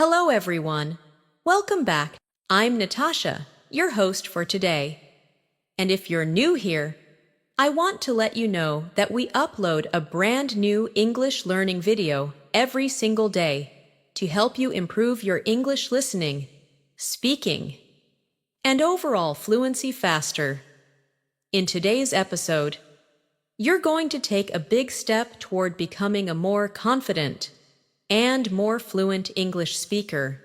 Hello, everyone. Welcome back. I'm Natasha, your host for today. And if you're new here, I want to let you know that we upload a brand new English learning video every single day to help you improve your English listening, speaking, and overall fluency faster. In today's episode, you're going to take a big step toward becoming a more confident and more fluent English speaker.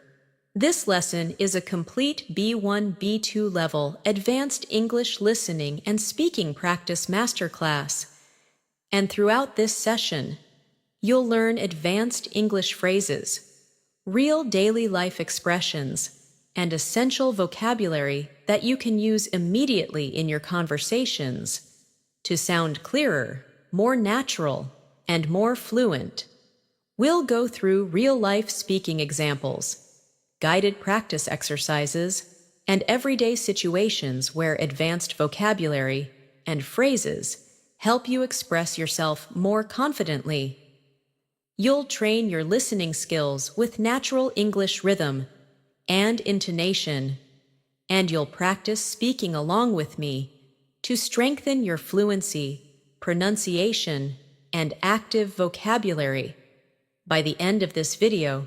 This lesson is a complete B1, B2 level advanced English listening and speaking practice masterclass. And throughout this session, you'll learn advanced English phrases, real daily life expressions, and essential vocabulary that you can use immediately in your conversations to sound clearer, more natural, and more fluent. We'll go through real-life speaking examples, guided practice exercises, and everyday situations where advanced vocabulary and phrases help you express yourself more confidently. You'll train your listening skills with natural English rhythm and intonation, and you'll practice speaking along with me to strengthen your fluency, pronunciation, and active vocabulary. By the end of this video,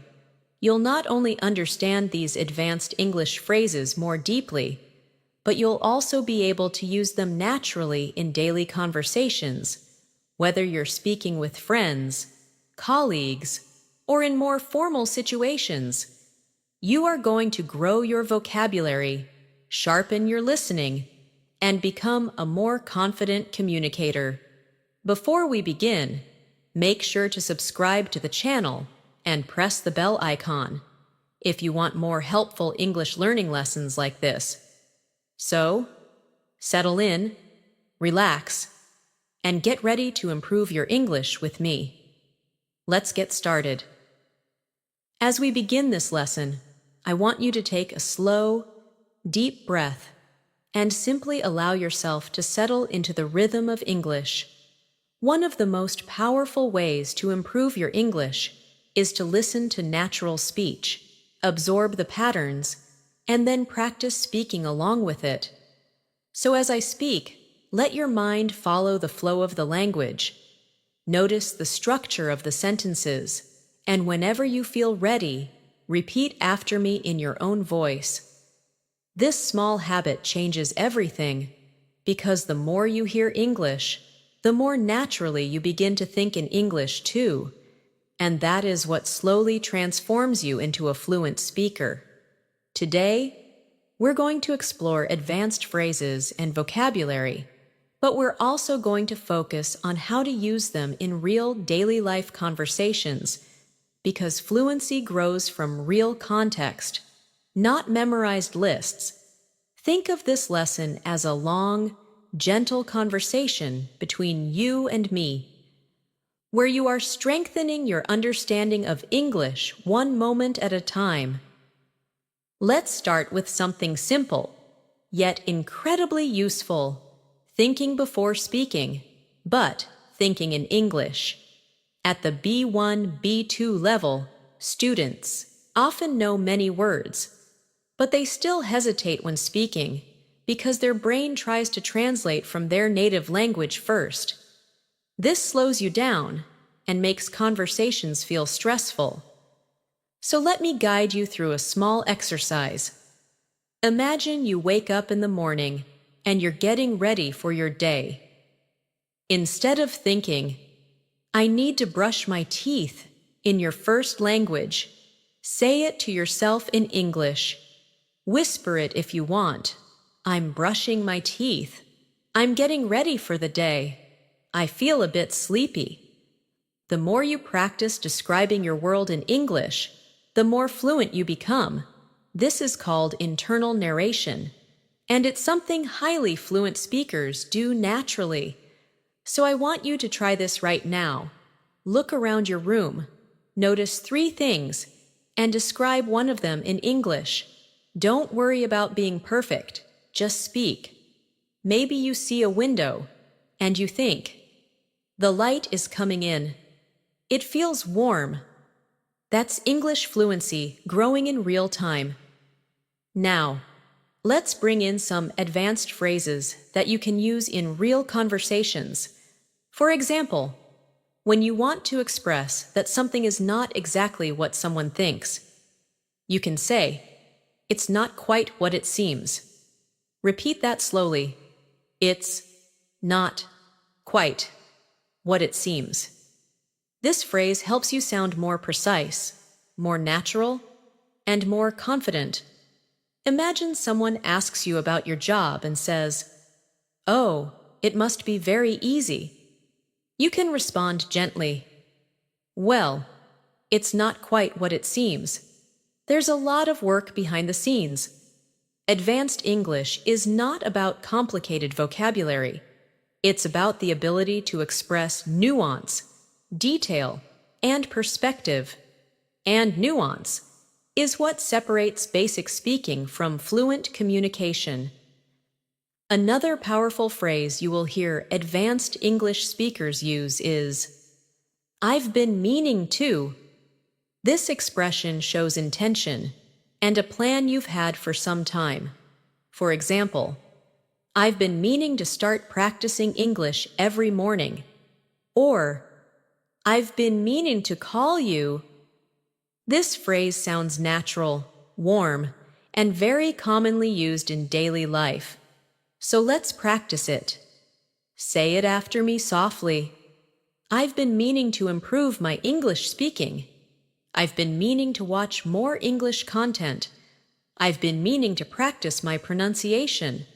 you'll not only understand these advanced English phrases more deeply, but you'll also be able to use them naturally in daily conversations, whether you're speaking with friends, colleagues, or in more formal situations. You are going to grow your vocabulary, sharpen your listening, and become a more confident communicator. Before we begin, make sure to subscribe to the channel and press the bell icon if you want more helpful English learning lessons like this. So, settle in, relax, and get ready to improve your English with me. Let's get started. As we begin this lesson, I want you to take a slow, deep breath and simply allow yourself to settle into the rhythm of English. One of the most powerful ways to improve your English is to listen to natural speech, absorb the patterns, and then practice speaking along with it. So as I speak, let your mind follow the flow of the language. Notice the structure of the sentences, and whenever you feel ready, repeat after me in your own voice. This small habit changes everything, because the more you hear English, the more naturally you begin to think in English too, and that is what slowly transforms you into a fluent speaker. Today, we're going to explore advanced phrases and vocabulary, but we're also going to focus on how to use them in real daily life conversations, because fluency grows from real context, not memorized lists. Think of this lesson as a long, gentle conversation between you and me, where you are strengthening your understanding of English one moment at a time. Let's start with something simple, yet incredibly useful: thinking before speaking, but thinking in English. At the B1, B2 level, students often know many words, but they still hesitate when speaking because their brain tries to translate from their native language first. This slows you down and makes conversations feel stressful. So let me guide you through a small exercise. Imagine you wake up in the morning and you're getting ready for your day. Instead of thinking, "I need to brush my teeth," in your first language, say it to yourself in English. Whisper it if you want. "I'm brushing my teeth. I'm getting ready for the day. I feel a bit sleepy." The more you practice describing your world in English, the more fluent you become. This is called internal narration, and it's something highly fluent speakers do naturally. So I want you to try this right now. Look around your room, notice 3 things, and describe one of them in English. Don't worry about being perfect, just speak. Maybe you see a window, and you think, "The light is coming in. It feels warm." That's English fluency growing in real time. Now, let's bring in some advanced phrases that you can use in real conversations. For example, when you want to express that something is not exactly what someone thinks, you can say, "It's not quite what it seems." Repeat that slowly. It's not quite what it seems. This phrase helps you sound more precise, more natural, and more confident. Imagine someone asks you about your job and says, "Oh, it must be very easy." You can respond gently, "Well, it's not quite what it seems. There's a lot of work behind the scenes." Advanced English is not about complicated vocabulary. It's about the ability to express nuance, detail, and perspective. And nuance is what separates basic speaking from fluent communication. Another powerful phrase you will hear advanced English speakers use is, "I've been meaning to." This expression shows intention and a plan you've had for some time. For example, "I've been meaning to start practicing English every morning." Or, "I've been meaning to call you." This phrase sounds natural, warm, and very commonly used in daily life. So let's practice it. Say it after me softly. "I've been meaning to improve my English speaking." "I've been meaning to watch more English content." "I've been meaning to practice my pronunciation."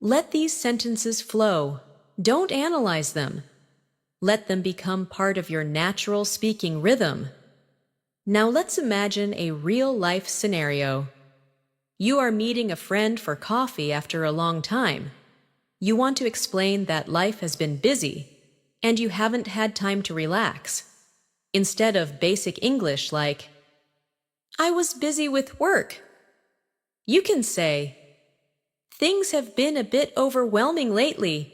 Let these sentences flow. Don't analyze them. Let them become part of your natural speaking rhythm. Now let's imagine a real-life scenario. You are meeting a friend for coffee after a long time. You want to explain that life has been busy, and you haven't had time to relax. Instead of basic English like, "I was busy with work," you can say, "Things have been a bit overwhelming lately,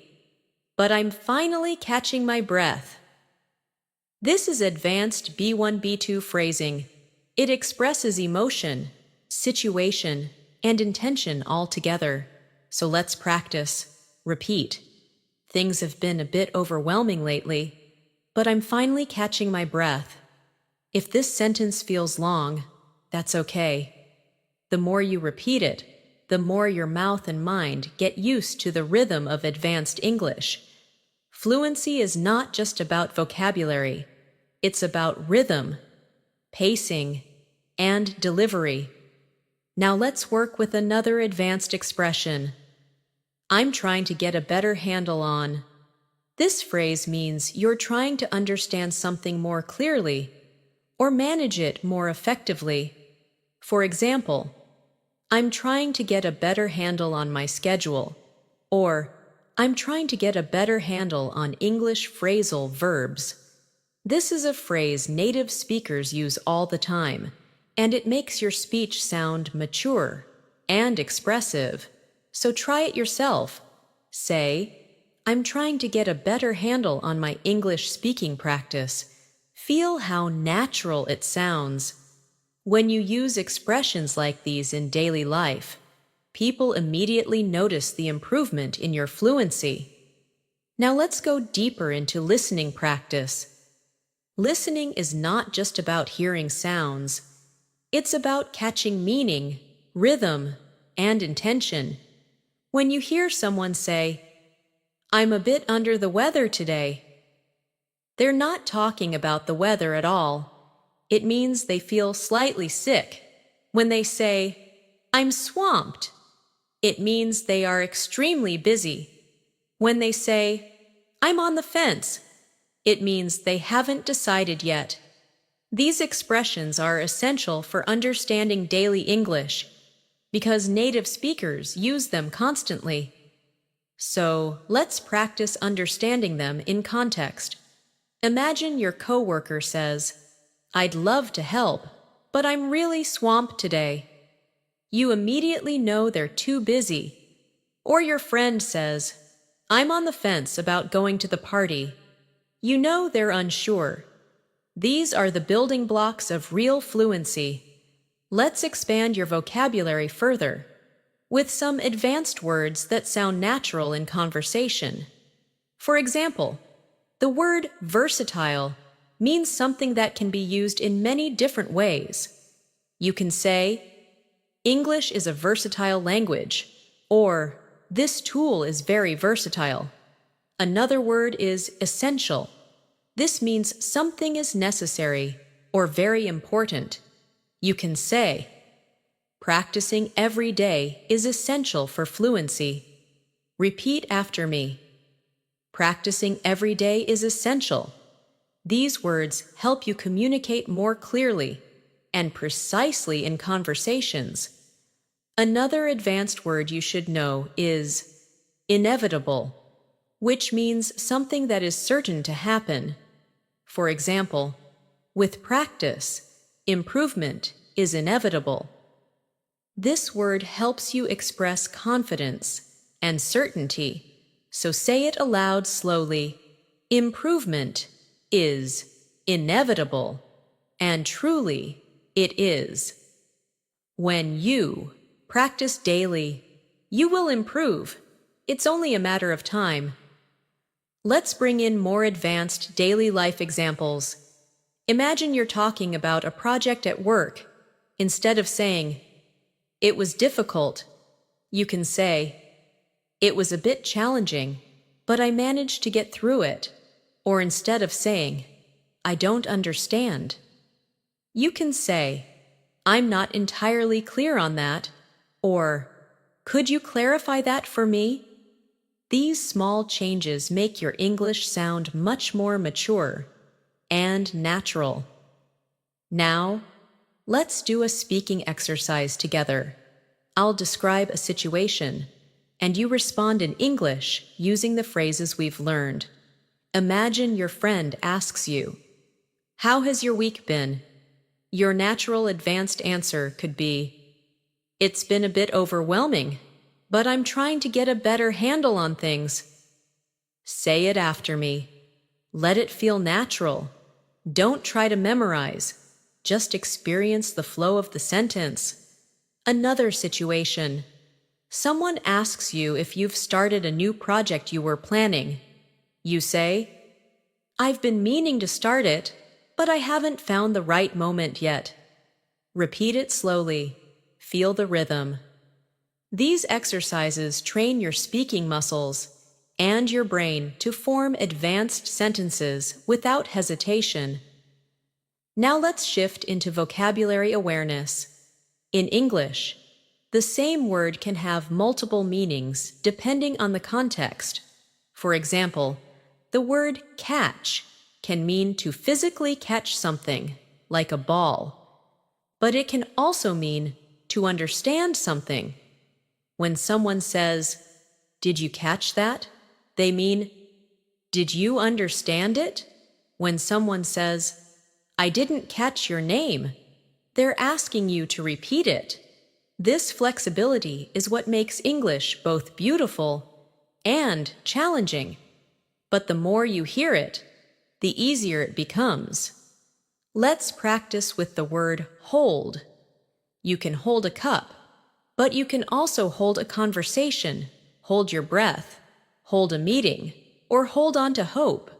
but I'm finally catching my breath." This is advanced B1, B2 phrasing. It expresses emotion, situation, and intention all together. So let's practice. Repeat. "Things have been a bit overwhelming lately, but I'm finally catching my breath." If this sentence feels long, that's okay. The more you repeat it, the more your mouth and mind get used to the rhythm of advanced English. Fluency is not just about vocabulary. It's about rhythm, pacing, and delivery. Now let's work with another advanced expression. "I'm trying to get a better handle on." This phrase means you're trying to understand something more clearly or manage it more effectively. For example, "I'm trying to get a better handle on my schedule," or "I'm trying to get a better handle on English phrasal verbs." This is a phrase native speakers use all the time, and it makes your speech sound mature and expressive. So try it yourself. Say, "I'm trying to get a better handle on my English speaking practice." Feel how natural it sounds. When you use expressions like these in daily life, people immediately notice the improvement in your fluency. Now let's go deeper into listening practice. Listening is not just about hearing sounds. It's about catching meaning, rhythm, and intention. When you hear someone say, "I'm a bit under the weather today," they're not talking about the weather at all. It means they feel slightly sick. When they say, "I'm swamped," it means they are extremely busy. When they say, "I'm on the fence," it means they haven't decided yet. These expressions are essential for understanding daily English because native speakers use them constantly. So let's practice understanding them in context. Imagine your coworker says, "I'd love to help, but I'm really swamped today." You immediately know they're too busy. Or your friend says, "I'm on the fence about going to the party." You know they're unsure. These are the building blocks of real fluency. Let's expand your vocabulary further with some advanced words that sound natural in conversation. For example, the word versatile means something that can be used in many different ways. You can say, English is a versatile language, or this tool is very versatile. Another word is essential. This means something is necessary or very important. You can say, practicing every day is essential for fluency. Repeat after me. Practicing every day is essential. These words help you communicate more clearly and precisely in conversations. Another advanced word you should know is inevitable, which means something that is certain to happen. For example, with practice, improvement is inevitable. This word helps you express confidence and certainty, so say it aloud slowly. Improvement is inevitable, and truly it is. When you practice daily, you will improve. It's only a matter of time. Let's bring in more advanced daily life examples. Imagine you're talking about a project at work. Instead of saying, it was difficult, you can say, it was a bit challenging, but I managed to get through it. Or instead of saying, I don't understand, you can say, I'm not entirely clear on that, or could you clarify that for me? These small changes make your English sound much more mature and natural. Now, let's do a speaking exercise together. I'll describe a situation, and you respond in English using the phrases we've learned. Imagine your friend asks you, how has your week been? Your natural advanced answer could be, it's been a bit overwhelming, but I'm trying to get a better handle on things. Say it after me. Let it feel natural. Don't try to memorize. Just experience the flow of the sentence. Another situation. Someone asks you if you've started a new project you were planning. You say, I've been meaning to start it, but I haven't found the right moment yet. Repeat it slowly. Feel the rhythm. These exercises train your speaking muscles and your brain to form advanced sentences without hesitation. Now let's shift into vocabulary awareness. In English, the same word can have multiple meanings depending on the context. For example, the word catch can mean to physically catch something, like a ball, but it can also mean to understand something. When someone says, did you catch that? They mean, did you understand it? When someone says, I didn't catch your name, they're asking you to repeat it. This flexibility is what makes English both beautiful and challenging. But the more you hear it, the easier it becomes. Let's practice with the word hold. You can hold a cup, but you can also hold a conversation, hold your breath, hold a meeting, or hold on to hope.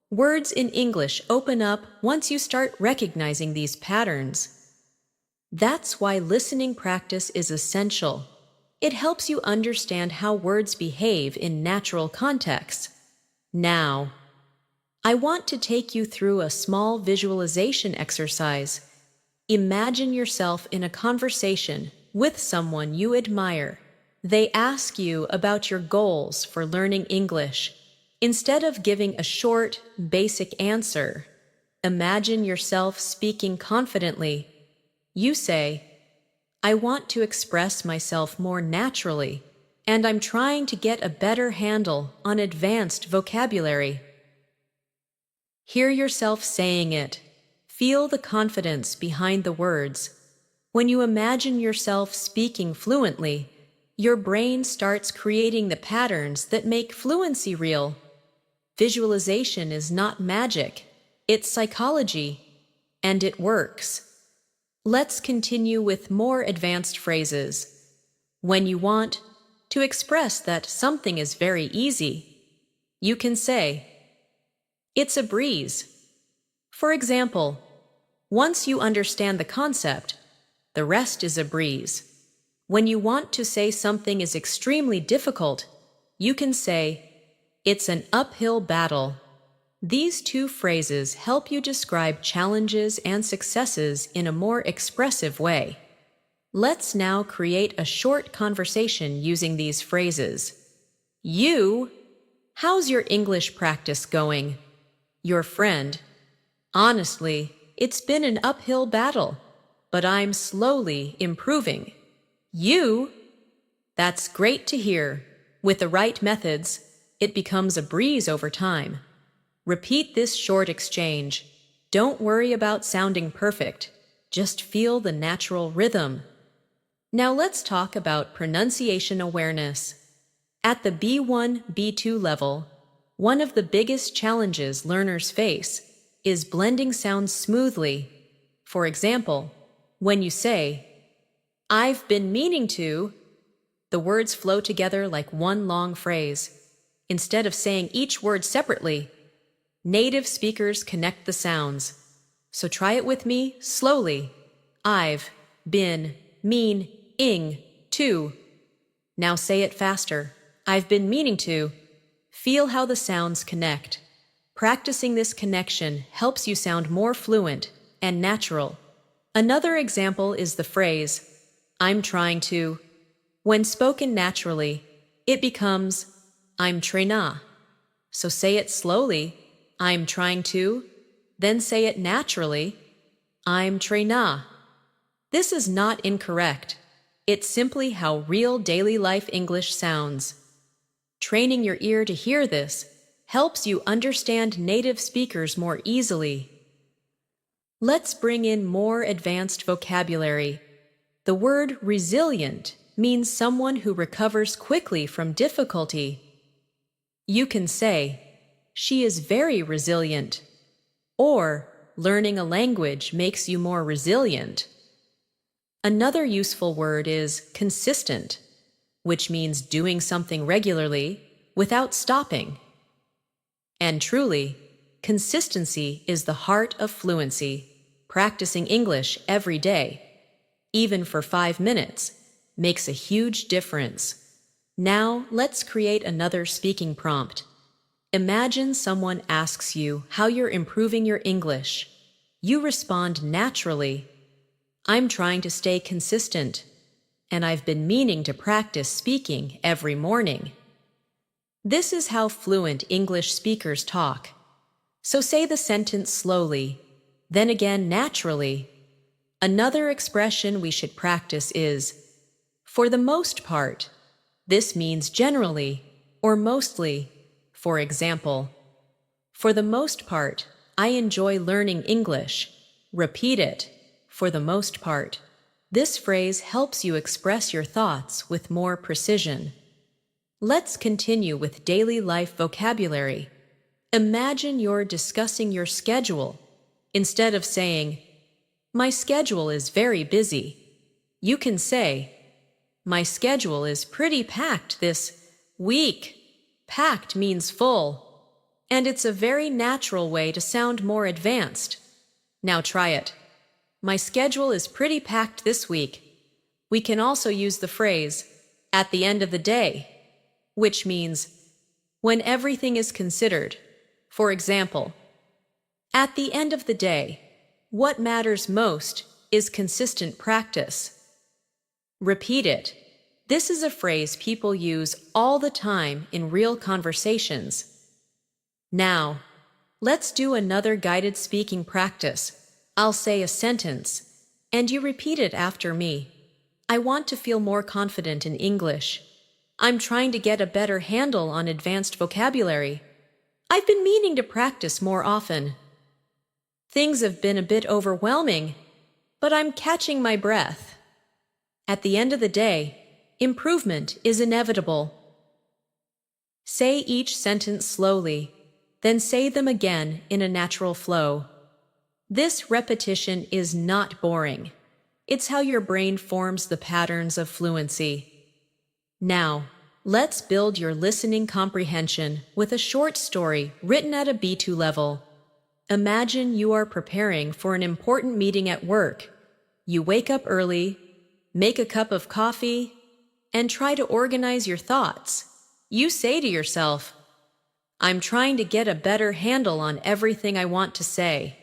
Words in English open up once you start recognizing these patterns. That's why listening practice is essential. It helps you understand how words behave in natural contexts. Now, I want to take you through a small visualization exercise. Imagine yourself in a conversation with someone you admire. They ask you about your goals for learning English. Instead of giving a short, basic answer, imagine yourself speaking confidently. You say, I want to express myself more naturally, and I'm trying to get a better handle on advanced vocabulary. Hear yourself saying it. Feel the confidence behind the words. When you imagine yourself speaking fluently, your brain starts creating the patterns that make fluency real. Visualization is not magic. It's psychology, and it works. Let's continue with more advanced phrases. When you want to express that something is very easy, you can say, "It's a breeze." For example, once you understand the concept, the rest is a breeze. When you want to say something is extremely difficult, you can say, "It's an uphill battle." These two phrases help you describe challenges and successes in a more expressive way. Let's now create a short conversation using these phrases. You, how's your English practice going? Your friend, honestly, it's been an uphill battle, but I'm slowly improving. You, that's great to hear. With the right methods, it becomes a breeze over time. Repeat this short exchange. Don't worry about sounding perfect. Just feel the natural rhythm. Now let's talk about pronunciation awareness. At the B1, B2 level, one of the biggest challenges learners face is blending sounds smoothly. For example, when you say, "I've been meaning to," the words flow together like one long phrase. Instead of saying each word separately, native speakers connect the sounds. So try it with me slowly. I've been meaning to. Now say it faster. I've been meaning to. Feel how the sounds connect. Practicing this connection helps you sound more fluent and natural. Another example is the phrase, "I'm trying to." When spoken naturally, it becomes, "I'm trying." So say it slowly, "I'm trying to," then say it naturally, "I'm trying." This is not incorrect. It's simply how real daily life English sounds. Training your ear to hear this helps you understand native speakers more easily. Let's bring in more advanced vocabulary. The word resilient means someone who recovers quickly from difficulty. You can say, "She is very resilient," or "Learning a language makes you more resilient." Another useful word is consistent, which means doing something regularly without stopping. And truly, consistency is the heart of fluency. Practicing English every day, even for 5 minutes, makes a huge difference. Now, let's create another speaking prompt. Imagine someone asks you how you're improving your English. You respond naturally, "I'm trying to stay consistent, and I've been meaning to practice speaking every morning." This is how fluent English speakers talk. So say the sentence slowly, then again naturally. Another expression we should practice is, "for the most part." This means generally or mostly. For example, "For the most part, I enjoy learning English." Repeat it, "for the most part." This phrase helps you express your thoughts with more precision. Let's continue with daily life vocabulary. Imagine you're discussing your schedule. Instead of saying, "My schedule is very busy," you can say, "My schedule is pretty packed this week." Packed means full, and it's a very natural way to sound more advanced. Now try it. "My schedule is pretty packed this week." We can also use the phrase, "at the end of the day," which means when everything is considered. For example, "At the end of the day, what matters most is consistent practice." Repeat it. This is a phrase people use all the time in real conversations. Now, let's do another guided speaking practice. I'll say a sentence, and you repeat it after me. "I want to feel more confident in English." "I'm trying to get a better handle on advanced vocabulary." "I've been meaning to practice more often." "Things have been a bit overwhelming, but I'm catching my breath." At the end of the day, improvement is inevitable. Say each sentence slowly. then say them again in a natural flow. This repetition is not boring. It's how your brain forms the patterns of fluency. Now, let's build your listening comprehension with a short story written at a B2 level. Imagine you are preparing for an important meeting at work. You wake up early, make a cup of coffee, and try to organize your thoughts. You say to yourself, "I'm trying to get a better handle on everything I want to say."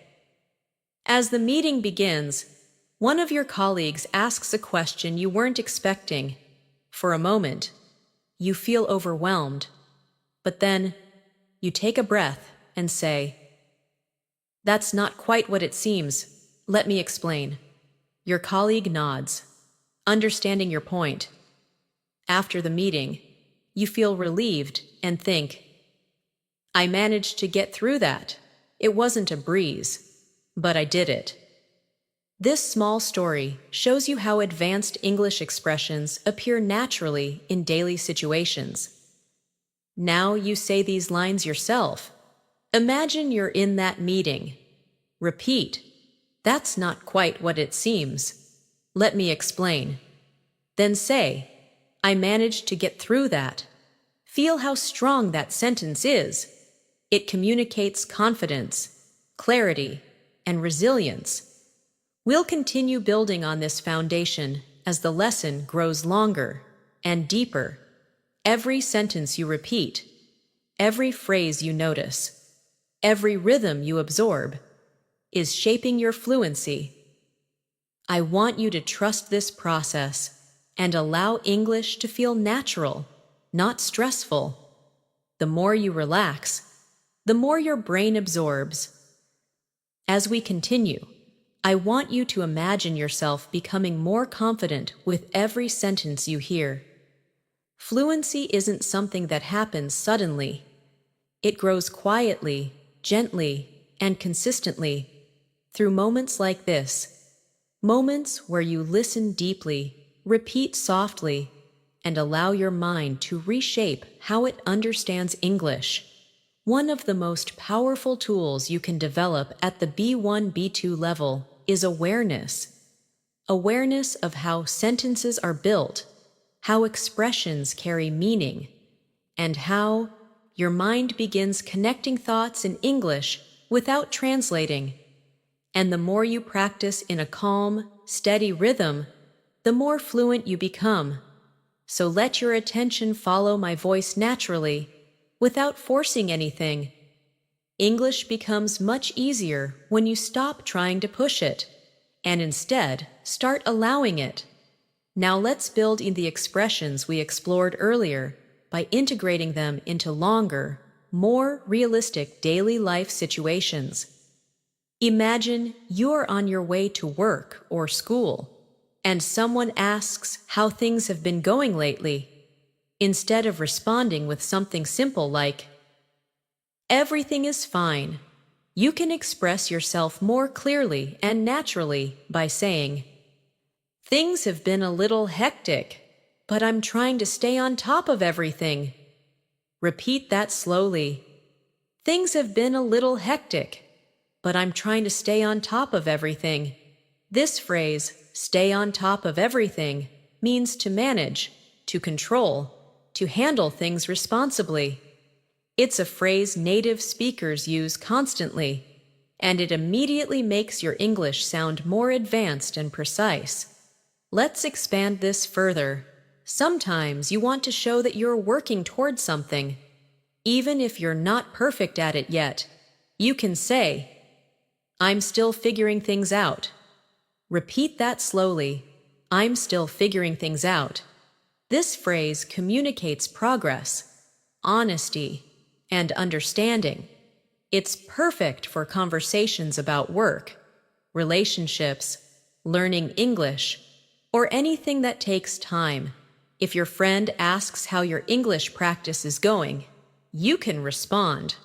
As the meeting begins, one of your colleagues asks a question you weren't expecting. For a moment, you feel overwhelmed, but then you take a breath and say, "That's not quite what it seems. Let me explain." Your colleague nods, understanding your point. After the meeting, you feel relieved and think, "I managed to get through that. It wasn't a breeze, but I did it." This small story shows you how advanced English expressions appear naturally in daily situations. Now you say these lines yourself. Imagine you're in that meeting. Repeat, "That's not quite what it seems. Let me explain." Then say, "I managed to get through that." Feel how strong that sentence is. It communicates confidence, clarity, and resilience. We'll continue building on this foundation as the lesson grows longer and deeper. Every sentence you repeat, every phrase you notice, every rhythm you absorb, is shaping your fluency. I want you to trust this process and allow English to feel natural, not stressful. The more you relax, the more your brain absorbs. As we continue, I want you to imagine yourself becoming more confident with every sentence you hear. Fluency isn't something that happens suddenly. It grows quietly, gently, and consistently through moments like this. Moments where you listen deeply, repeat softly, and allow your mind to reshape how it understands English. One of the most powerful tools you can develop at the B1, B2 level is awareness. Awareness of how sentences are built, how expressions carry meaning, and how your mind begins connecting thoughts in English without translating. And the more you practice in a calm, steady rhythm, the more fluent you become. So let your attention follow my voice naturally, without forcing anything. English becomes much easier when you stop trying to push it, and instead start allowing it. Now let's build in the expressions we explored earlier by integrating them into longer, more realistic daily life situations. Imagine you're on your way to work or school, and someone asks how things have been going lately. Instead of responding with something simple like, "Everything is fine," you can express yourself more clearly and naturally by saying, "Things have been a little hectic, but I'm trying to stay on top of everything." Repeat that slowly. "Things have been a little hectic, but I'm trying to stay on top of everything." This phrase, "stay on top of everything," means to manage, to control, to handle things responsibly. It's a phrase native speakers use constantly, and it immediately makes your English sound more advanced and precise. Let's expand this further. Sometimes you want to show that you're working towards something. Even if you're not perfect at it yet, you can say, "I'm still figuring things out." Repeat that slowly. "I'm still figuring things out." This phrase communicates progress, honesty, and understanding. It's perfect for conversations about work, relationships, learning English, or anything that takes time. If your friend asks how your English practice is going, you can respond,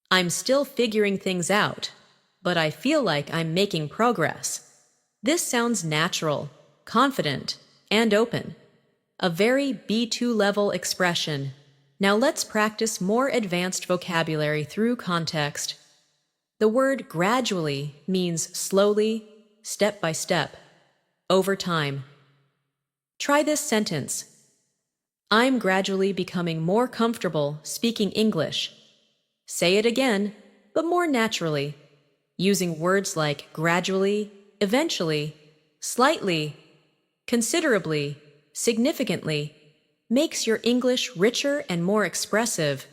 "I'm still figuring things out, but I feel like I'm making progress." This sounds natural, confident, and open. A very B2 level expression. Now let's practice more advanced vocabulary through context. The word gradually means slowly, step by step, over time. Try this sentence. I'm gradually becoming more comfortable speaking English. Say it again, but more naturally, using words like gradually, eventually, slightly, considerably, significantly, makes your English richer and more expressive.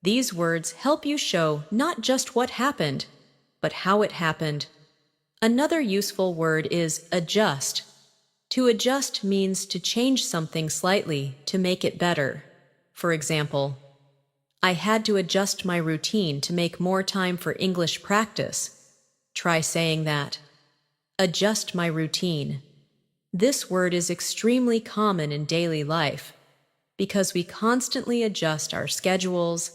These words help you show not just what happened, but how it happened. Another useful word is adjust. To adjust means to change something slightly to make it better. For example, I had to adjust my routine to make more time for English practice. Try saying that. Adjust my routine. This word is extremely common in daily life because we constantly adjust our schedules,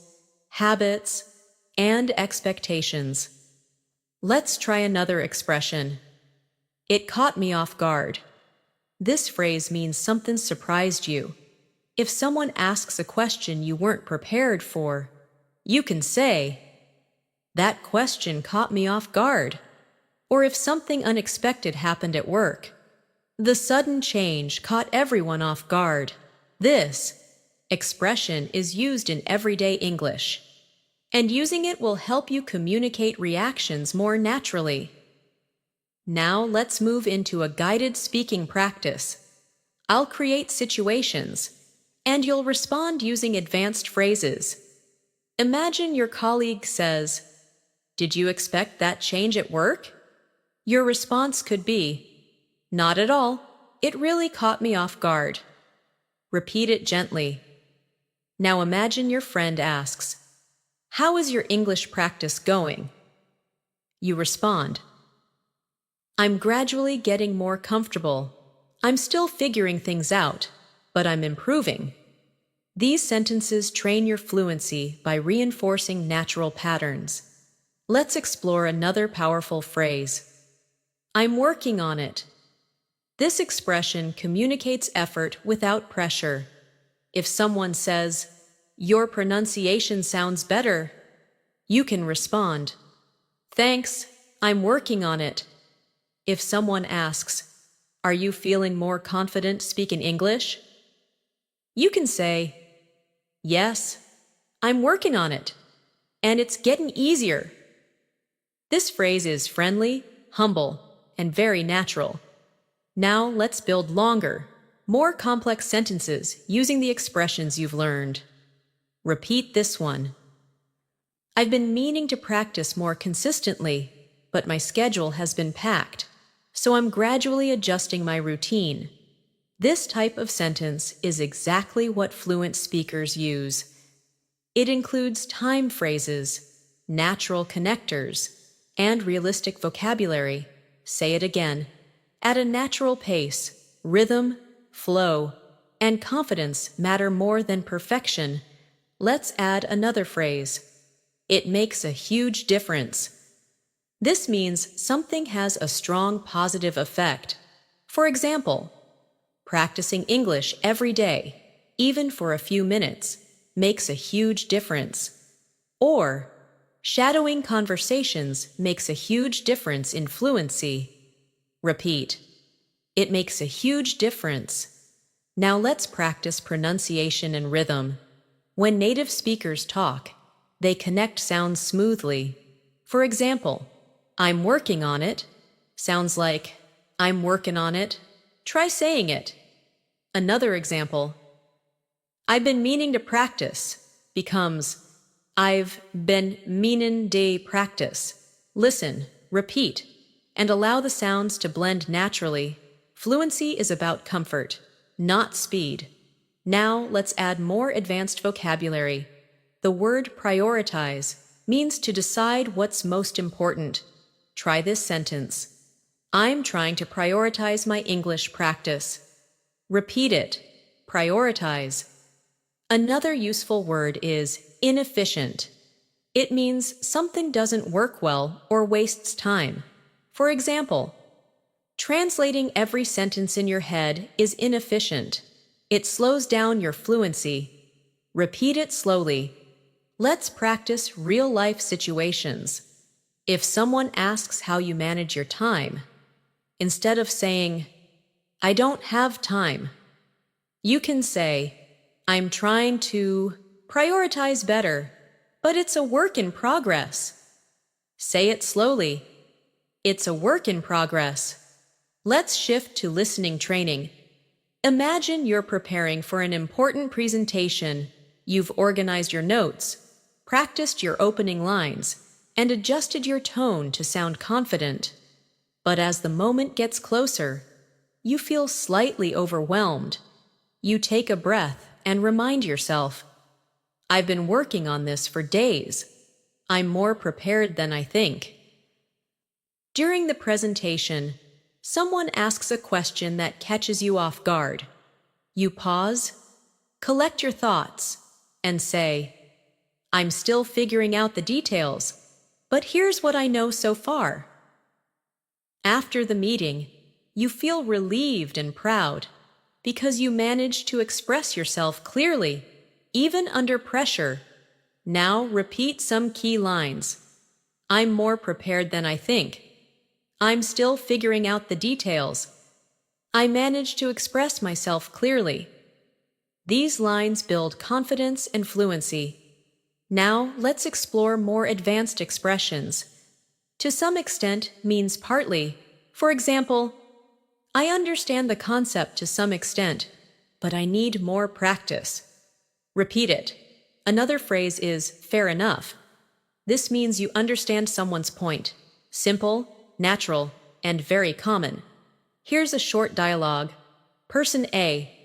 habits, and expectations. Let's try another expression. It caught me off guard. This phrase means something surprised you. If someone asks a question you weren't prepared for, you can say, "That question caught me off guard." Or if something unexpected happened at work, "The sudden change caught everyone off guard." This expression is used in everyday English, and using it will help you communicate reactions more naturally. Now let's move into a guided speaking practice. I'll create situations, and you'll respond using advanced phrases. Imagine your colleague says, "Did you expect that change at work?" Your response could be, "Not at all. It really caught me off guard." Repeat it gently. Now imagine your friend asks, "How is your English practice going?" You respond, "I'm gradually getting more comfortable. I'm still figuring things out, but I'm improving." These sentences train your fluency by reinforcing natural patterns. Let's explore another powerful phrase. I'm working on it. This expression communicates effort without pressure. If someone says, "Your pronunciation sounds better," you can respond, "Thanks, I'm working on it." If someone asks, "Are you feeling more confident speaking English?" you can say, "Yes, I'm working on it, and it's getting easier." This phrase is friendly, humble, and very natural. Now let's build longer, more complex sentences using the expressions you've learned. Repeat this one. I've been meaning to practice more consistently, but my schedule has been packed, so I'm gradually adjusting my routine. This type of sentence is exactly what fluent speakers use. It includes time phrases, natural connectors, and realistic vocabulary. Say it again. At a natural pace, rhythm, flow, and confidence matter more than perfection. Let's add another phrase. It makes a huge difference. This means something has a strong positive effect. For example, practicing English every day, even for a few minutes, makes a huge difference. Or, shadowing conversations makes a huge difference in fluency. Repeat. It makes a huge difference. Now let's practice pronunciation and rhythm. When native speakers talk, they connect sounds smoothly. For example, I'm working on it sounds like I'm working on it. Try saying it. Another example, I've been meaning to practice becomes I've been meanin' to practice. Listen, repeat, and allow the sounds to blend naturally. Fluency is about comfort, not speed. Now let's add more advanced vocabulary. The word prioritize means to decide what's most important. Try this sentence. I'm trying to prioritize my English practice. Repeat it. Prioritize. Another useful word is inefficient. It means something doesn't work well or wastes time. For example, translating every sentence in your head is inefficient. It slows down your fluency. Repeat it slowly. Let's practice real-life situations. If someone asks how you manage your time, instead of saying, "I don't have time," you can say, "I'm trying to prioritize better, but it's a work in progress." Say it slowly. It's a work in progress. Let's shift to listening training. Imagine you're preparing for an important presentation. You've organized your notes, practiced your opening lines, and adjusted your tone to sound confident. But as the moment gets closer, you feel slightly overwhelmed. You take a breath and remind yourself, "I've been working on this for days. I'm more prepared than I think." During the presentation, someone asks a question that catches you off guard. You pause, collect your thoughts, and say, "I'm still figuring out the details, but here's what I know so far." After the meeting, you feel relieved and proud because you managed to express yourself clearly, even under pressure. Now repeat some key lines. "I'm more prepared than I think." "I'm still figuring out the details." "I managed to express myself clearly." These lines build confidence and fluency. Now let's explore more advanced expressions. To some extent means partly. For example, "I understand the concept to some extent, but I need more practice." Repeat it. Another phrase is "fair enough." This means you understand someone's point. Simple, natural, and very common. Here's a short dialogue. Person A: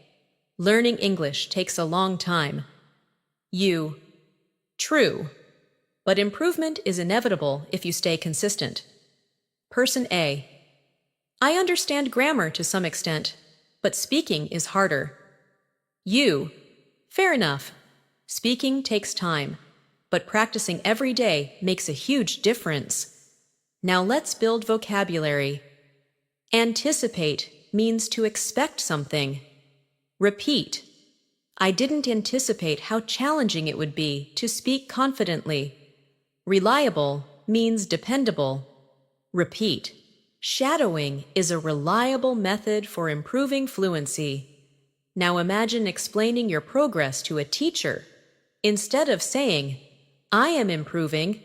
"Learning English takes a long time." You: "True, but improvement is inevitable if you stay consistent." Person A: "I understand grammar to some extent, but speaking is harder." You: "Fair enough. Speaking takes time, but practicing every day makes a huge difference." Now let's build vocabulary. Anticipate means to expect something. Repeat. "I didn't anticipate how challenging it would be to speak confidently." Reliable means dependable. Repeat. Shadowing is a reliable method for improving fluency. Now imagine explaining your progress to a teacher. Instead of saying, "I am improving,"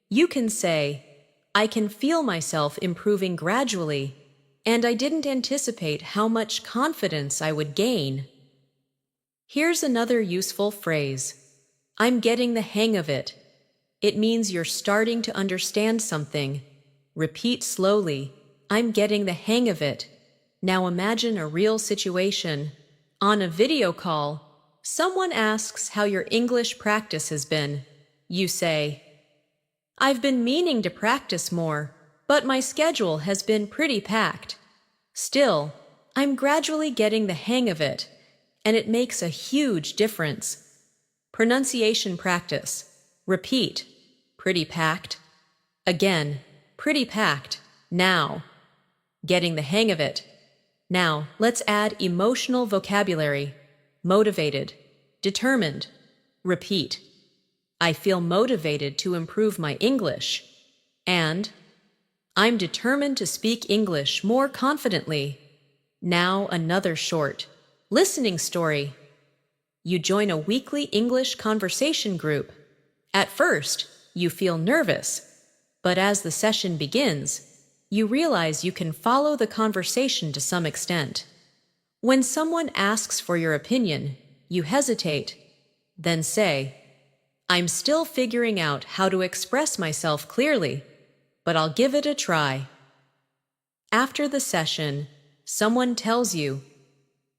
you can say, "I can feel myself improving gradually, and I didn't anticipate how much confidence I would gain." Here's another useful phrase. "I'm getting the hang of it." It means you're starting to understand something. Repeat slowly. "I'm getting the hang of it." Now imagine a real situation. On a video call, someone asks how your English practice has been. You say, "I've been meaning to practice more, but my schedule has been pretty packed. Still, I'm gradually getting the hang of it, and it makes a huge difference." Pronunciation practice. Repeat. "Pretty packed." Again. "Pretty packed." Now. "Getting the hang of it." Now, let's add emotional vocabulary. Motivated. Determined. Repeat. "I feel motivated to improve my English." And, "I'm determined to speak English more confidently." Now another short listening story. You join a weekly English conversation group. At first, you feel nervous, but as the session begins, you realize you can follow the conversation to some extent. When someone asks for your opinion, you hesitate. Then say, "I'm still figuring out how to express myself clearly, but I'll give it a try." After the session, someone tells you,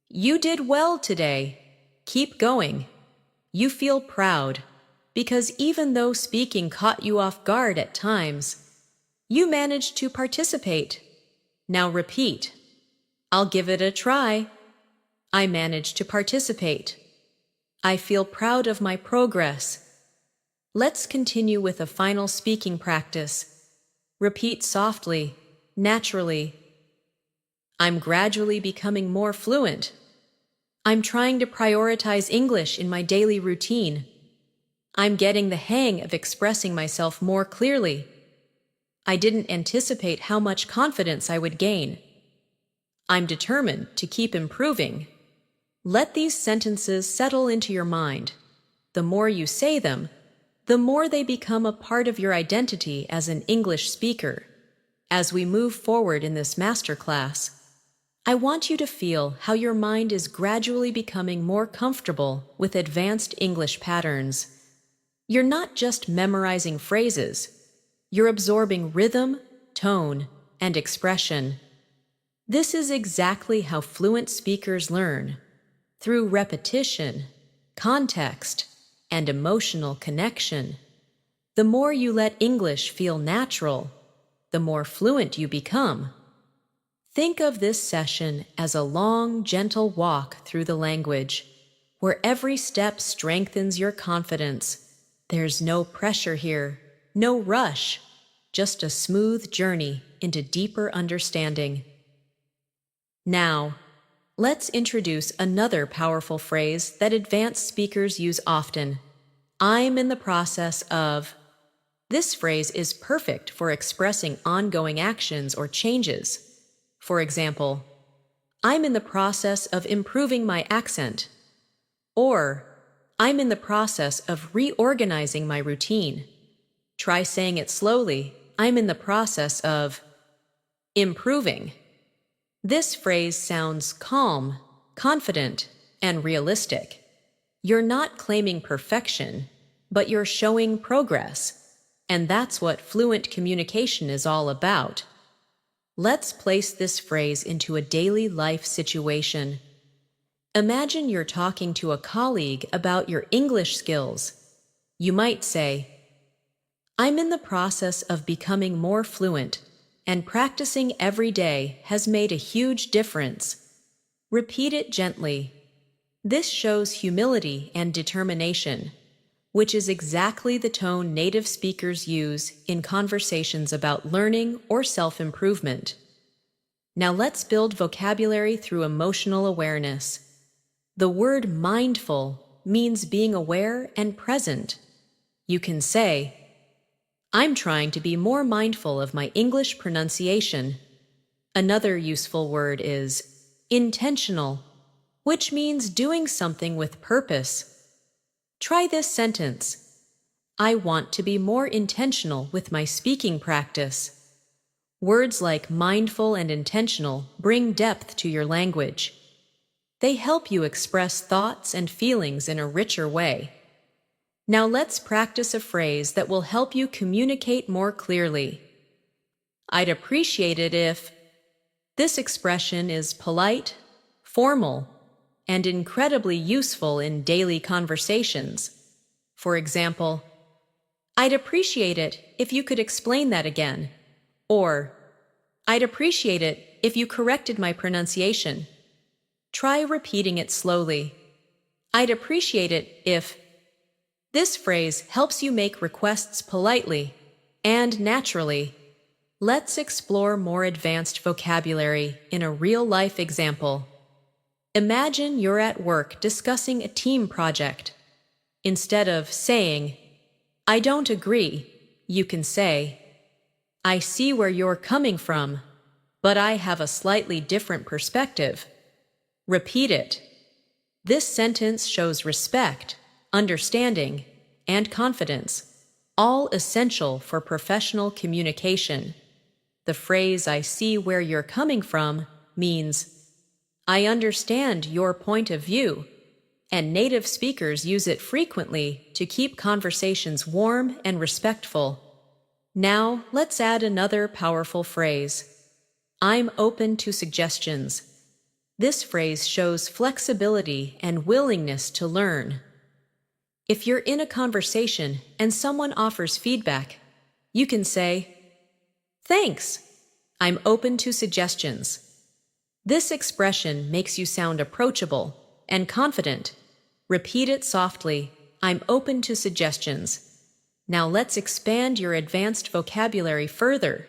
"You did well today. Keep going." You feel proud, because even though speaking caught you off guard at times, you managed to participate. Now repeat. "I'll give it a try." "I managed to participate." "I feel proud of my progress." Let's continue with a final speaking practice. Repeat softly, naturally. "I'm gradually becoming more fluent." I'm trying to prioritize English in my daily routine. I'm getting the hang of expressing myself more clearly. I didn't anticipate how much confidence I would gain. I'm determined to keep improving. Let these sentences settle into your mind. The more you say them, the more they become a part of your identity as an English speaker. As we move forward in this masterclass, I want you to feel how your mind is gradually becoming more comfortable with advanced English patterns. You're not just memorizing phrases, you're absorbing rhythm, tone, and expression. This is exactly how fluent speakers learn, through repetition, context, and emotional connection. The more you let English feel natural, the more fluent you become. Think of this session as a long, gentle walk through the language, where every step strengthens your confidence. There's no pressure here, no rush, just a smooth journey into deeper understanding. Now, let's introduce another powerful phrase that advanced speakers use often. I'm in the process of. This phrase is perfect for expressing ongoing actions or changes. For example, I'm in the process of improving my accent. Or, I'm in the process of reorganizing my routine. Try saying it slowly. I'm in the process of improving. This phrase sounds calm, confident, and realistic. You're not claiming perfection, but you're showing progress. And that's what fluent communication is all about. Let's place this phrase into a daily life situation. Imagine you're talking to a colleague about your English skills. You might say, I'm in the process of becoming more fluent, and practicing every day has made a huge difference. Repeat it gently. This shows humility and determination, which is exactly the tone native speakers use in conversations about learning or self-improvement. Now let's build vocabulary through emotional awareness. The word mindful means being aware and present. You can say, I'm trying to be more mindful of my English pronunciation. Another useful word is intentional, which means doing something with purpose. Try this sentence. I want to be more intentional with my speaking practice. Words like mindful and intentional bring depth to your language. They help you express thoughts and feelings in a richer way. Now let's practice a phrase that will help you communicate more clearly. I'd appreciate it if. This expression is polite, formal, and incredibly useful in daily conversations. For example, I'd appreciate it if you could explain that again. Or, I'd appreciate it if you corrected my pronunciation. Try repeating it slowly. I'd appreciate it if. This phrase helps you make requests politely and naturally. Let's explore more advanced vocabulary in a real-life example. Imagine you're at work discussing a team project. Instead of saying, I don't agree, you can say, I see where you're coming from, but I have a slightly different perspective. Repeat it. This sentence shows respect, understanding, and confidence, all essential for professional communication. The phrase I see where you're coming from means I understand your point of view, and native speakers use it frequently to keep conversations warm and respectful. Now, let's add another powerful phrase. I'm open to suggestions. This phrase shows flexibility and willingness to learn. If you're in a conversation and someone offers feedback, you can say, Thanks, I'm open to suggestions. This expression makes you sound approachable and confident. Repeat it softly, I'm open to suggestions. Now let's expand your advanced vocabulary further.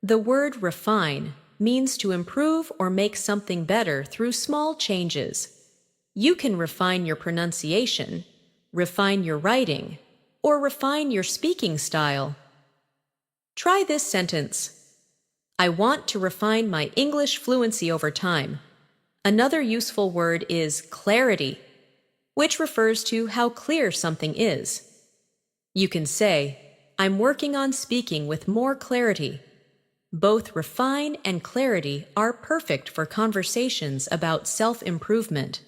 The word refine means to improve or make something better through small changes. You can refine your pronunciation, refine your writing, or refine your speaking style. Try this sentence. I want to refine my English fluency over time. Another useful word is clarity, which refers to how clear something is. You can say, I'm working on speaking with more clarity. Both refine and clarity are perfect for conversations about self-improvement.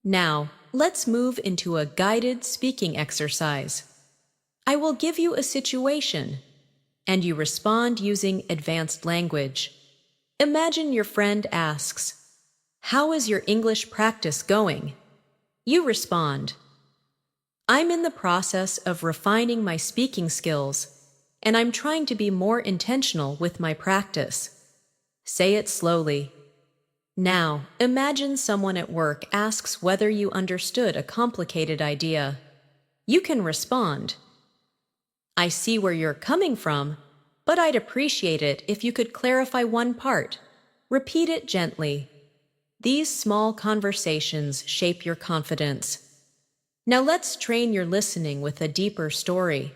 Now, let's move into a guided speaking exercise. I will give you a situation, and you respond using advanced language. Imagine your friend asks, how is your English practice going? You respond, I'm in the process of refining my speaking skills, and I'm trying to be more intentional with my practice. Say it slowly. Now, imagine someone at work asks whether you understood a complicated idea. You can respond, I see where you're coming from, but I'd appreciate it if you could clarify one part. Repeat it gently. These small conversations shape your confidence. Now let's train your listening with a deeper story.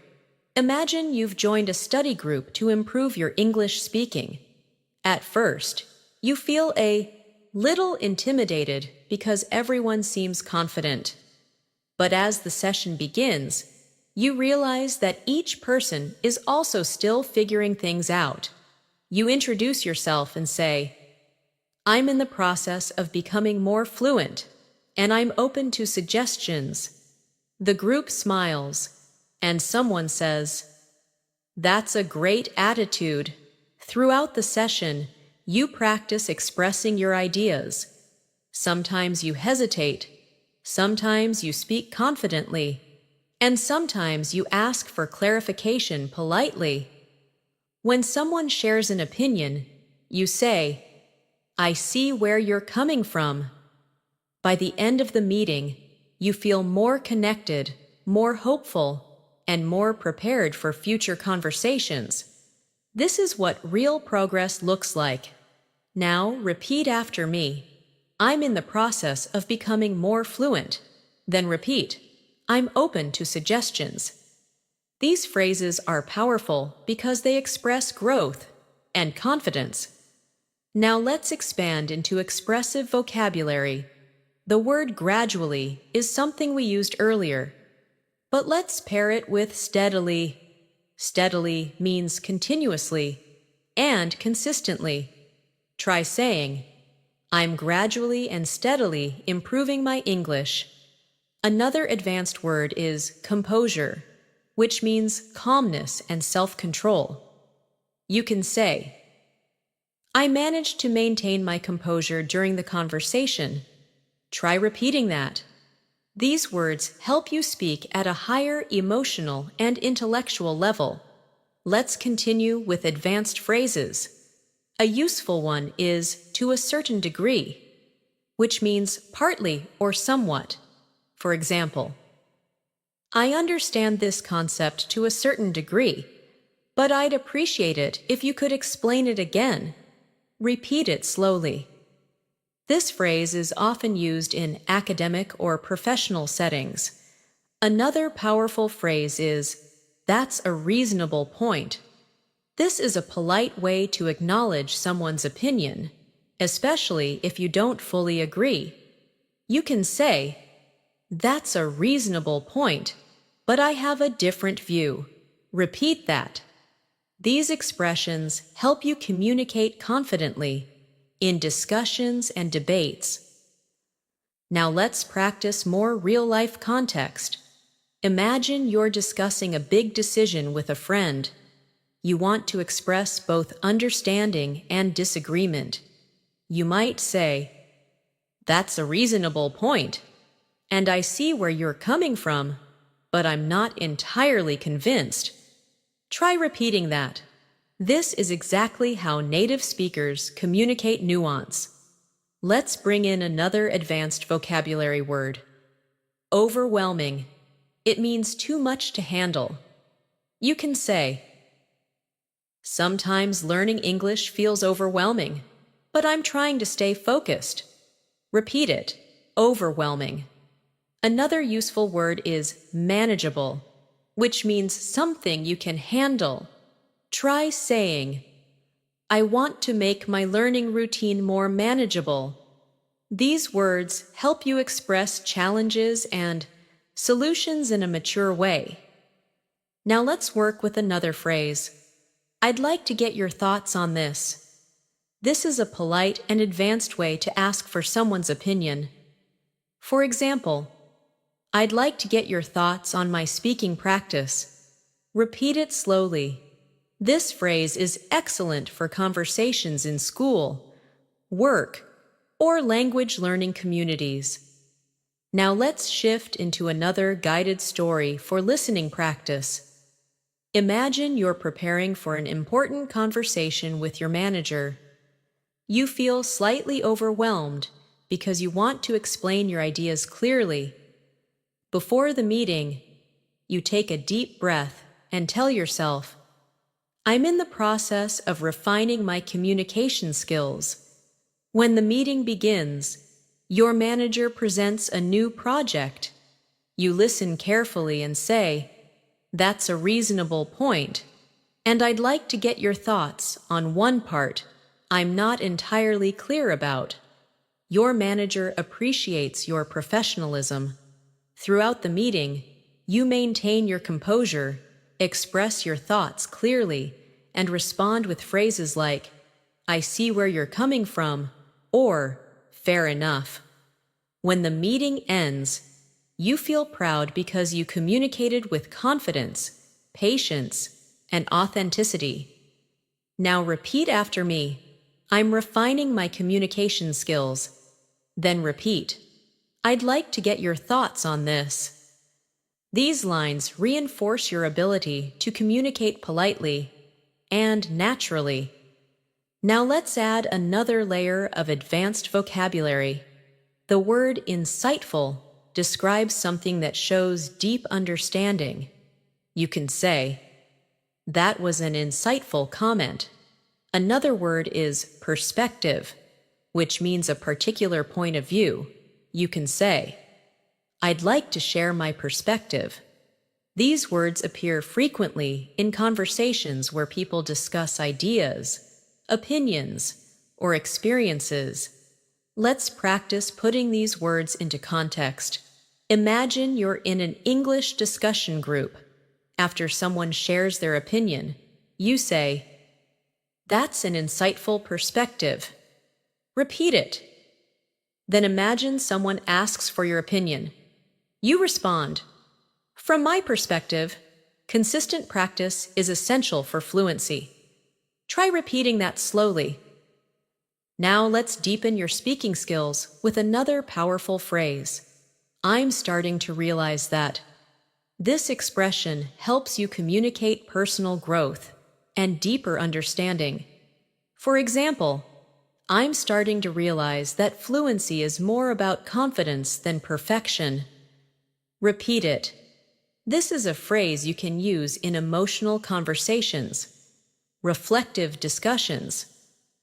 Imagine you've joined a study group to improve your English speaking. At first, you feel a little intimidated because everyone seems confident. But as the session begins, you realize that each person is also still figuring things out. You introduce yourself and say, I'm in the process of becoming more fluent, and I'm open to suggestions. The group smiles, and someone says, That's a great attitude. Throughout the session, you practice expressing your ideas. Sometimes you hesitate, sometimes you speak confidently, and sometimes you ask for clarification politely. When someone shares an opinion, you say, I see where you're coming from. By the end of the meeting, you feel more connected, more hopeful, and more prepared for future conversations. This is what real progress looks like. Now, repeat after me. I'm in the process of becoming more fluent. Then repeat, I'm open to suggestions. These phrases are powerful because they express growth and confidence. Now let's expand into expressive vocabulary. The word gradually is something we used earlier, but let's pair it with steadily. Steadily means continuously and consistently. Try saying, I'm gradually and steadily improving my English. Another advanced word is composure, which means calmness and self-control. You can say, I managed to maintain my composure during the conversation. Try repeating that. These words help you speak at a higher emotional and intellectual level. Let's continue with advanced phrases. A useful one is to a certain degree, which means partly or somewhat. For example, I understand this concept to a certain degree, but I'd appreciate it if you could explain it again. Repeat it slowly. This phrase is often used in academic or professional settings. Another powerful phrase is, that's a reasonable point. This is a polite way to acknowledge someone's opinion, especially if you don't fully agree. You can say, that's a reasonable point, but I have a different view. Repeat that. These expressions help you communicate confidently in discussions and debates. Now let's practice more real-life context. Imagine you're discussing a big decision with a friend. You want to express both understanding and disagreement. You might say, that's a reasonable point, and I see where you're coming from, but I'm not entirely convinced. Try repeating that. This is exactly how native speakers communicate nuance. Let's bring in another advanced vocabulary word. Overwhelming. It means too much to handle. You can say, sometimes learning English feels overwhelming, but I'm trying to stay focused. Repeat it. overwhelming. Another useful word is manageable, which means something you can handle. Try saying, I want to make my learning routine more manageable. These words help you express challenges and solutions in a mature way. Now let's work with another phrase. I'd like to get your thoughts on this. This is a polite and advanced way to ask for someone's opinion. For example, I'd like to get your thoughts on my speaking practice. Repeat it slowly. This phrase is excellent for conversations in school, work, or language learning communities. Now let's shift into another guided story for listening practice. Imagine you're preparing for an important conversation with your manager. You feel slightly overwhelmed because you want to explain your ideas clearly. Before the meeting, you take a deep breath and tell yourself, I'm in the process of refining my communication skills. When the meeting begins, your manager presents a new project. You listen carefully and say, that's a reasonable point, and I'd like to get your thoughts on one part I'm not entirely clear about. Your manager appreciates your professionalism. Throughout the meeting, you maintain your composure, express your thoughts clearly, and respond with phrases like, I see where you're coming from, or fair enough. When the meeting ends, you feel proud because you communicated with confidence, patience, and authenticity. Now repeat after me. I'm refining my communication skills. Then repeat. I'd like to get your thoughts on this. These lines reinforce your ability to communicate politely and naturally. Now let's add another layer of advanced vocabulary. The word insightful describes something that shows deep understanding. You can say, that was an insightful comment. Another word is perspective, which means a particular point of view. You can say, I'd like to share my perspective. These words appear frequently in conversations where people discuss ideas, opinions, or experiences. Let's practice putting these words into context. Imagine you're in an English discussion group. After someone shares their opinion, you say, that's an insightful perspective. Repeat it. Then imagine someone asks for your opinion. You respond, from my perspective, consistent practice is essential for fluency. Try repeating that slowly. Now let's deepen your speaking skills with another powerful phrase. I'm starting to realize that. This expression helps you communicate personal growth and deeper understanding. For example, I'm starting to realize that fluency is more about confidence than perfection. Repeat it. This is a phrase you can use in emotional conversations, reflective discussions,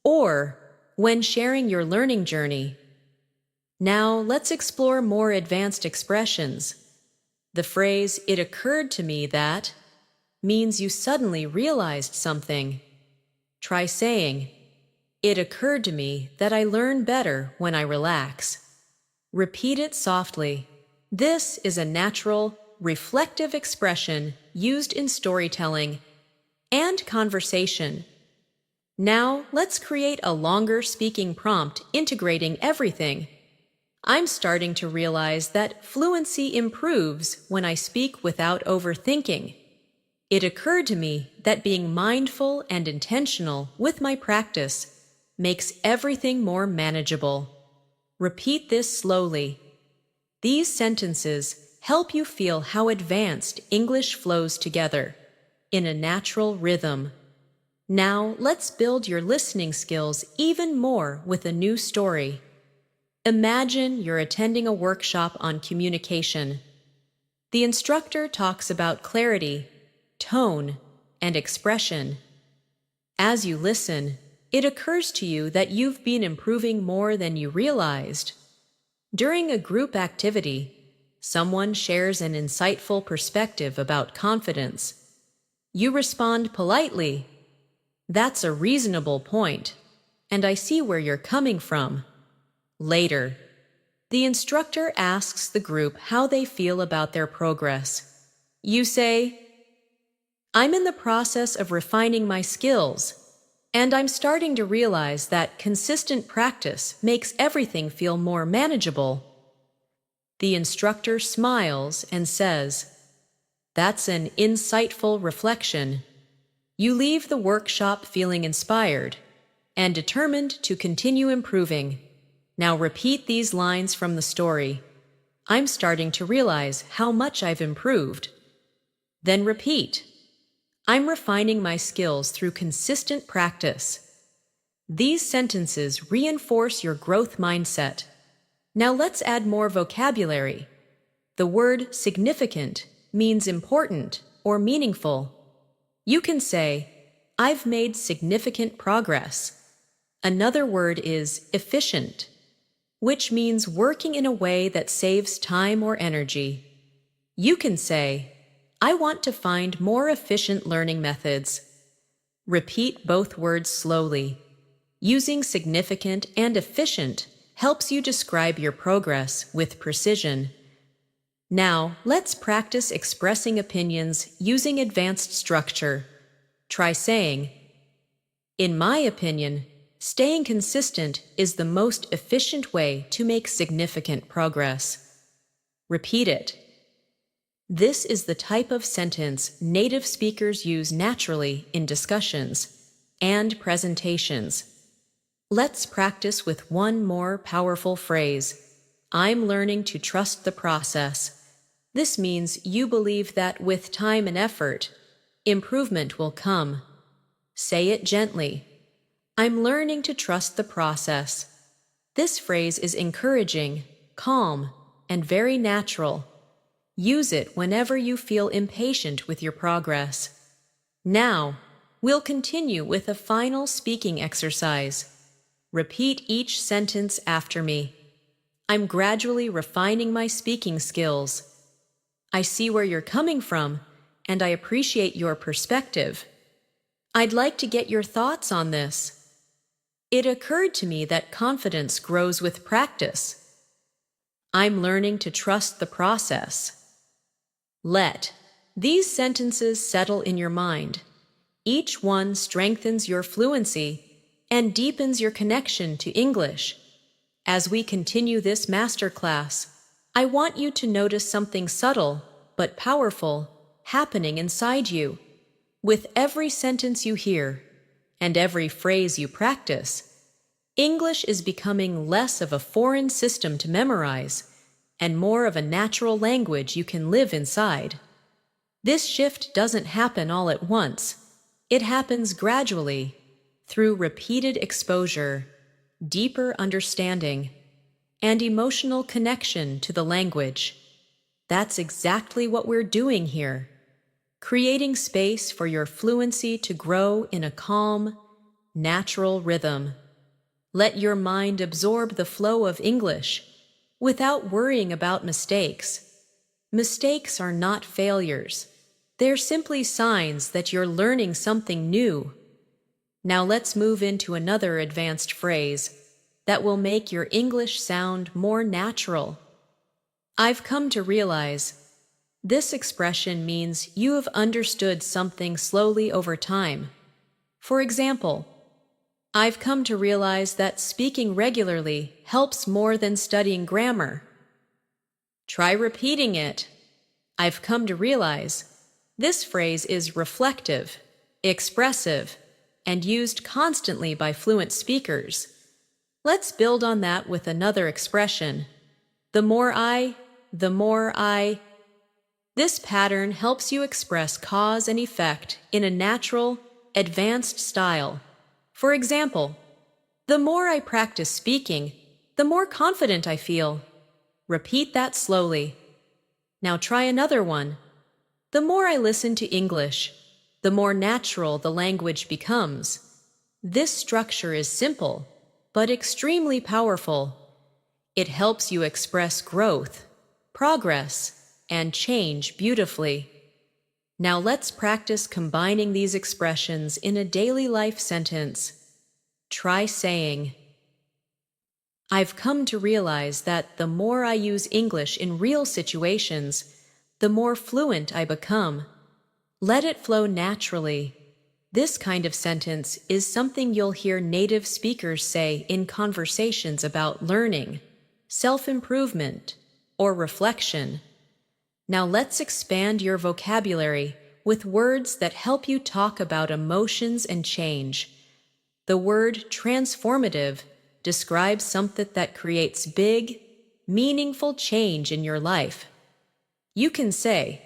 or when sharing your learning journey. Now let's explore more advanced expressions. The phrase, it occurred to me that, means you suddenly realized something. Try saying, it occurred to me that I learn better when I relax. Repeat it softly. This is a natural, reflective expression used in storytelling and conversation. Now, let's create a longer speaking prompt integrating everything. I'm starting to realize that fluency improves when I speak without overthinking. It occurred to me that being mindful and intentional with my practice makes everything more manageable. Repeat this slowly. These sentences help you feel how advanced English flows together in a natural rhythm. Now, let's build your listening skills even more with a new story. Imagine you're attending a workshop on communication. The instructor talks about clarity, tone, and expression. As you listen, it occurs to you that you've been improving more than you realized. During a group activity, someone shares an insightful perspective about confidence. You respond politely, "That's a reasonable point, and I see where you're coming from." Later, the instructor asks the group how they feel about their progress. You say, "I'm in the process of refining my skills, and I'm starting to realize that consistent practice makes everything feel more manageable." The instructor smiles and says, "That's an insightful reflection." You leave the workshop feeling inspired and determined to continue improving. Now repeat these lines from the story. "I'm starting to realize how much I've improved." Then repeat, "I'm refining my skills through consistent practice." These sentences reinforce your growth mindset. Now let's add more vocabulary. The word significant means important or meaningful. You can say, "I've made significant progress." Another word is efficient, which means working in a way that saves time or energy. You can say, "I want to find more efficient learning methods." Repeat both words slowly. Using significant and efficient helps you describe your progress with precision. Now, let's practice expressing opinions using advanced structure. Try saying, "In my opinion, staying consistent is the most efficient way to make significant progress." Repeat it. This is the type of sentence native speakers use naturally in discussions and presentations. Let's practice with one more powerful phrase. "I'm learning to trust the process." This means you believe that with time and effort, improvement will come. Say it gently. "I'm learning to trust the process." This phrase is encouraging, calm, and very natural. Use it whenever you feel impatient with your progress. Now, we'll continue with a final speaking exercise. Repeat each sentence after me. "I'm gradually refining my speaking skills." "I see where you're coming from, and I appreciate your perspective." "I'd like to get your thoughts on this." "It occurred to me that confidence grows with practice." "I'm learning to trust the process." Let these sentences settle in your mind. Each one strengthens your fluency and deepens your connection to English. As we continue this masterclass, I want you to notice something subtle but powerful happening inside you. With every sentence you hear and every phrase you practice, English is becoming less of a foreign system to memorize and more of a natural language you can live inside. This shift doesn't happen all at once. It happens gradually, through repeated exposure, deeper understanding, and emotional connection to the language. That's exactly what we're doing here, creating space for your fluency to grow in a calm, natural rhythm. Let your mind absorb the flow of English without worrying about mistakes. Mistakes are not failures. They're simply signs that you're learning something new. Now let's move into another advanced phrase that will make your English sound more natural. "I've come to realize." This expression means you have understood something slowly over time. For example, "I've come to realize that speaking regularly helps more than studying grammar." Try repeating it. "I've come to realize." This phrase is reflective, expressive, and used constantly by fluent speakers. Let's build on that with another expression. The more I. This pattern helps you express cause and effect in a natural, advanced style. For example, "The more I practice speaking, the more confident I feel." Repeat that slowly. Now try another one. "The more I listen to English, the more natural the language becomes." This structure is simple, but extremely powerful. It helps you express growth, progress, and change beautifully. Now let's practice combining these expressions in a daily life sentence. Try saying, I've come to realize that the more I use English in real situations, the more fluent I become. Let it flow naturally. This kind of sentence is something you'll hear native speakers say in conversations about learning, self-improvement, or reflection. Now let's expand your vocabulary with words that help you talk about emotions and change. The word transformative describes something that creates big, meaningful change in your life. You can say,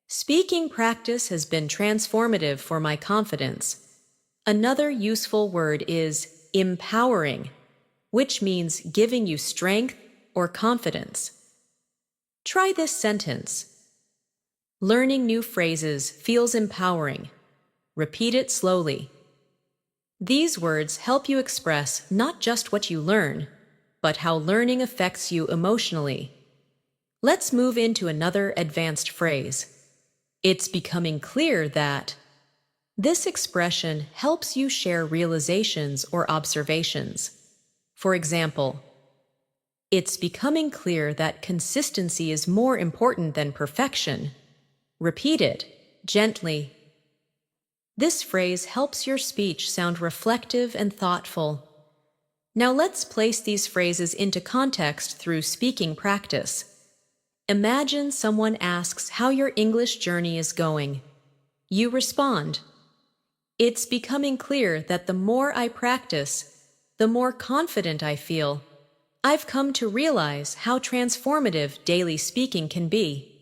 speaking practice has been transformative for my confidence. Another useful word is empowering, which means giving you strength or confidence. Try this sentence. Learning new phrases feels empowering. Repeat it slowly. These words help you express not just what you learn, but how learning affects you emotionally. Let's move into another advanced phrase. It's becoming clear that. This expression helps you share realizations or observations. For example, it's becoming clear that consistency is more important than perfection. Repeat it gently. This phrase helps your speech sound reflective and thoughtful. Now let's place these phrases into context through speaking practice. Imagine someone asks how your English journey is going. You respond, It's becoming clear that the more I practice, the more confident I feel. I've come to realize how transformative daily speaking can be.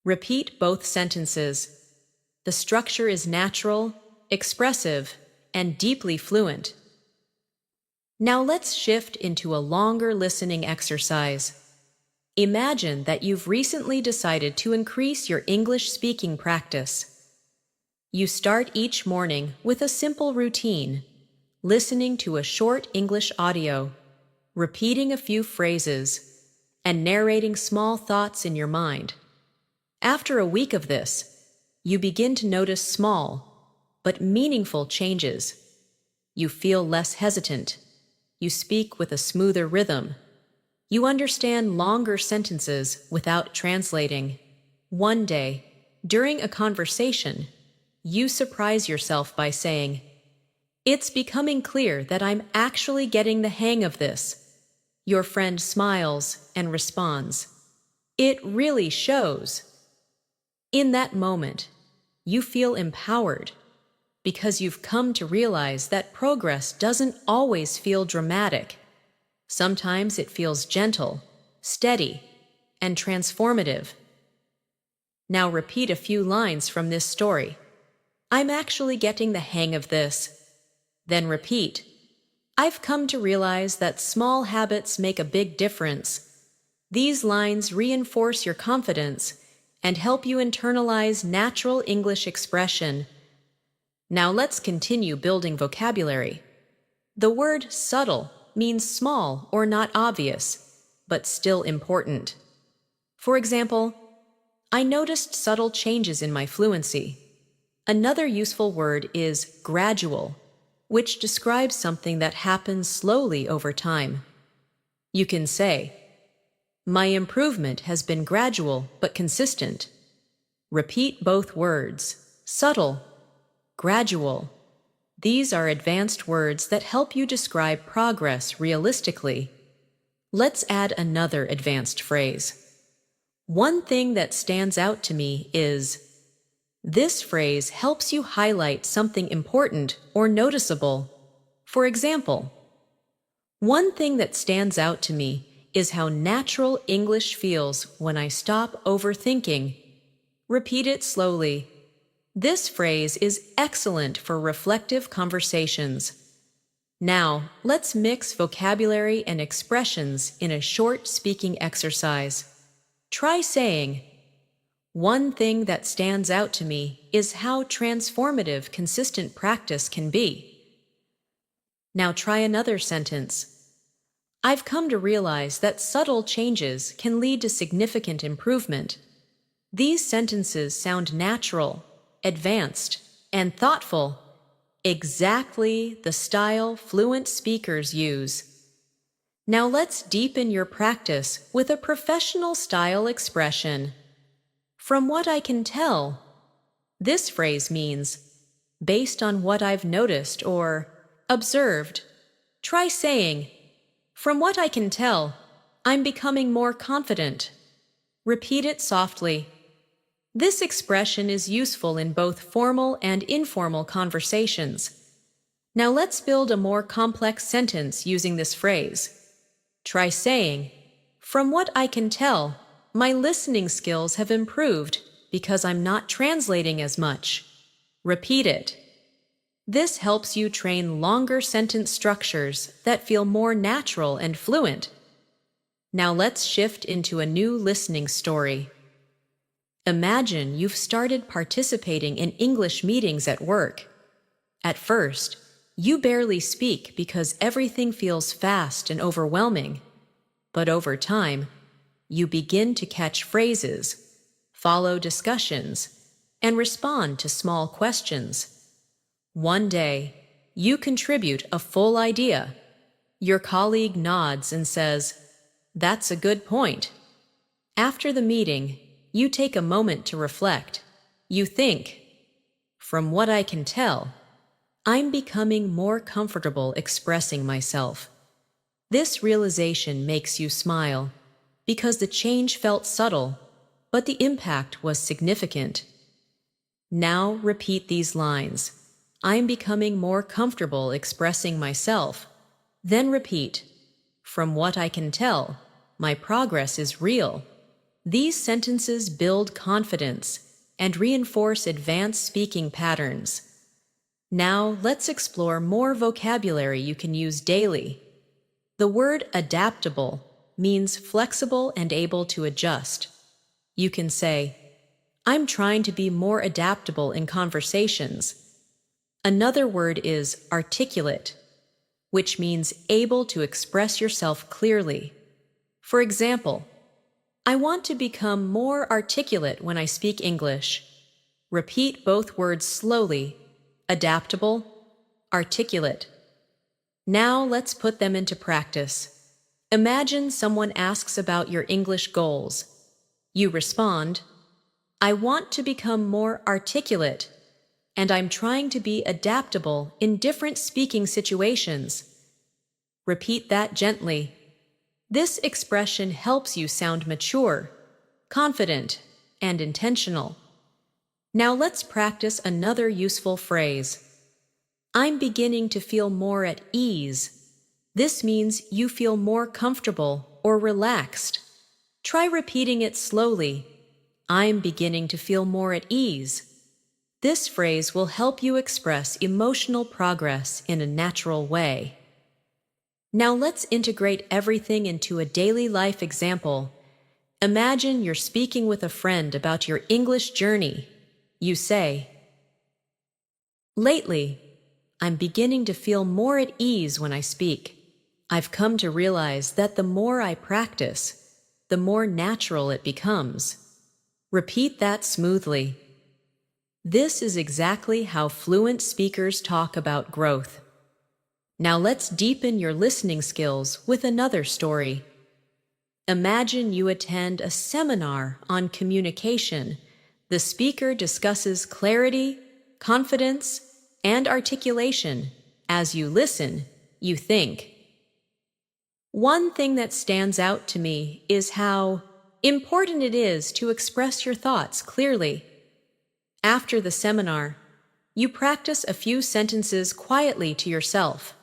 Repeat both sentences. The structure is natural, expressive, and deeply fluent. Now let's shift into a longer listening exercise. Imagine that you've recently decided to increase your English speaking practice. You start each morning with a simple routine, listening to a short English audio, repeating a few phrases, and narrating small thoughts in your mind. After a week of this, you begin to notice small, but meaningful changes. You feel less hesitant. You speak with a smoother rhythm. You understand longer sentences without translating. One day, during a conversation, you surprise yourself by saying, It's becoming clear that I'm actually getting the hang of this. Your friend smiles and responds, It really shows. In that moment, you feel empowered because you've come to realize that progress doesn't always feel dramatic. Sometimes it feels gentle, steady, and transformative. Now repeat a few lines from this story. I'm actually getting the hang of this. Then repeat, I've come to realize that small habits make a big difference. These lines reinforce your confidence and help you internalize natural English expression. Now let's continue building vocabulary. The word subtle means small or not obvious, but still important. For example, I noticed subtle changes in my fluency. Another useful word is gradual, which describes something that happens slowly over time. You can say, My improvement has been gradual but consistent. Repeat both words, subtle, gradual. These are advanced words that help you describe progress realistically. Let's add another advanced phrase. One thing that stands out to me is. This phrase helps you highlight something important or noticeable. For example, one thing that stands out to me is how natural English feels when I stop overthinking. Repeat it slowly. This phrase is excellent for reflective conversations. Now, let's mix vocabulary and expressions in a short speaking exercise. Try saying, One thing that stands out to me is how transformative consistent practice can be. Now try another sentence. I've come to realize that subtle changes can lead to significant improvement. These sentences sound natural, advanced, and thoughtful, exactly the style fluent speakers use. Now let's deepen your practice with a professional style expression. From what I can tell, this phrase means, based on what I've noticed or observed. Try saying, from what I can tell, I'm becoming more confident. Repeat it softly. This expression is useful in both formal and informal conversations. Now let's build a more complex sentence using this phrase. Try saying, from what I can tell, my listening skills have improved because I'm not translating as much. Repeat it. This helps you train longer sentence structures that feel more natural and fluent. Now let's shift into a new listening story. Imagine you've started participating in English meetings at work. At first, you barely speak because everything feels fast and overwhelming. But over time, you begin to catch phrases, follow discussions, and respond to small questions. One day, you contribute a full idea. Your colleague nods and says, "That's a good point." After the meeting, you take a moment to reflect. You think, from what I can tell, I'm becoming more comfortable expressing myself. This realization makes you smile, because the change felt subtle, but the impact was significant. Now repeat these lines. I'm becoming more comfortable expressing myself. Then repeat, from what I can tell, my progress is real. These sentences build confidence and reinforce advanced speaking patterns. Now let's explore more vocabulary you can use daily. The word adaptable means flexible and able to adjust. You can say, I'm trying to be more adaptable in conversations. Another word is articulate, which means able to express yourself clearly. For example, I want to become more articulate when I speak English. Repeat both words slowly, adaptable, articulate. Now let's put them into practice. Imagine someone asks about your English goals. You respond, I want to become more articulate, and I'm trying to be adaptable in different speaking situations. Repeat that gently. This expression helps you sound mature, confident, and intentional. Now let's practice another useful phrase. I'm beginning to feel more at ease. This means you feel more comfortable or relaxed. Try repeating it slowly. I'm beginning to feel more at ease. This phrase will help you express emotional progress in a natural way. Now let's integrate everything into a daily life example. Imagine you're speaking with a friend about your English journey. You say, lately, I'm beginning to feel more at ease when I speak. I've come to realize that the more I practice, the more natural it becomes. Repeat that smoothly. This is exactly how fluent speakers talk about growth. Now let's deepen your listening skills with another story. Imagine you attend a seminar on communication. The speaker discusses clarity, confidence, and articulation. As you listen, you think. One thing that stands out to me is how important it is to express your thoughts clearly. After the seminar, you practice a few sentences quietly to yourself.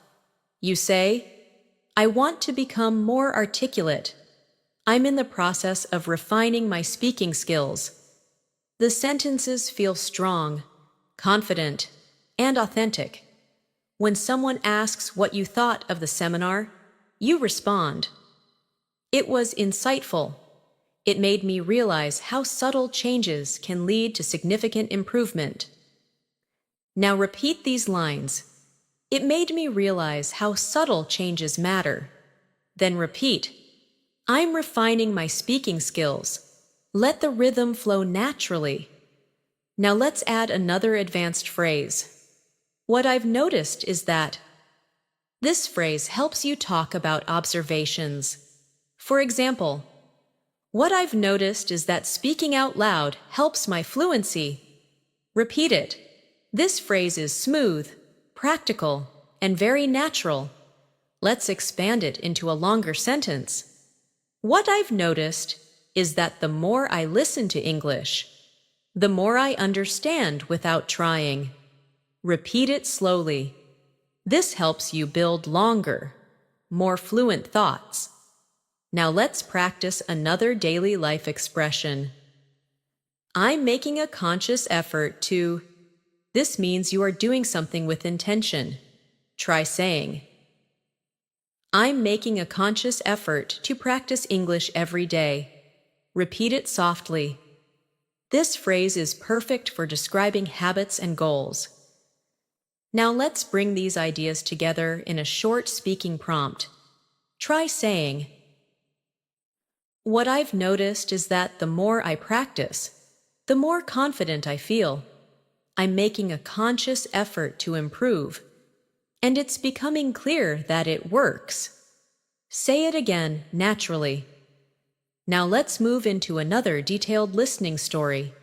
You say, I want to become more articulate. I'm in the process of refining my speaking skills. The sentences feel strong, confident, and authentic. When someone asks what you thought of the seminar, you respond, it was insightful. It made me realize how subtle changes can lead to significant improvement. Now repeat these lines. It made me realize how subtle changes matter. Then repeat, I'm refining my speaking skills. Let the rhythm flow naturally. Now let's add another advanced phrase. What I've noticed is that this phrase helps you talk about observations. For example, what I've noticed is that speaking out loud helps my fluency. Repeat it. This phrase is smooth, practical, and very natural. Let's expand it into a longer sentence. What I've noticed is that the more I listen to English, the more I understand without trying. Repeat it slowly. This helps you build longer, more fluent thoughts. Now let's practice another daily life expression. I'm making a conscious effort to. This means you are doing something with intention. Try saying, I'm making a conscious effort to practice English every day. Repeat it softly. This phrase is perfect for describing habits and goals. Now let's bring these ideas together in a short speaking prompt. Try saying, what I've noticed is that the more I practice, the more confident I feel. I'm making a conscious effort to improve, and it's becoming clear that it works. Say it again naturally. Now let's move into another detailed listening story.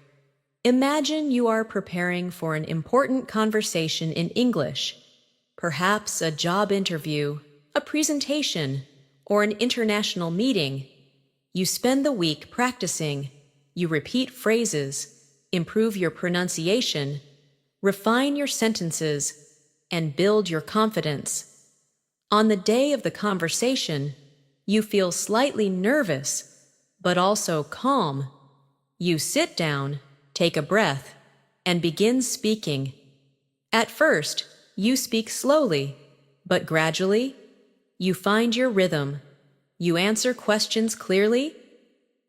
Imagine you are preparing for an important conversation in English, perhaps a job interview, a presentation, or an international meeting. You spend the week practicing. You repeat phrases, improve your pronunciation, refine your sentences, and build your confidence. On the day of the conversation, you feel slightly nervous, but also calm. You sit down, take a breath, and begin speaking. At first, you speak slowly, but gradually, you find your rhythm. You answer questions clearly.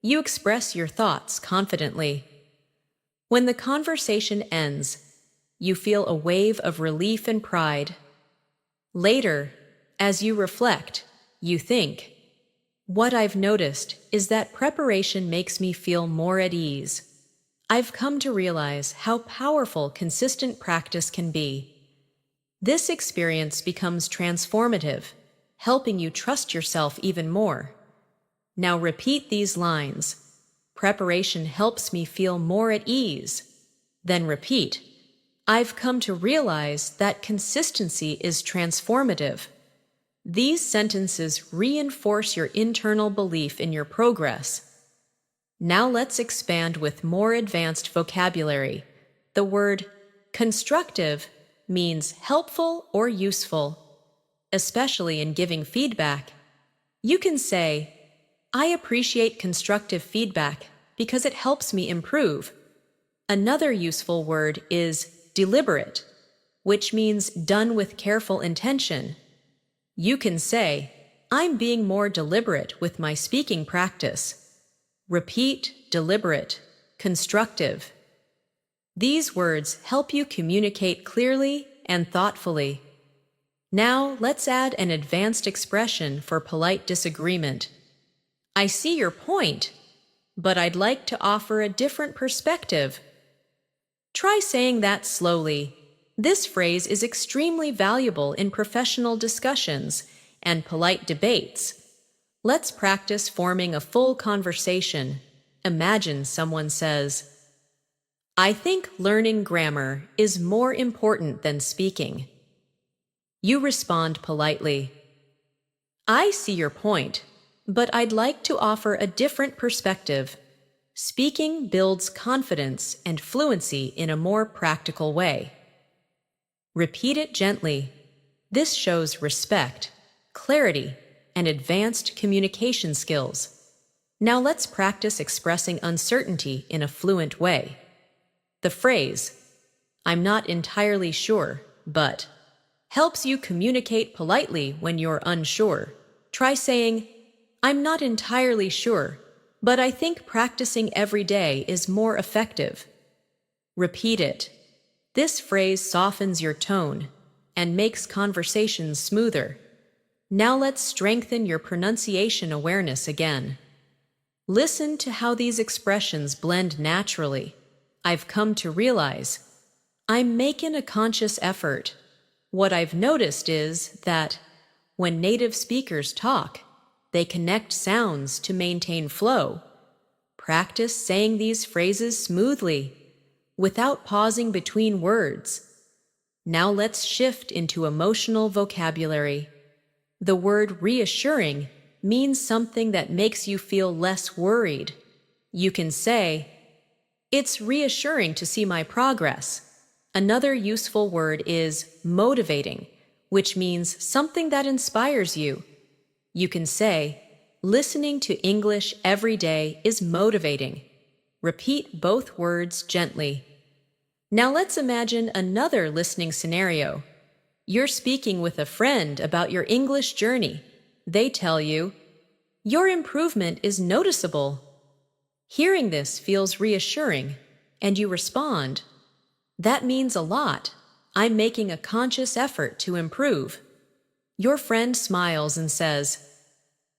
You express your thoughts confidently. When the conversation ends, you feel a wave of relief and pride. Later, as you reflect, you think, what I've noticed is that preparation makes me feel more at ease. I've come to realize how powerful consistent practice can be. This experience becomes transformative, helping you trust yourself even more. Now repeat these lines. Preparation helps me feel more at ease. Then repeat, I've come to realize that consistency is transformative. These sentences reinforce your internal belief in your progress. Now let's expand with more advanced vocabulary. The word constructive means helpful or useful, especially in giving feedback. You can say, I appreciate constructive feedback because it helps me improve. Another useful word is deliberate, which means done with careful intention. You can say, I'm being more deliberate with my speaking practice. Repeat, deliberate, constructive. These words help you communicate clearly and thoughtfully. Now let's add an advanced expression for polite disagreement. I see your point, but I'd like to offer a different perspective. Try saying that slowly. This phrase is extremely valuable in professional discussions and polite debates. Let's practice forming a full conversation. Imagine someone says, I think learning grammar is more important than speaking. You respond politely, I see your point, but I'd like to offer a different perspective. Speaking builds confidence and fluency in a more practical way. Repeat it gently. This shows respect, clarity, and advanced communication skills. Now let's practice expressing uncertainty in a fluent way. The phrase, I'm not entirely sure, but, helps you communicate politely when you're unsure. Try saying, I'm not entirely sure, but I think practicing every day is more effective. Repeat it. This phrase softens your tone and makes conversations smoother. Now let's strengthen your pronunciation awareness again. Listen to how these expressions blend naturally. I've come to realize. I'm making a conscious effort. What I've noticed is that when native speakers talk, they connect sounds to maintain flow. Practice saying these phrases smoothly, without pausing between words. Now let's shift into emotional vocabulary. The word reassuring means something that makes you feel less worried. You can say, "It's reassuring to see my progress." Another useful word is motivating, which means something that inspires you. You can say, "Listening to English every day is motivating." Repeat both words gently. Now let's imagine another listening scenario. You're speaking with a friend about your English journey. They tell you, "Your improvement is noticeable." Hearing this feels reassuring, and you respond, "That means a lot. I'm making a conscious effort to improve." Your friend smiles and says,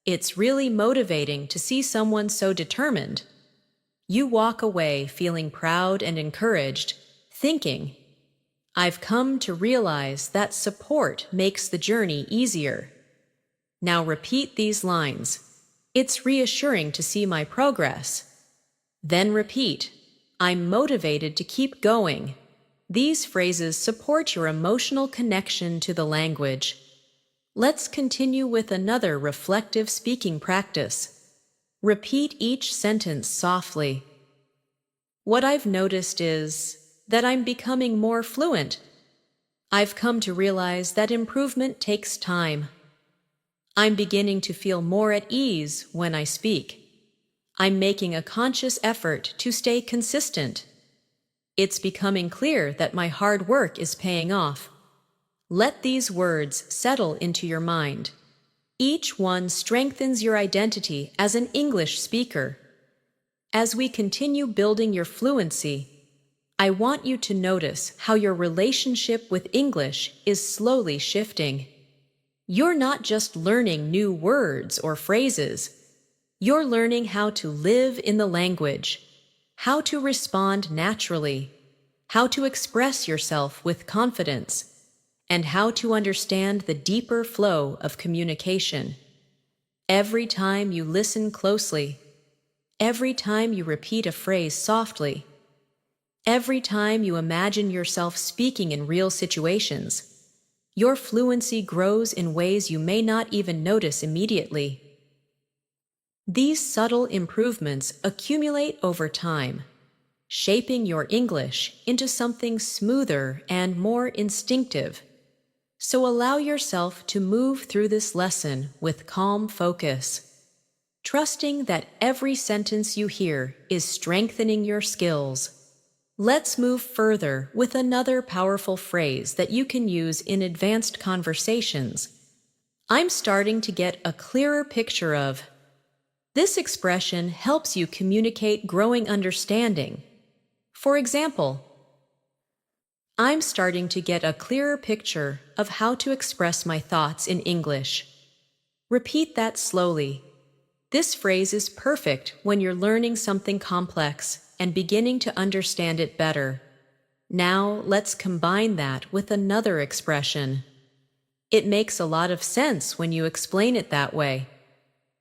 "It's really motivating to see someone so determined." You walk away feeling proud and encouraged, thinking, "I've come to realize that support makes the journey easier." Now repeat these lines. "It's reassuring to see my progress." Then repeat, "I'm motivated to keep going." These phrases support your emotional connection to the language. Let's continue with another reflective speaking practice. Repeat each sentence softly. What I've noticed is that I'm becoming more fluent. I've come to realize that improvement takes time. I'm beginning to feel more at ease when I speak. I'm making a conscious effort to stay consistent. It's becoming clear that my hard work is paying off. Let these words settle into your mind. Each one strengthens your identity as an English speaker. As we continue building your fluency, I want you to notice how your relationship with English is slowly shifting. You're not just learning new words or phrases. You're learning how to live in the language, how to respond naturally, how to express yourself with confidence, and how to understand the deeper flow of communication. Every time you listen closely, every time you repeat a phrase softly, every time you imagine yourself speaking in real situations, your fluency grows in ways you may not even notice immediately. These subtle improvements accumulate over time, shaping your English into something smoother and more instinctive. So allow yourself to move through this lesson with calm focus, trusting that every sentence you hear is strengthening your skills. Let's move further with another powerful phrase that you can use in advanced conversations. I'm starting to get a clearer picture of. This expression helps you communicate growing understanding. For example, I'm starting to get a clearer picture of how to express my thoughts in English. Repeat that slowly. This phrase is perfect when you're learning something complex and beginning to understand it better. Now let's combine that with another expression. It makes a lot of sense when you explain it that way.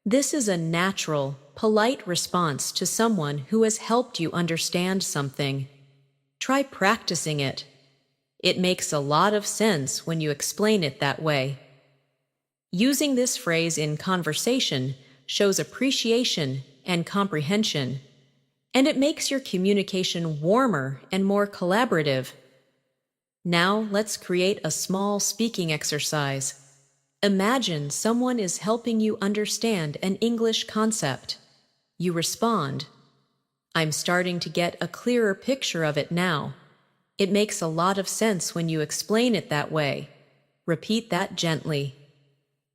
This is a natural, polite response to someone who has helped you understand something. Try practicing it. It makes a lot of sense when you explain it that way. Using this phrase in conversation shows appreciation and comprehension, and it makes your communication warmer and more collaborative. Now let's create a small speaking exercise. Imagine someone is helping you understand an English concept. You respond, "I'm starting to get a clearer picture of it now." It makes a lot of sense when you explain it that way. Repeat that gently.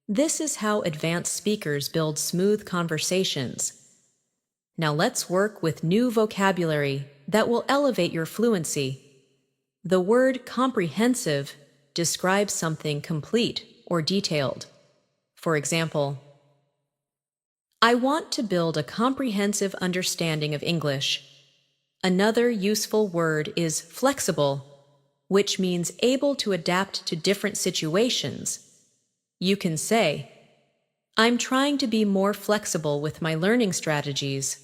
This is how advanced speakers build smooth conversations. Now let's work with new vocabulary that will elevate your fluency. The word comprehensive describes something complete or detailed. For example, I want to build a comprehensive understanding of English. Another useful word is flexible, which means able to adapt to different situations. You can say, I'm trying to be more flexible with my learning strategies.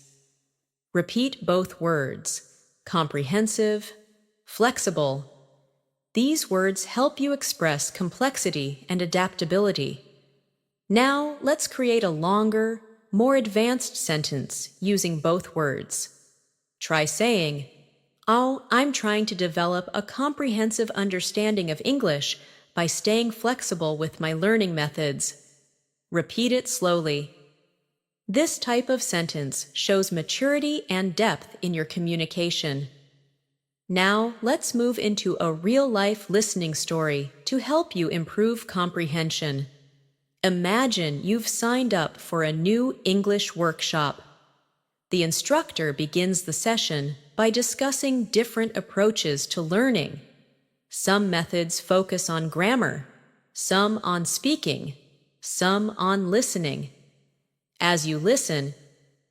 Repeat both words, comprehensive, flexible. These words help you express complexity and adaptability. Now, let's create a longer, more advanced sentence using both words. Try saying, "Oh, I'm trying to develop a comprehensive understanding of English by staying flexible with my learning methods." Repeat it slowly. This type of sentence shows maturity and depth in your communication. Now, let's move into a real-life listening story to help you improve comprehension. Imagine you've signed up for a new English workshop. The instructor begins the session by discussing different approaches to learning. Some methods focus on grammar, some on speaking, some on listening. As you listen,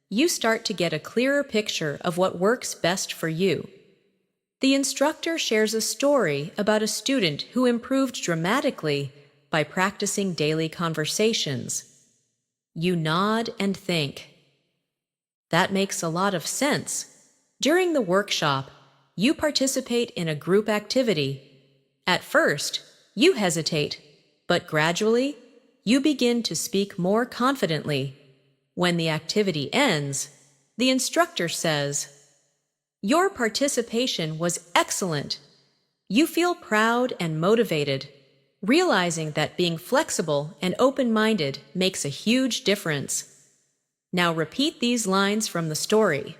you start to get a clearer picture of what works best for you. The instructor shares a story about a student who improved dramatically by practicing daily conversations. You nod and think. That makes a lot of sense. During the workshop, you participate in a group activity. At first, you hesitate, but gradually, you begin to speak more confidently. When the activity ends, the instructor says, "Your participation was excellent." You feel proud and motivated, realizing that being flexible and open-minded makes a huge difference. Now repeat these lines from the story.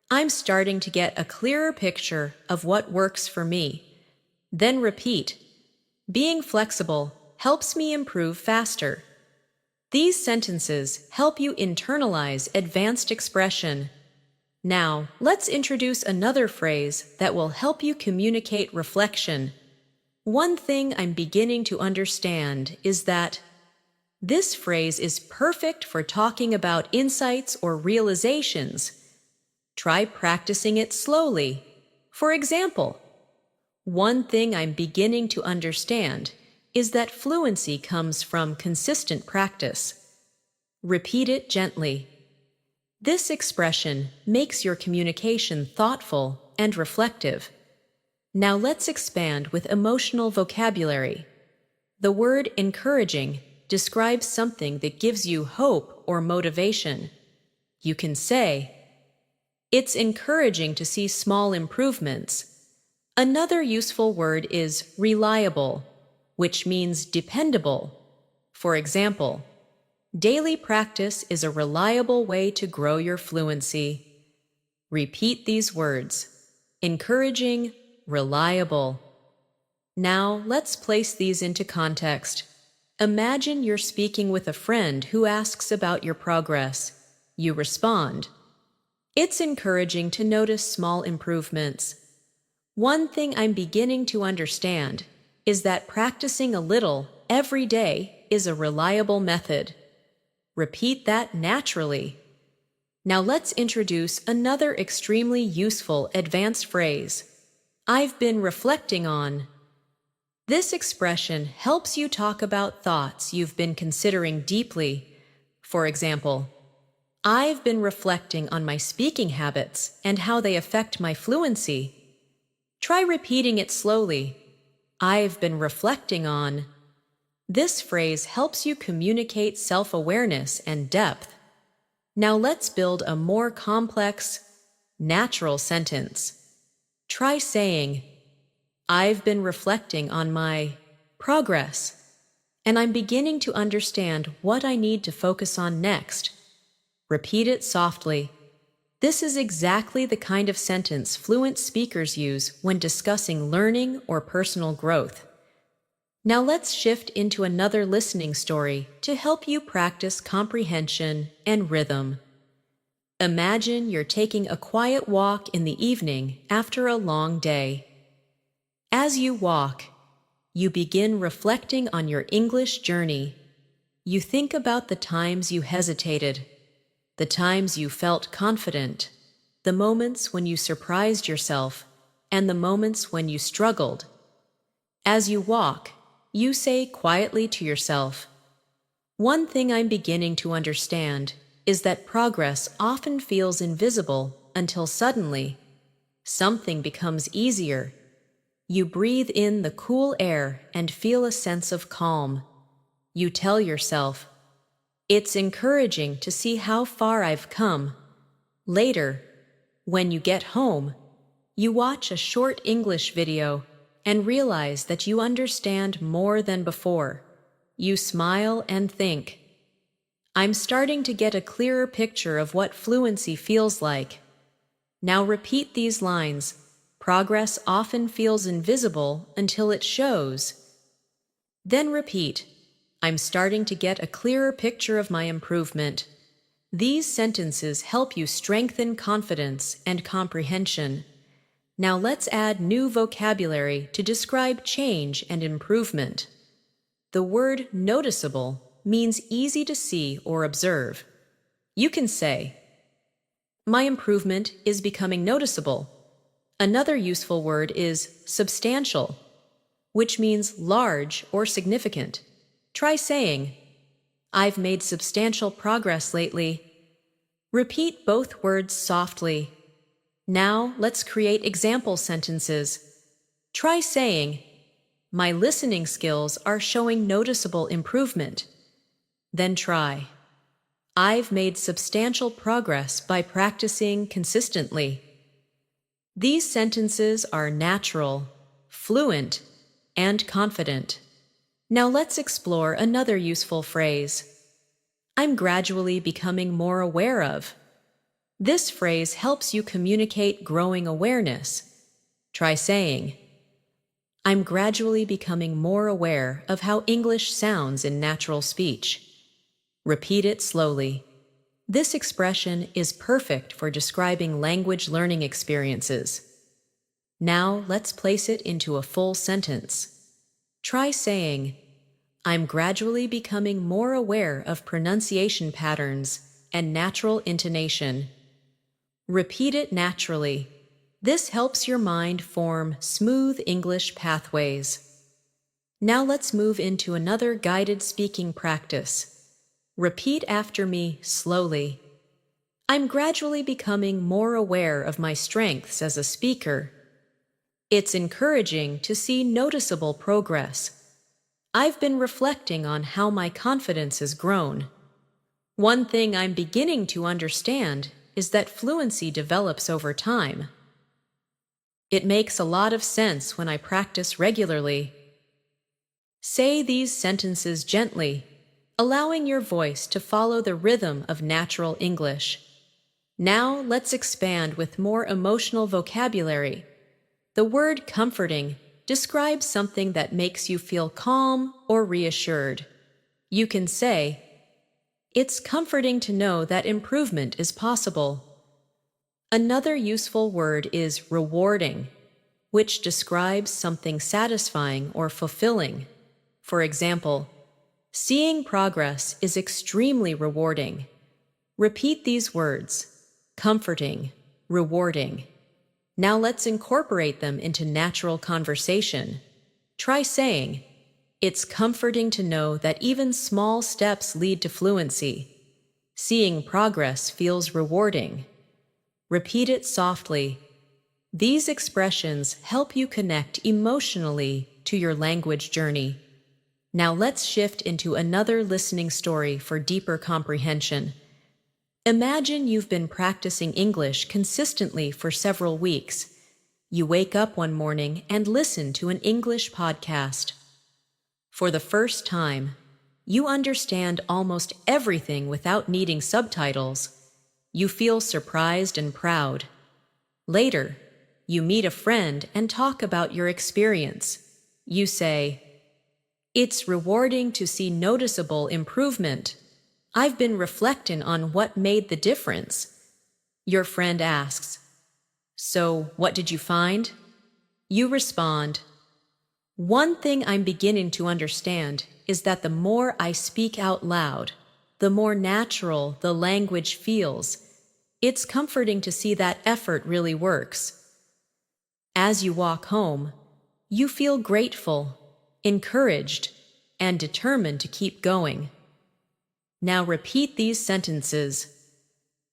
I'm starting to get a clearer picture of what works for me. Then repeat, being flexible helps me improve faster. These sentences help you internalize advanced expression. Now, let's introduce another phrase that will help you communicate reflection. One thing I'm beginning to understand is that this phrase is perfect for talking about insights or realizations. Try practicing it slowly. For example, one thing I'm beginning to understand is that fluency comes from consistent practice. Repeat it gently. This expression makes your communication thoughtful and reflective. Now let's expand with emotional vocabulary. The word encouraging describes something that gives you hope or motivation. You can say, "It's encouraging to see small improvements." Another useful word is reliable, which means dependable. For example, daily practice is a reliable way to grow your fluency. Repeat these words: encouraging, reliable. Now, let's place these into context. Imagine you're speaking with a friend who asks about your progress. You respond, "It's encouraging to notice small improvements. One thing I'm beginning to understand is that practicing a little every day is a reliable method." Repeat that naturally. Now let's introduce another extremely useful advanced phrase. I've been reflecting on. This expression helps you talk about thoughts you've been considering deeply. For example, I've been reflecting on my speaking habits and how they affect my fluency. Try repeating it slowly. I've been reflecting on. This phrase helps you communicate self-awareness and depth. Now let's build a more complex, natural sentence. Try saying, "I've been reflecting on my progress, and I'm beginning to understand what I need to focus on next." Repeat it softly. This is exactly the kind of sentence fluent speakers use when discussing learning or personal growth. Now let's shift into another listening story to help you practice comprehension and rhythm. Imagine you're taking a quiet walk in the evening after a long day. As you walk, you begin reflecting on your English journey. You think about the times you hesitated, the times you felt confident, the moments when you surprised yourself, and the moments when you struggled. As you walk, you say quietly to yourself, "One thing I'm beginning to understand is that progress often feels invisible until suddenly something becomes easier." You breathe in the cool air and feel a sense of calm. You tell yourself, "It's encouraging to see how far I've come." Later, when you get home, you watch a short English video and realize that you understand more than before. You smile and think, "I'm starting to get a clearer picture of what fluency feels like." Now repeat these lines. Progress often feels invisible until it shows. Then repeat, "I'm starting to get a clearer picture of my improvement." These sentences help you strengthen confidence and comprehension. Now let's add new vocabulary to describe change and improvement. The word noticeable means easy to see or observe. You can say, "My improvement is becoming noticeable." Another useful word is substantial, which means large or significant. Try saying, "I've made substantial progress lately." Repeat both words softly. Now let's create example sentences. Try saying, "My listening skills are showing noticeable improvement." Then try, "I've made substantial progress by practicing consistently." These sentences are natural, fluent, and confident. Now let's explore another useful phrase. "I'm gradually becoming more aware of." This phrase helps you communicate growing awareness. Try saying, "I'm gradually becoming more aware of how English sounds in natural speech." Repeat it slowly. This expression is perfect for describing language learning experiences. Now let's place it into a full sentence. Try saying, "I'm gradually becoming more aware of pronunciation patterns and natural intonation." Repeat it naturally. This helps your mind form smooth English pathways. Now let's move into another guided speaking practice. Repeat after me slowly. "I'm gradually becoming more aware of my strengths as a speaker." It's encouraging to see noticeable progress. "I've been reflecting on how my confidence has grown." One thing I'm beginning to understand is that fluency develops over time. It makes a lot of sense when I practice regularly. Say these sentences gently, allowing your voice to follow the rhythm of natural English. Now let's expand with more emotional vocabulary. The word comforting describes something that makes you feel calm or reassured. You can say, "It's comforting to know that improvement is possible." Another useful word is rewarding, which describes something satisfying or fulfilling. For example, "Seeing progress is extremely rewarding." Repeat these words, comforting, rewarding. Now let's incorporate them into natural conversation. Try saying, "It's comforting to know that even small steps lead to fluency." "Seeing progress feels rewarding." Repeat it softly. These expressions help you connect emotionally to your language journey. Now let's shift into another listening story for deeper comprehension. Imagine you've been practicing English consistently for several weeks. You wake up one morning and listen to an English podcast. For the first time, you understand almost everything without needing subtitles. You feel surprised and proud. Later, you meet a friend and talk about your experience. You say, "It's rewarding to see noticeable improvement. I've been reflecting on what made the difference." Your friend asks, "So, what did you find?" You respond, One thing I'm beginning to understand is that the more I speak out loud, the more natural the language feels. It's comforting to see that effort really works. As you walk home, you feel grateful, encouraged, and determined to keep going. Now repeat these sentences.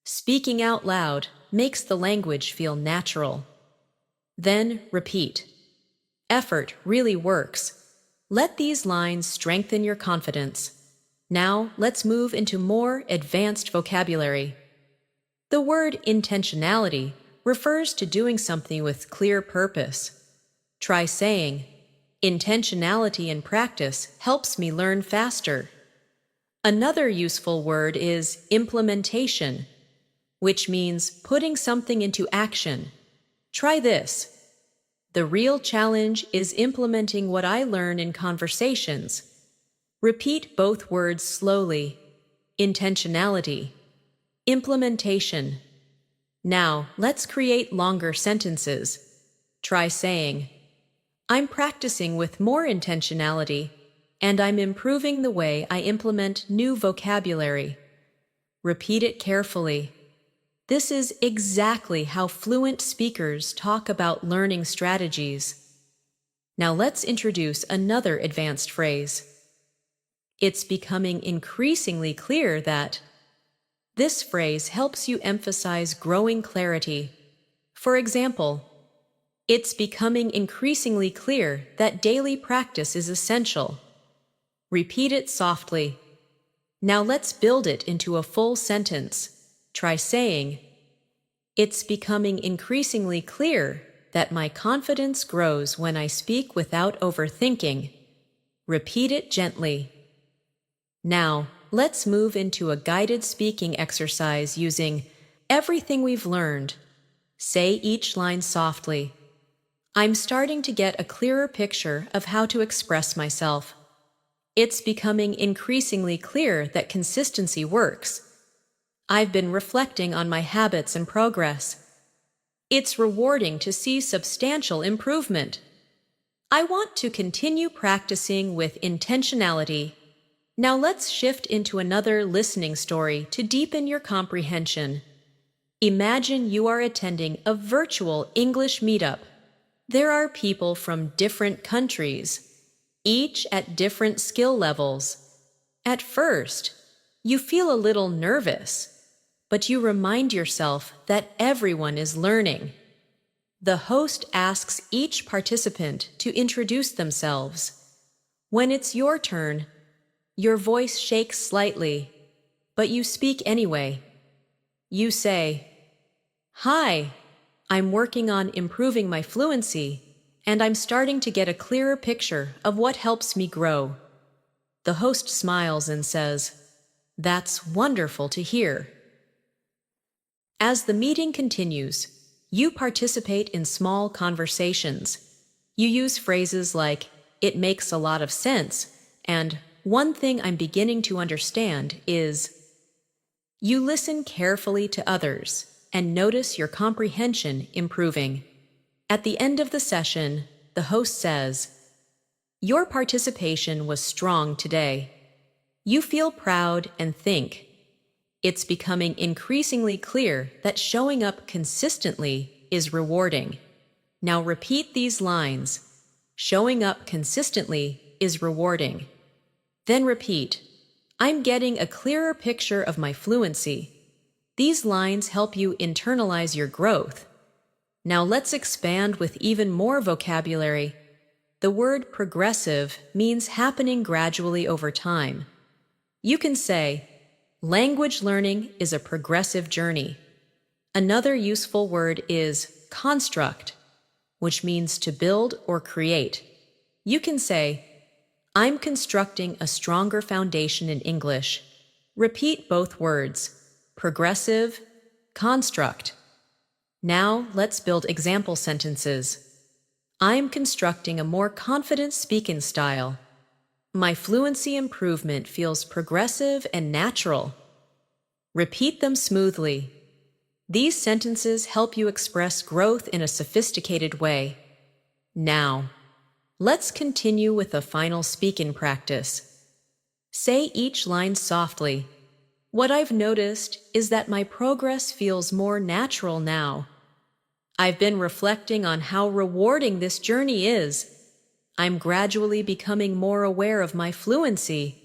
Speaking out loud makes the language feel natural. Then repeat. Effort really works. Let these lines strengthen your confidence. Now let's move into more advanced vocabulary. The word intentionality refers to doing something with clear purpose. Try saying, intentionality in practice helps me learn faster. Another useful word is implementation, which means putting something into action. Try this. The real challenge is implementing what I learn in conversations. Repeat both words slowly. Intentionality. Implementation. Now, let's create longer sentences. Try saying, I'm practicing with more intentionality, and I'm improving the way I implement new vocabulary. Repeat it carefully. This is exactly how fluent speakers talk about learning strategies. Now let's introduce another advanced phrase. It's becoming increasingly clear that. This phrase helps you emphasize growing clarity. For example, it's becoming increasingly clear that daily practice is essential. Repeat it softly. Now let's build it into a full sentence. Try saying, it's becoming increasingly clear that my confidence grows when I speak without overthinking. Repeat it gently. Now, let's move into a guided speaking exercise using everything we've learned. Say each line softly. I'm starting to get a clearer picture of how to express myself. It's becoming increasingly clear that consistency works. I've been reflecting on my habits and progress. It's rewarding to see substantial improvement. I want to continue practicing with intentionality. Now let's shift into another listening story to deepen your comprehension. Imagine you are attending a virtual English meetup. There are people from different countries, each at different skill levels. At first, you feel a little nervous, but you remind yourself that everyone is learning. The host asks each participant to introduce themselves. When it's your turn, your voice shakes slightly, but you speak anyway. You say, "Hi, I'm working on improving my fluency, and I'm starting to get a clearer picture of what helps me grow." The host smiles and says, "That's wonderful to hear." As the meeting continues, you participate in small conversations. You use phrases like, "It makes a lot of sense," and "One thing I'm beginning to understand is." You listen carefully to others and notice your comprehension improving. At the end of the session, the host says, "Your participation was strong today." You feel proud and think, it's becoming increasingly clear that showing up consistently is rewarding. Now repeat these lines. Showing up consistently is rewarding. Then repeat, I'm getting a clearer picture of my fluency. These lines help you internalize your growth. Now let's expand with even more vocabulary. The word progressive means happening gradually over time. You can say, language learning is a progressive journey. Another useful word is construct, which means to build or create. You can say, I'm constructing a stronger foundation in English. Repeat both words, progressive, construct. Now let's build example sentences. I'm constructing a more confident speaking style. My fluency improvement feels progressive and natural. Repeat them smoothly. These sentences help you express growth in a sophisticated way. Now, let's continue with the final speaking practice. Say each line softly. What I've noticed is that my progress feels more natural now. I've been reflecting on how rewarding this journey is. I'm gradually becoming more aware of my fluency.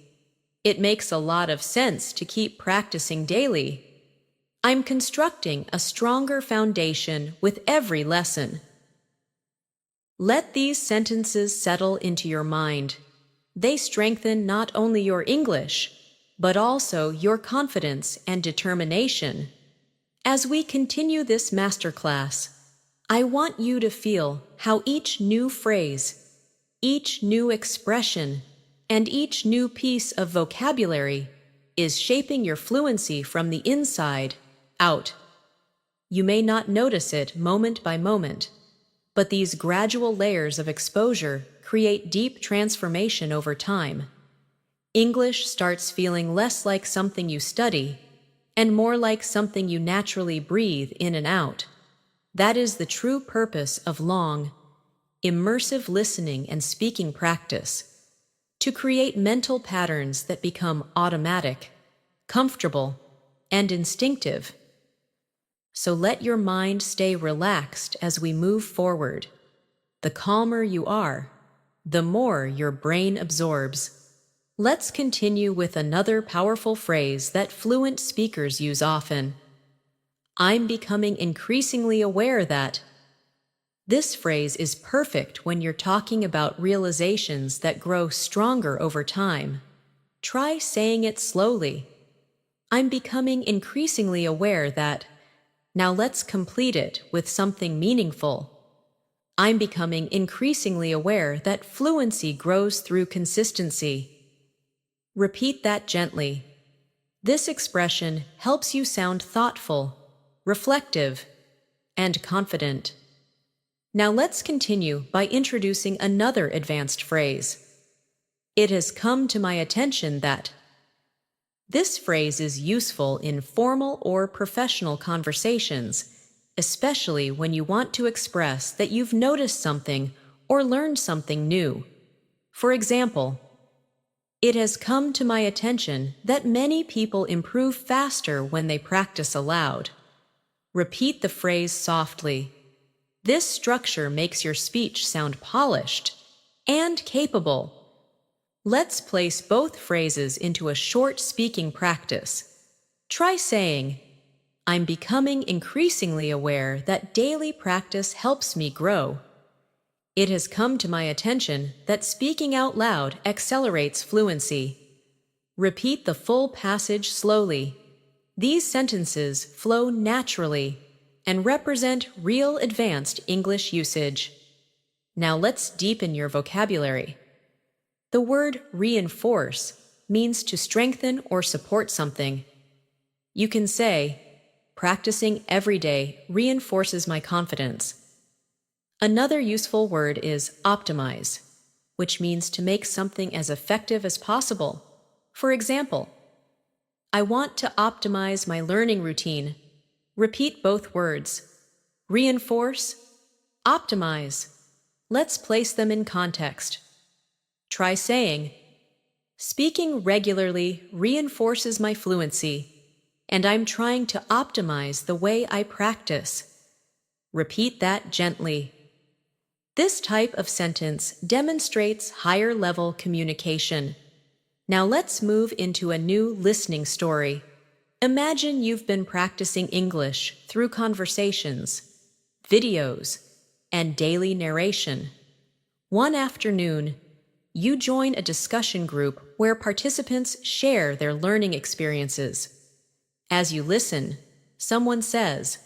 It makes a lot of sense to keep practicing daily. I'm constructing a stronger foundation with every lesson. Let these sentences settle into your mind. They strengthen not only your English, but also your confidence and determination. As we continue this masterclass, I want you to feel how each new phrase, each new expression, and each new piece of vocabulary is shaping your fluency from the inside out. You may not notice it moment by moment, but these gradual layers of exposure create deep transformation over time. English starts feeling less like something you study and more like something you naturally breathe in and out. That is the true purpose of long, immersive listening and speaking practice, to create mental patterns that become automatic, comfortable, and instinctive. So let your mind stay relaxed as we move forward. The calmer you are, the more your brain absorbs. Let's continue with another powerful phrase that fluent speakers use often. I'm becoming increasingly aware that. This phrase is perfect when you're talking about realizations that grow stronger over time. Try saying it slowly. I'm becoming increasingly aware that. Now let's complete it with something meaningful. I'm becoming increasingly aware that fluency grows through consistency. Repeat that gently. This expression helps you sound thoughtful, reflective, and confident. Now let's continue by introducing another advanced phrase. It has come to my attention that. This phrase is useful in formal or professional conversations, especially when you want to express that you've noticed something or learned something new. For example, it has come to my attention that many people improve faster when they practice aloud. Repeat the phrase softly. This structure makes your speech sound polished and capable. Let's place both phrases into a short speaking practice. Try saying, I'm becoming increasingly aware that daily practice helps me grow. It has come to my attention that speaking out loud accelerates fluency. Repeat the full passage slowly. These sentences flow naturally and represent real advanced English usage. Now let's deepen your vocabulary. The word reinforce means to strengthen or support something. You can say, practicing every day reinforces my confidence. Another useful word is optimize, which means to make something as effective as possible. For example, I want to optimize my learning routine. Repeat both words. Reinforce, optimize. Let's place them in context. Try saying, speaking regularly reinforces my fluency, and I'm trying to optimize the way I practice. Repeat that gently. This type of sentence demonstrates higher-level communication. Now let's move into a new listening story. Imagine you've been practicing English through conversations, videos, and daily narration. One afternoon, you join a discussion group where participants share their learning experiences. As you listen, someone says,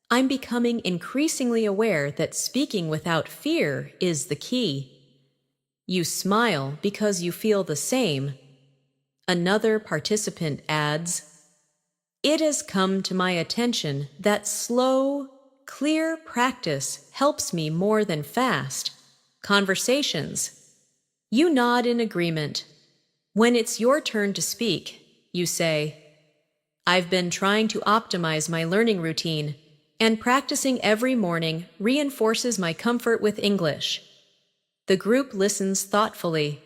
I'm becoming increasingly aware that speaking without fear is the key. You smile because you feel the same. Another participant adds, it has come to my attention that slow, clear practice helps me more than fast conversations. You nod in agreement. When it's your turn to speak, you say, I've been trying to optimize my learning routine, and practicing every morning reinforces my comfort with English. The group listens thoughtfully.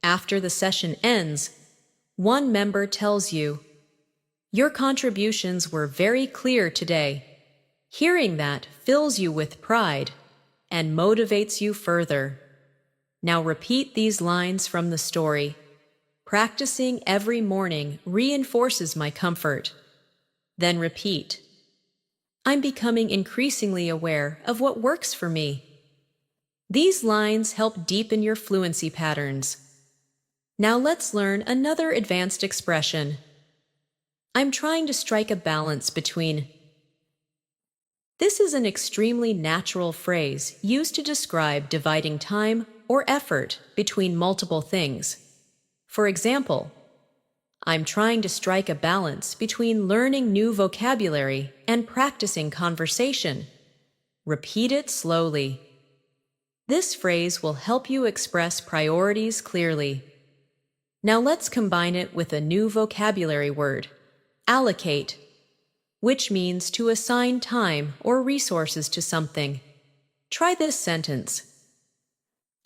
After the session ends, one member tells you, "Your contributions were very clear today." Hearing that fills you with pride and motivates you further. Now repeat these lines from the story. "Practicing every morning reinforces my comfort." Then repeat, "I'm becoming increasingly aware of what works for me." These lines help deepen your fluency patterns. Now let's learn another advanced expression. I'm trying to strike a balance between. This is an extremely natural phrase used to describe dividing time or effort between multiple things. For example, I'm trying to strike a balance between learning new vocabulary and practicing conversation. Repeat it slowly. This phrase will help you express priorities clearly. Now let's combine it with a new vocabulary word, allocate, which means to assign time or resources to something. Try this sentence.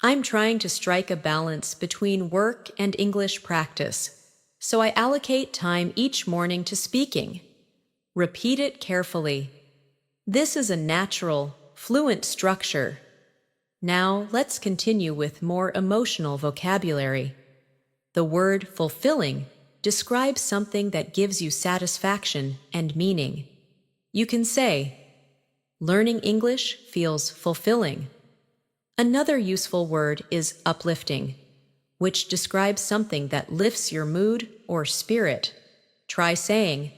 I'm trying to strike a balance between work and English practice, so I allocate time each morning to speaking. Repeat it carefully. This is a natural, fluent structure. Now let's continue with more emotional vocabulary. The word fulfilling describes something that gives you satisfaction and meaning. You can say, "Learning English feels fulfilling." Another useful word is uplifting, which describes something that lifts your mood or spirit. Try saying,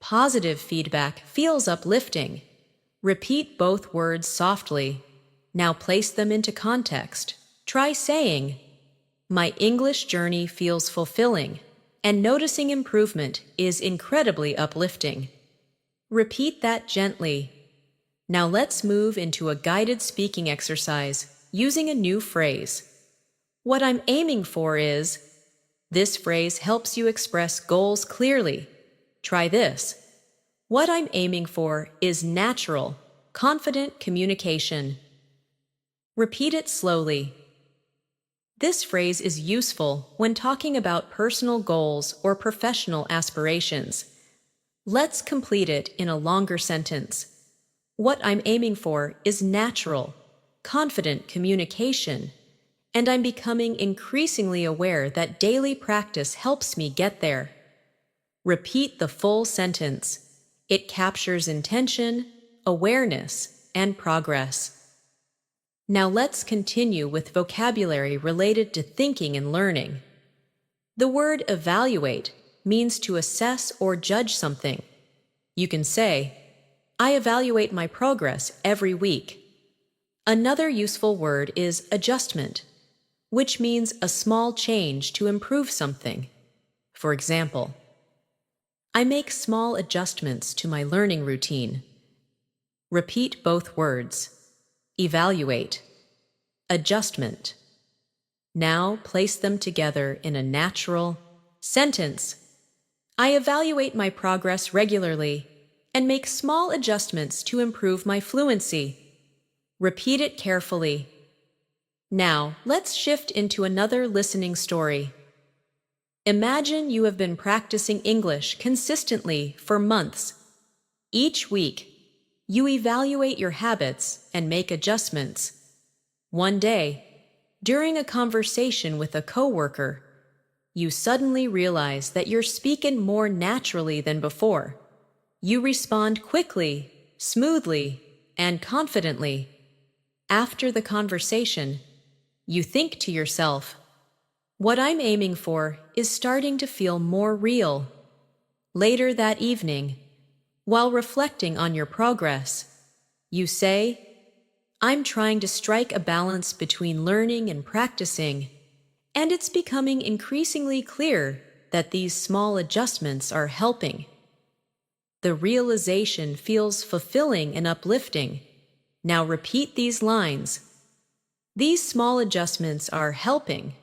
"Positive feedback feels uplifting." Repeat both words softly. Now place them into context. Try saying, "My English journey feels fulfilling, and noticing improvement is incredibly uplifting." Repeat that gently. Now let's move into a guided speaking exercise using a new phrase. What I'm aiming for is. This phrase helps you express goals clearly. Try this. What I'm aiming for is natural, confident communication. Repeat it slowly. This phrase is useful when talking about personal goals or professional aspirations. Let's complete it in a longer sentence. What I'm aiming for is natural, confident communication, and I'm becoming increasingly aware that daily practice helps me get there. Repeat the full sentence. It captures intention, awareness, and progress. Now let's continue with vocabulary related to thinking and learning. The word evaluate means to assess or judge something. You can say, "I evaluate my progress every week." Another useful word is adjustment, which means a small change to improve something. For example, I make small adjustments to my learning routine. Repeat both words. Evaluate. Adjustment. Now place them together in a natural sentence. I evaluate my progress regularly and make small adjustments to improve my fluency. Repeat it carefully. Now, let's shift into another listening story. Imagine you have been practicing English consistently for months. Each week, you evaluate your habits and make adjustments. One day, during a conversation with a coworker, you suddenly realize that you're speaking more naturally than before. You respond quickly, smoothly, and confidently. After the conversation, you think to yourself, "What I'm aiming for is starting to feel more real." Later that evening, while reflecting on your progress, you say, "I'm trying to strike a balance between learning and practicing, and it's becoming increasingly clear that these small adjustments are helping." The realization feels fulfilling and uplifting. Now repeat these lines. These small adjustments are helping.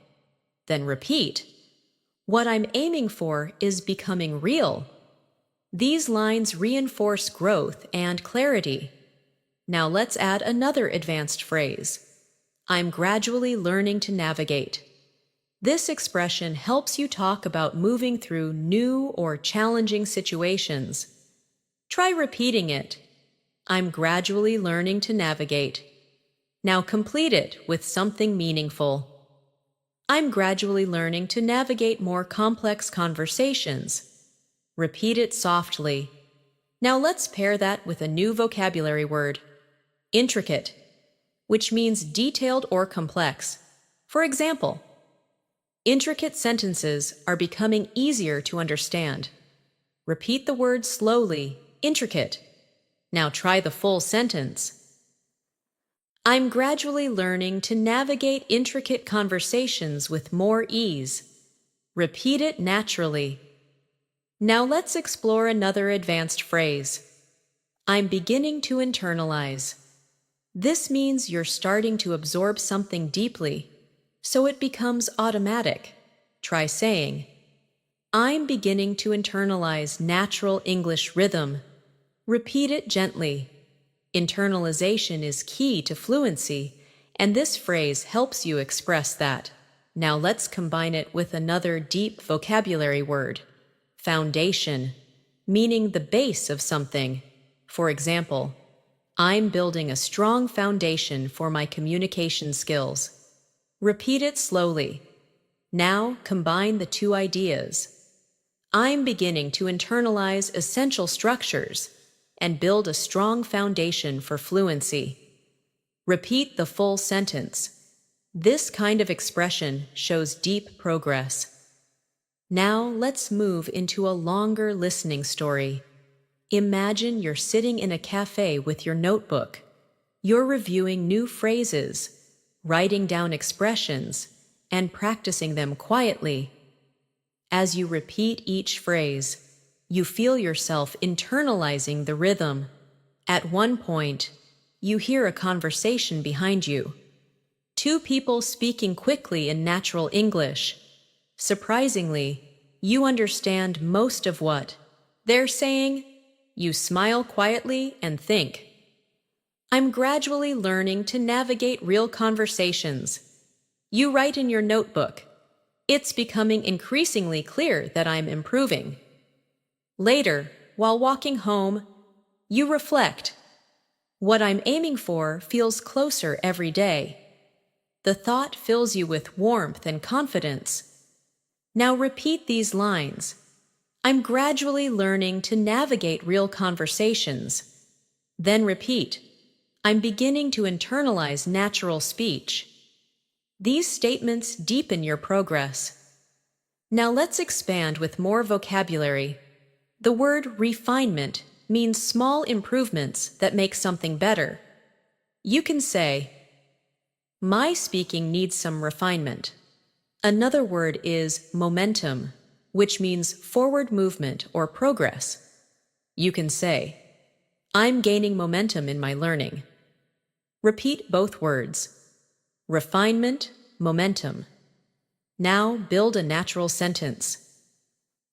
Then repeat. What I'm aiming for is becoming real. These lines reinforce growth and clarity. Now let's add another advanced phrase. I'm gradually learning to navigate. This expression helps you talk about moving through new or challenging situations. Try repeating it. I'm gradually learning to navigate. Now complete it with something meaningful. I'm gradually learning to navigate more complex conversations. Repeat it softly. Now let's pair that with a new vocabulary word, intricate, which means detailed or complex. For example, intricate sentences are becoming easier to understand. Repeat the word slowly, intricate. Now try the full sentence. I'm gradually learning to navigate intricate conversations with more ease. Repeat it naturally. Now let's explore another advanced phrase. I'm beginning to internalize. This means you're starting to absorb something deeply, so it becomes automatic. Try saying, I'm beginning to internalize natural English rhythm. Repeat it gently. Internalization is key to fluency, and this phrase helps you express that. Now let's combine it with another deep vocabulary word, foundation, meaning the base of something. For example, I'm building a strong foundation for my communication skills. Repeat it slowly. Now combine the two ideas. I'm beginning to internalize essential structures and build a strong foundation for fluency. Repeat the full sentence. This kind of expression shows deep progress. Now let's move into a longer listening story. Imagine you're sitting in a cafe with your notebook. You're reviewing new phrases, writing down expressions, and practicing them quietly. As you repeat each phrase, you feel yourself internalizing the rhythm. At one point, you hear a conversation behind you. Two people speaking quickly in natural English. Surprisingly, you understand most of what they're saying. You smile quietly and think, I'm gradually learning to navigate real conversations. You write in your notebook, it's becoming increasingly clear that I'm improving. Later, while walking home, you reflect, what I'm aiming for feels closer every day. The thought fills you with warmth and confidence. Now repeat these lines. I'm gradually learning to navigate real conversations. Then repeat, I'm beginning to internalize natural speech. These statements deepen your progress. Now let's expand with more vocabulary. The word refinement means small improvements that make something better. You can say, my speaking needs some refinement. Another word is momentum, which means forward movement or progress. You can say, I'm gaining momentum in my learning. Repeat both words. Refinement, momentum. Now build a natural sentence.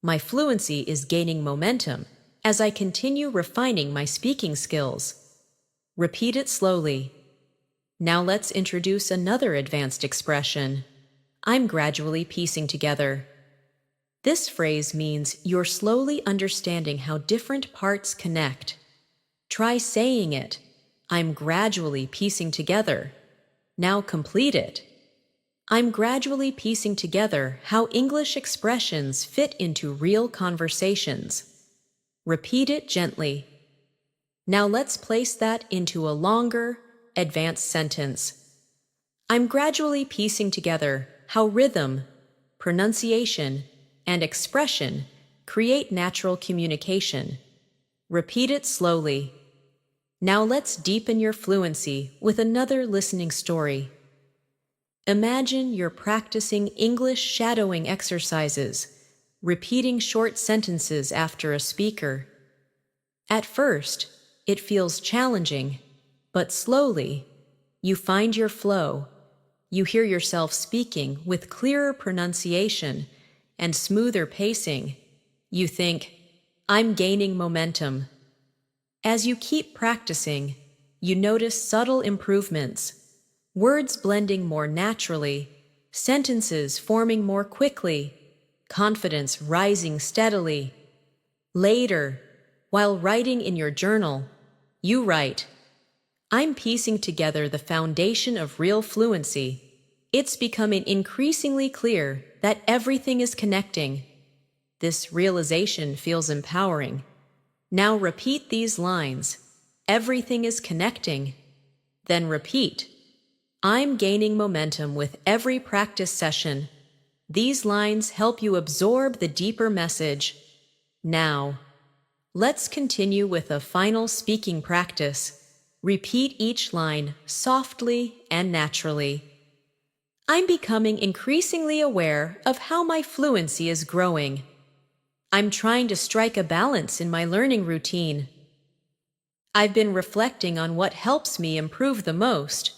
My fluency is gaining momentum as I continue refining my speaking skills. Repeat it slowly. Now let's introduce another advanced expression. I'm gradually piecing together. This phrase means you're slowly understanding how different parts connect. Try saying it. I'm gradually piecing together. Now complete it. I'm gradually piecing together how English expressions fit into real conversations. Repeat it gently. Now let's place that into a longer, advanced sentence. I'm gradually piecing together how rhythm, pronunciation, and expression create natural communication. Repeat it slowly. Now let's deepen your fluency with another listening story. Imagine you're practicing English shadowing exercises, repeating short sentences after a speaker. At first, it feels challenging, but slowly, you find your flow. You hear yourself speaking with clearer pronunciation and smoother pacing. You think, I'm gaining momentum. As you keep practicing, you notice subtle improvements. words blending more naturally, sentences forming more quickly, confidence rising steadily. Later, while writing in your journal, you write, "I'm piecing together the foundation of real fluency. It's becoming increasingly clear that everything is connecting." This realization feels empowering. Now repeat these lines. Everything is connecting. Then repeat, "I'm gaining momentum with every practice session." These lines help you absorb the deeper message. Now, let's continue with a final speaking practice. Repeat each line softly and naturally. "I'm becoming increasingly aware of how my fluency is growing. I'm trying to strike a balance in my learning routine. I've been reflecting on what helps me improve the most.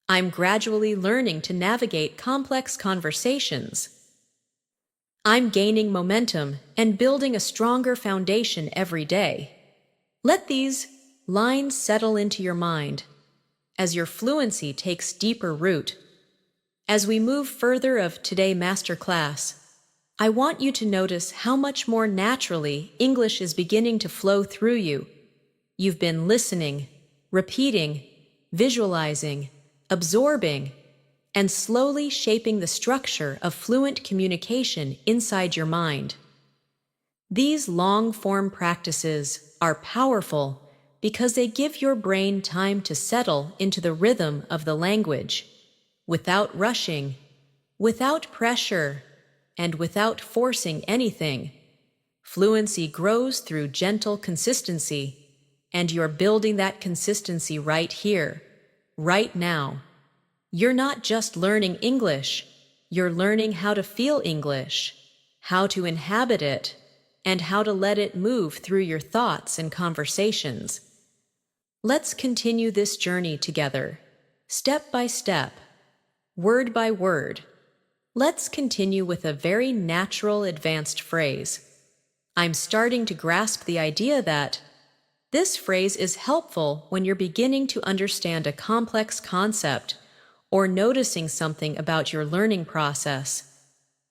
I'm gradually learning to navigate complex conversations. I'm gaining momentum and building a stronger foundation every day." Let these lines settle into your mind as your fluency takes deeper root. As we move further of today's masterclass, I want you to notice how much more naturally English is beginning to flow through you. You've been listening, repeating, visualizing, absorbing, and slowly shaping the structure of fluent communication inside your mind. These long-form practices are powerful because they give your brain time to settle into the rhythm of the language, without rushing, without pressure, and without forcing anything. Fluency grows through gentle consistency, and you're building that consistency right here, right now. You're not just learning English, you're learning how to feel English, how to inhabit it, and how to let it move through your thoughts and conversations. Let's continue this journey together, step by step, word by word. Let's continue with a very natural advanced phrase. I'm starting to grasp the idea that this phrase is helpful when you're beginning to understand a complex concept or noticing something about your learning process.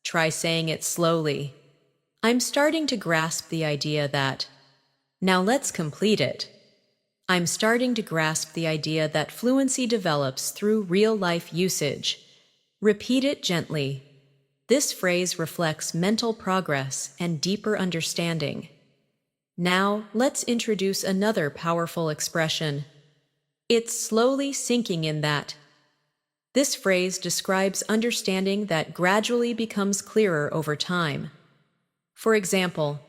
Try saying it slowly. I'm starting to grasp the idea that. Now let's complete it. I'm starting to grasp the idea that fluency develops through real-life usage. Repeat it gently. This phrase reflects mental progress and deeper understanding. Now, let's introduce another powerful expression. It's slowly sinking in that. This phrase describes understanding that gradually becomes clearer over time. For example,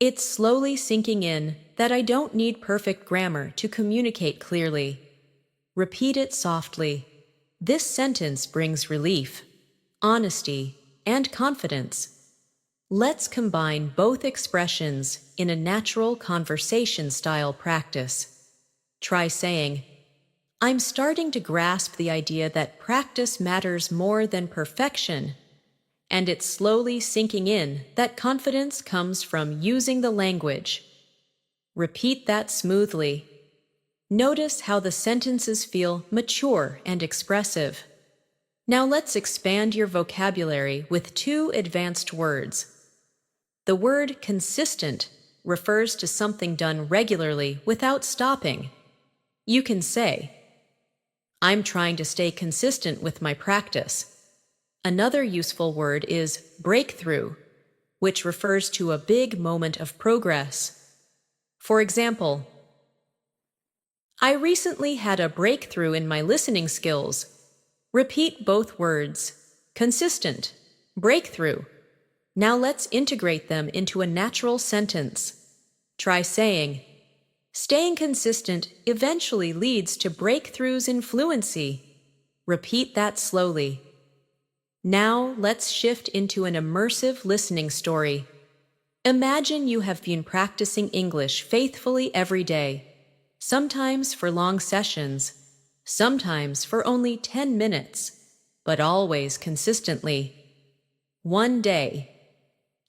it's slowly sinking in that I don't need perfect grammar to communicate clearly. Repeat it softly. This sentence brings relief, honesty, and confidence. Let's combine both expressions in a natural conversation-style practice. Try saying, I'm starting to grasp the idea that practice matters more than perfection, and it's slowly sinking in that confidence comes from using the language. Repeat that smoothly. Notice how the sentences feel mature and expressive. Now let's expand your vocabulary with two advanced words. The word consistent refers to something done regularly without stopping. You can say, I'm trying to stay consistent with my practice. Another useful word is breakthrough, which refers to a big moment of progress. For example, I recently had a breakthrough in my listening skills. Repeat both words, consistent, breakthrough. Now let's integrate them into a natural sentence. Try saying, staying consistent eventually leads to breakthroughs in fluency. Repeat that slowly. Now let's shift into an immersive listening story. Imagine you have been practicing English faithfully every day, sometimes for long sessions, sometimes for only 10 minutes, but always consistently. One day,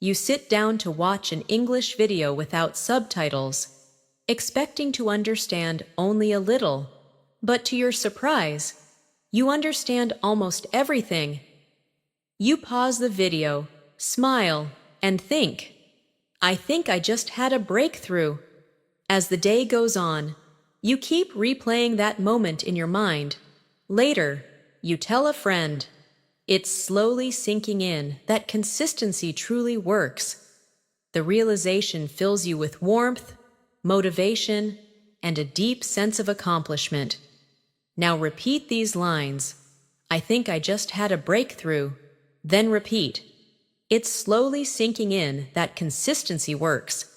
you sit down to watch an English video without subtitles, expecting to understand only a little, but to your surprise, You understand almost everything. You pause the video, smile, and think, I think I just had a breakthrough. As the day goes on, you keep replaying that moment in your mind. Later, you tell a friend. It's slowly sinking in that consistency truly works. The realization fills you with warmth, motivation, and a deep sense of accomplishment. Now repeat these lines. I think I just had a breakthrough. Then repeat. It's slowly sinking in that consistency works.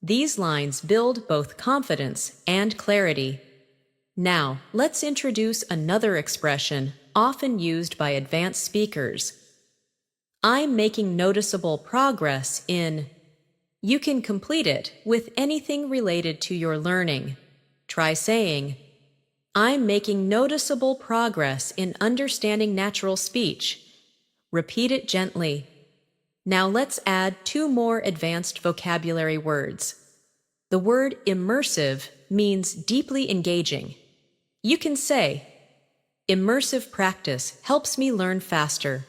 These lines build both confidence and clarity. Now, let's introduce another expression often used by advanced speakers. I'm making noticeable progress in. You can complete it with anything related to your learning. Try saying, I'm making noticeable progress in understanding natural speech. Repeat it gently. Now let's add 2 more advanced vocabulary words. The word immersive means deeply engaging. You can say, immersive practice helps me learn faster.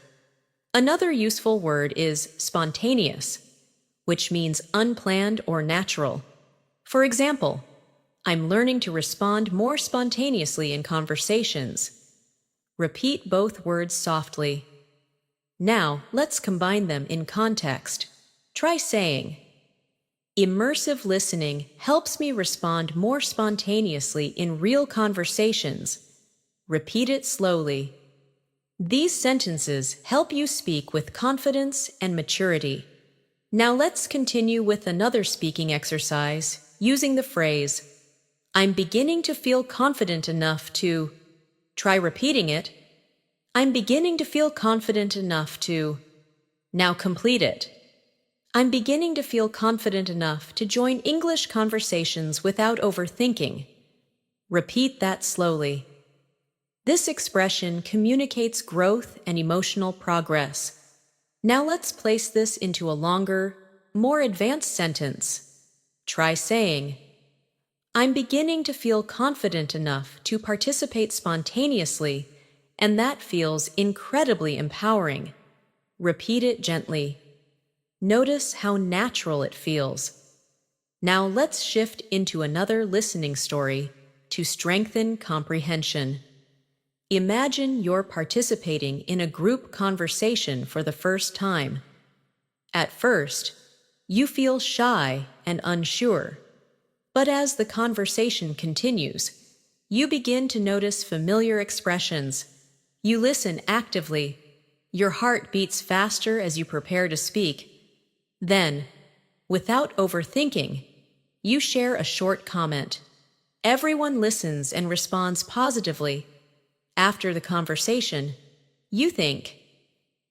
Another useful word is spontaneous, which means unplanned or natural. For example, I'm learning to respond more spontaneously in conversations. Repeat both words softly. Now, let's combine them in context. Try saying, immersive listening helps me respond more spontaneously in real conversations. Repeat it slowly. These sentences help you speak with confidence and maturity. Now let's continue with another speaking exercise using the phrase, I'm beginning to feel confident enough to. Try repeating it. I'm beginning to feel confident enough to. Now complete it. I'm beginning to feel confident enough to join English conversations without overthinking. Repeat that slowly. This expression communicates growth and emotional progress. Now let's place this into a longer, more advanced sentence. Try saying, I'm beginning to feel confident enough to participate spontaneously, and that feels incredibly empowering. Repeat it gently. Notice how natural it feels. Now let's shift into another listening story to strengthen comprehension. Imagine you're participating in a group conversation for the first time. At first, you feel shy and unsure. But as the conversation continues, you begin to notice familiar expressions. You listen actively. Your heart beats faster as you prepare to speak. Then, without overthinking, you share a short comment. Everyone listens and responds positively. After the conversation, you think,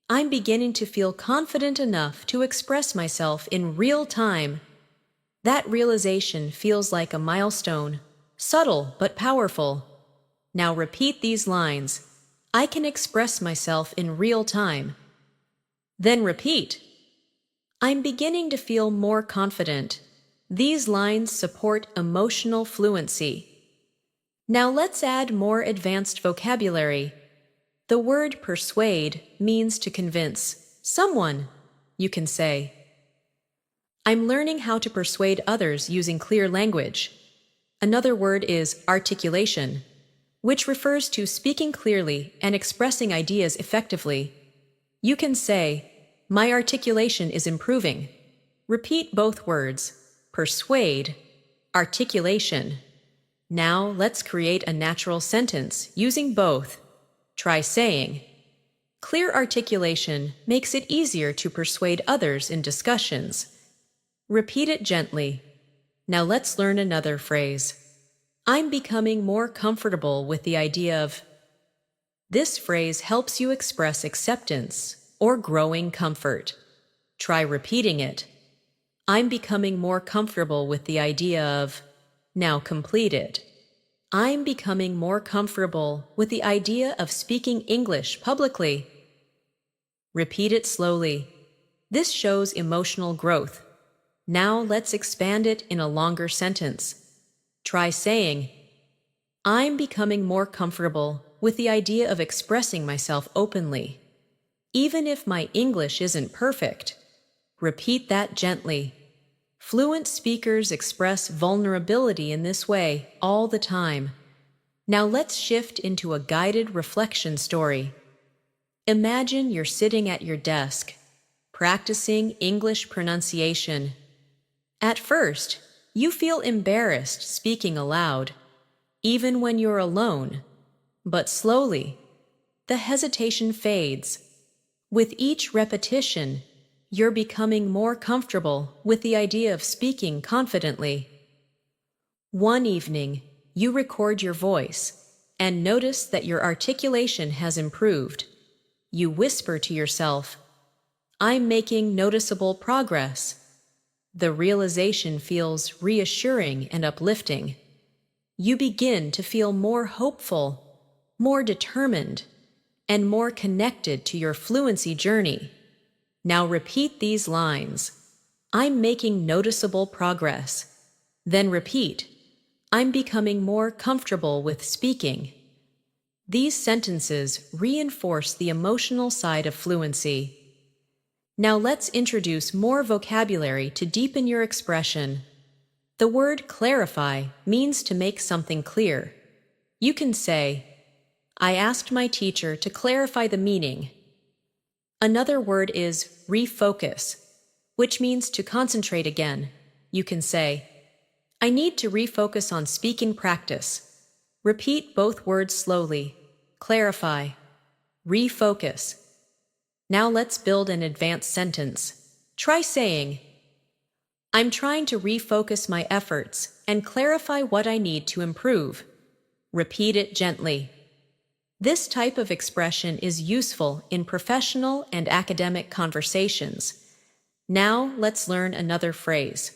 I'm beginning to feel confident enough to express myself in real time. That realization feels like a milestone, subtle but powerful. Now repeat these lines. I can express myself in real time. Then repeat. I'm beginning to feel more confident. These lines support emotional fluency. Now let's add more advanced vocabulary. The word persuade means to convince someone. You can say, I'm learning how to persuade others using clear language. Another word is articulation, which refers to speaking clearly and expressing ideas effectively. You can say, my articulation is improving. Repeat both words, persuade, articulation. Now let's create a natural sentence using both. Try saying, clear articulation makes it easier to persuade others in discussions. Repeat it gently. Now let's learn another phrase. I'm becoming more comfortable with the idea of. This phrase helps you express acceptance or growing comfort. Try repeating it. I'm becoming more comfortable with the idea of. Now complete it. I'm becoming more comfortable with the idea of speaking English publicly. Repeat it slowly. This shows emotional growth. Now let's expand it in a longer sentence. Try saying, I'm becoming more comfortable with the idea of expressing myself openly. Even if my English isn't perfect, repeat that gently. Fluent speakers express vulnerability in this way all the time. Now let's shift into a guided reflection story. Imagine you're sitting at your desk, practicing English pronunciation. At first, you feel embarrassed speaking aloud, even when you're alone. But slowly, the hesitation fades. With each repetition, you're becoming more comfortable with the idea of speaking confidently. One evening, you record your voice and notice that your articulation has improved. You whisper to yourself, "I'm making noticeable progress." The realization feels reassuring and uplifting. You begin to feel more hopeful, more determined, and more connected to your fluency journey. Now repeat these lines. I'm making noticeable progress. Then repeat, I'm becoming more comfortable with speaking. These sentences reinforce the emotional side of fluency. Now let's introduce more vocabulary to deepen your expression. The word clarify means to make something clear. You can say, I asked my teacher to clarify the meaning. Another word is refocus, which means to concentrate again. You can say, I need to refocus on speaking practice. Repeat both words slowly. Clarify. Refocus. Now let's build an advanced sentence. Try saying, I'm trying to refocus my efforts and clarify what I need to improve. Repeat it gently. This type of expression is useful in professional and academic conversations. Now let's learn another phrase.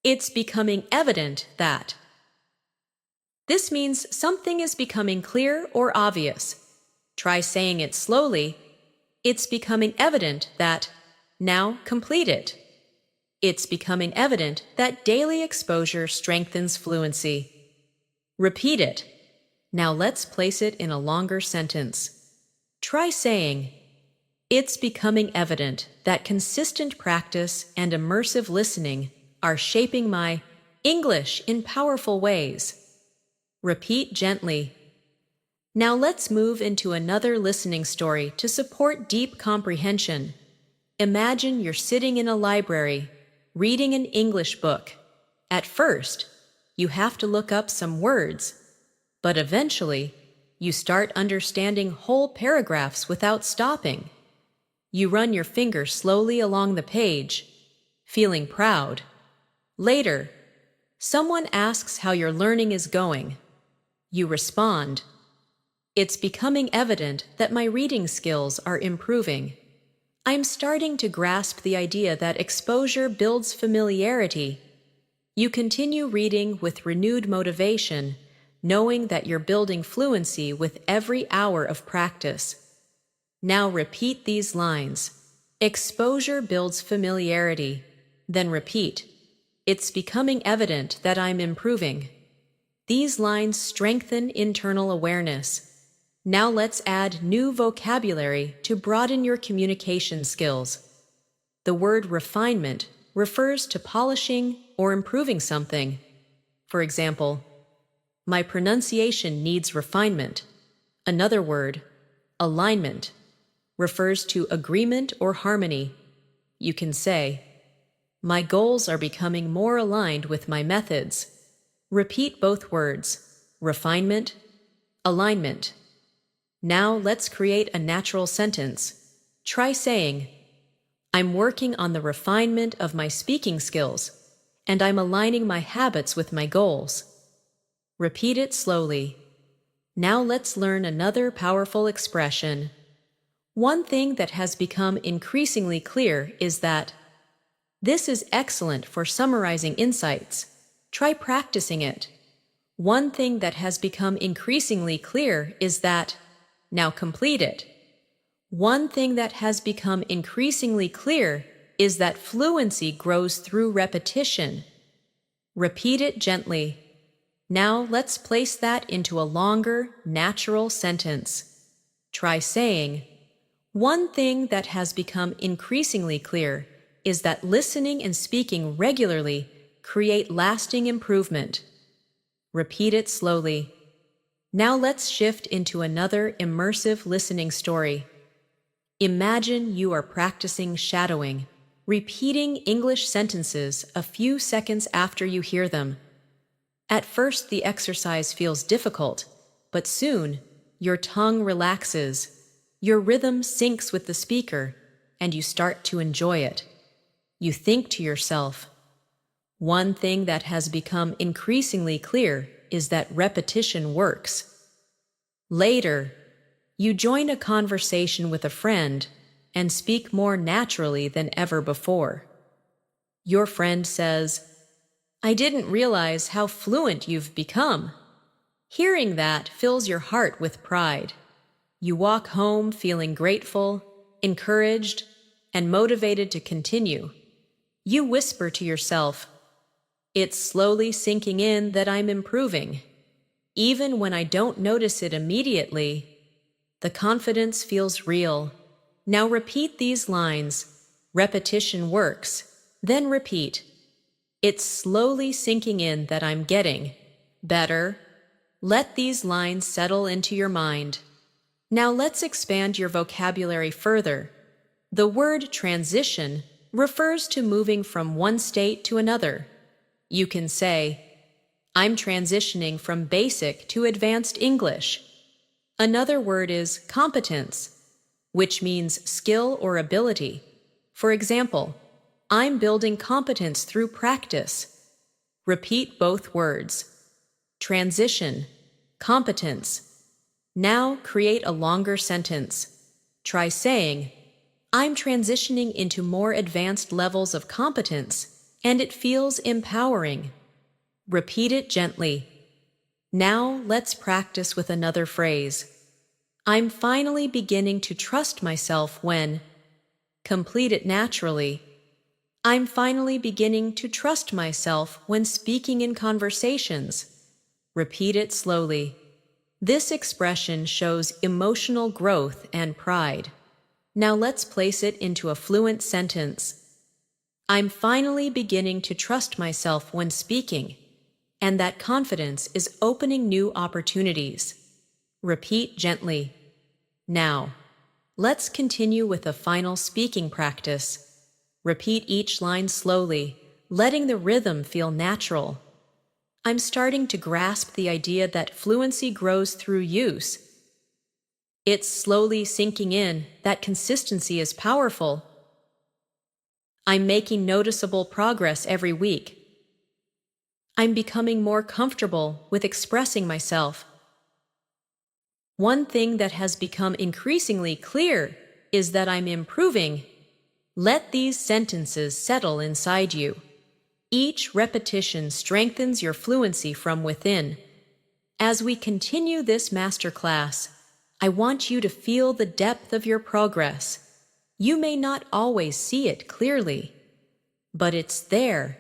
It's becoming evident that. This means something is becoming clear or obvious. Try saying it slowly. It's becoming evident that. Now complete it. It's becoming evident that daily exposure strengthens fluency. Repeat it. Now let's place it in a longer sentence. Try saying, it's becoming evident that consistent practice and immersive listening are shaping my English in powerful ways. Repeat gently. Now let's move into another listening story to support deep comprehension. Imagine you're sitting in a library, reading an English book. At first, you have to look up some words, but eventually, you start understanding whole paragraphs without stopping. You run your finger slowly along the page, feeling proud. Later, someone asks how your learning is going. You respond, it's becoming evident that my reading skills are improving. I'm starting to grasp the idea that exposure builds familiarity. You continue reading with renewed motivation, knowing that you're building fluency with every hour of practice. Now repeat these lines. Exposure builds familiarity. Then repeat. It's becoming evident that I'm improving. These lines strengthen internal awareness. Now let's add new vocabulary to broaden your communication skills. The word refinement refers to polishing or improving something. For example, my pronunciation needs refinement. Another word, alignment, refers to agreement or harmony. You can say, my goals are becoming more aligned with my methods. Repeat both words, refinement, alignment. Now let's create a natural sentence. Try saying, I'm working on the refinement of my speaking skills, and I'm aligning my habits with my goals. Repeat it slowly. Now let's learn another powerful expression. One thing that has become increasingly clear is that this is excellent for summarizing insights. Try practicing it. One thing that has become increasingly clear is that. Now complete it. One thing that has become increasingly clear is that fluency grows through repetition. Repeat it gently. Now let's place that into a longer, natural sentence. Try saying, "One thing that has become increasingly clear is that listening and speaking regularly create lasting improvement." Repeat it slowly. Now let's shift into another immersive listening story. Imagine you are practicing shadowing, repeating English sentences a few seconds after you hear them. At first, the exercise feels difficult, but soon, your tongue relaxes, your rhythm syncs with the speaker, and you start to enjoy it. You think to yourself, "One thing that has become increasingly clear is that repetition works." Later, you join a conversation with a friend and speak more naturally than ever before. Your friend says, "I didn't realize how fluent you've become." Hearing that fills your heart with pride. You walk home feeling grateful, encouraged, and motivated to continue. You whisper to yourself, "It's slowly sinking in that I'm improving. Even when I don't notice it immediately." The confidence feels real. Now repeat these lines. Repetition works. Then repeat, "It's slowly sinking in that I'm getting better." Let these lines settle into your mind. Now let's expand your vocabulary further. The word transition refers to moving from one state to another. You can say, "I'm transitioning from basic to advanced English." Another word is competence, which means skill or ability. For example, "I'm building competence through practice." Repeat both words. Transition, competence. Now create a longer sentence. Try saying, "I'm transitioning into more advanced levels of competence, and it feels empowering." Repeat it gently. Now let's practice with another phrase. "I'm finally beginning to trust myself when." Complete it naturally. "I'm finally beginning to trust myself when speaking in conversations." Repeat it slowly. This expression shows emotional growth and pride. Now let's place it into a fluent sentence. "I'm finally beginning to trust myself when speaking, and that confidence is opening new opportunities." Repeat gently. Now, let's continue with a final speaking practice. Repeat each line slowly, letting the rhythm feel natural. "I'm starting to grasp the idea that fluency grows through use." "It's slowly sinking in that consistency is powerful." "I'm making noticeable progress every week." "I'm becoming more comfortable with expressing myself." "One thing that has become increasingly clear is that I'm improving." Let these sentences settle inside you. Each repetition strengthens your fluency from within. As we continue this masterclass, I want you to feel the depth of your progress. You may not always see it clearly, but it's there,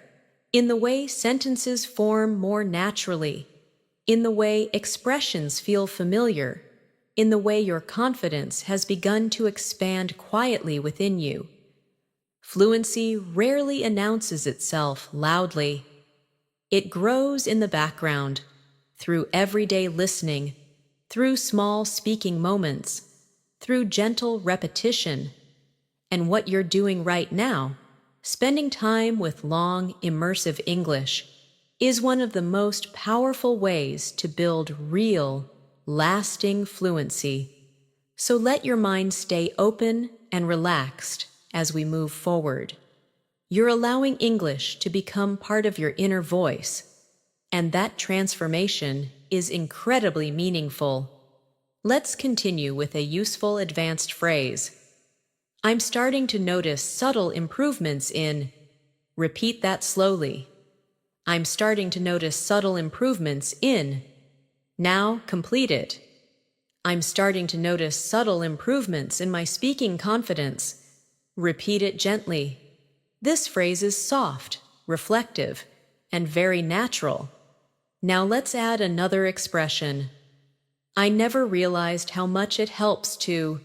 in the way sentences form more naturally, in the way expressions feel familiar, in the way your confidence has begun to expand quietly within you. Fluency rarely announces itself loudly. It grows in the background, through everyday listening, through small speaking moments, through gentle repetition. And what you're doing right now, spending time with long, immersive English, is one of the most powerful ways to build real, lasting fluency. So let your mind stay open and relaxed as we move forward. You're allowing English to become part of your inner voice, and that transformation is incredibly meaningful. Let's continue with a useful advanced phrase. "I'm starting to notice subtle improvements in." Repeat that slowly. "I'm starting to notice subtle improvements in." Now complete it. "I'm starting to notice subtle improvements in my speaking confidence." Repeat it gently. This phrase is soft, reflective, and very natural. Now let's add another expression. I never realized how much it helps to.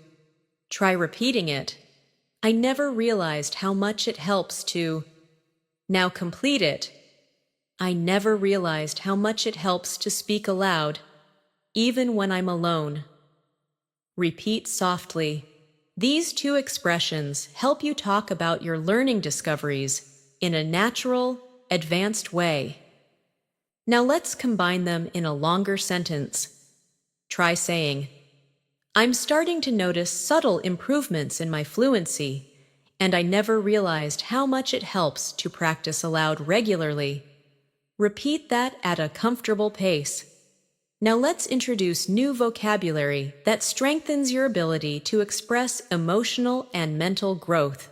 Try repeating it. I never realized how much it helps to. Now complete it. I never realized how much it helps to speak aloud, even when I'm alone. Repeat softly. These two expressions help you talk about your learning discoveries in a natural, advanced way. Now let's combine them in a longer sentence. Try saying, I'm starting to notice subtle improvements in my fluency, and I never realized how much it helps to practice aloud regularly. Repeat that at a comfortable pace. Now let's introduce new vocabulary that strengthens your ability to express emotional and mental growth.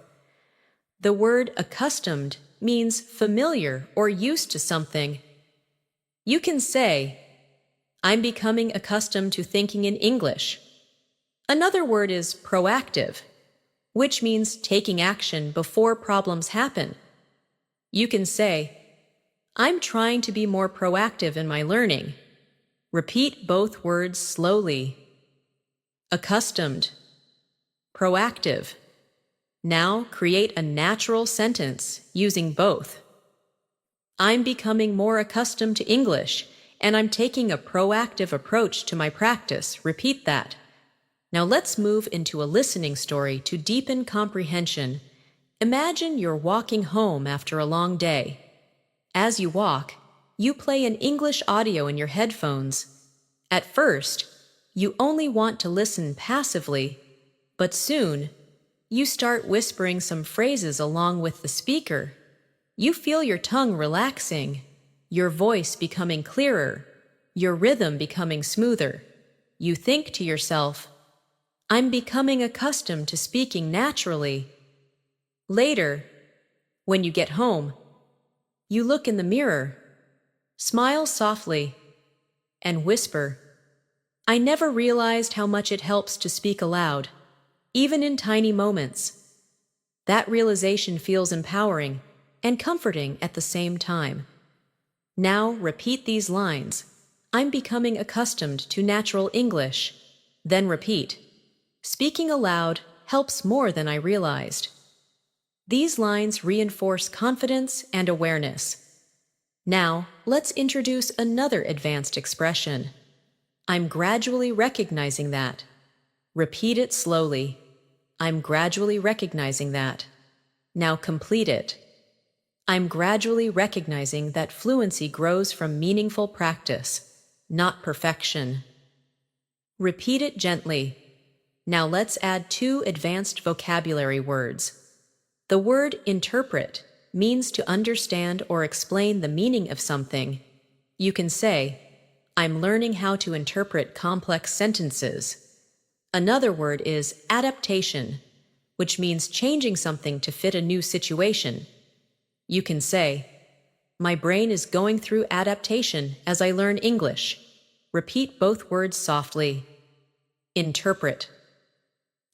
The word accustomed means familiar or used to something. You can say, I'm becoming accustomed to thinking in English. Another word is proactive, which means taking action before problems happen. You can say, I'm trying to be more proactive in my learning. Repeat both words slowly. Accustomed. Proactive. Now create a natural sentence using both. I'm becoming more accustomed to English, and I'm taking a proactive approach to my practice. Repeat that. Now let's move into a listening story to deepen comprehension. Imagine you're walking home after a long day. As you walk, you play an English audio in your headphones. At first, you only want to listen passively, but soon, you start whispering some phrases along with the speaker. You feel your tongue relaxing, your voice becoming clearer, your rhythm becoming smoother. You think to yourself, I'm becoming accustomed to speaking naturally. Later, when you get home, you look in the mirror, smile softly, and whisper, I never realized how much it helps to speak aloud, even in tiny moments. That realization feels empowering and comforting at the same time. Now repeat these lines. I'm becoming accustomed to natural English. Then repeat. Speaking aloud helps more than I realized. These lines reinforce confidence and awareness. Now, let's introduce another advanced expression. I'm gradually recognizing that. Repeat it slowly. I'm gradually recognizing that. Now complete it. I'm gradually recognizing that fluency grows from meaningful practice, not perfection. Repeat it gently. Now let's add two advanced vocabulary words. The word interpret means to understand or explain the meaning of something. You can say, I'm learning how to interpret complex sentences. Another word is adaptation, which means changing something to fit a new situation. You can say, my brain is going through adaptation as I learn English. Repeat both words softly. Interpret.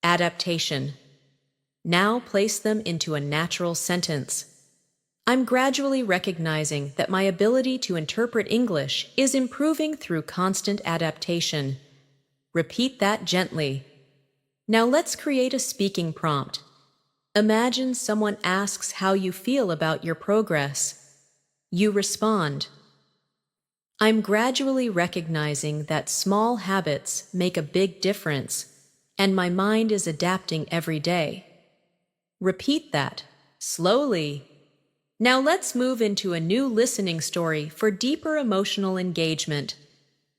Adaptation. Now place them into a natural sentence. I'm gradually recognizing that my ability to interpret English is improving through constant adaptation. Repeat that gently. Now let's create a speaking prompt. Imagine someone asks how you feel about your progress. You respond, I'm gradually recognizing that small habits make a big difference, and my mind is adapting every day. Repeat that, slowly. Now let's move into a new listening story for deeper emotional engagement.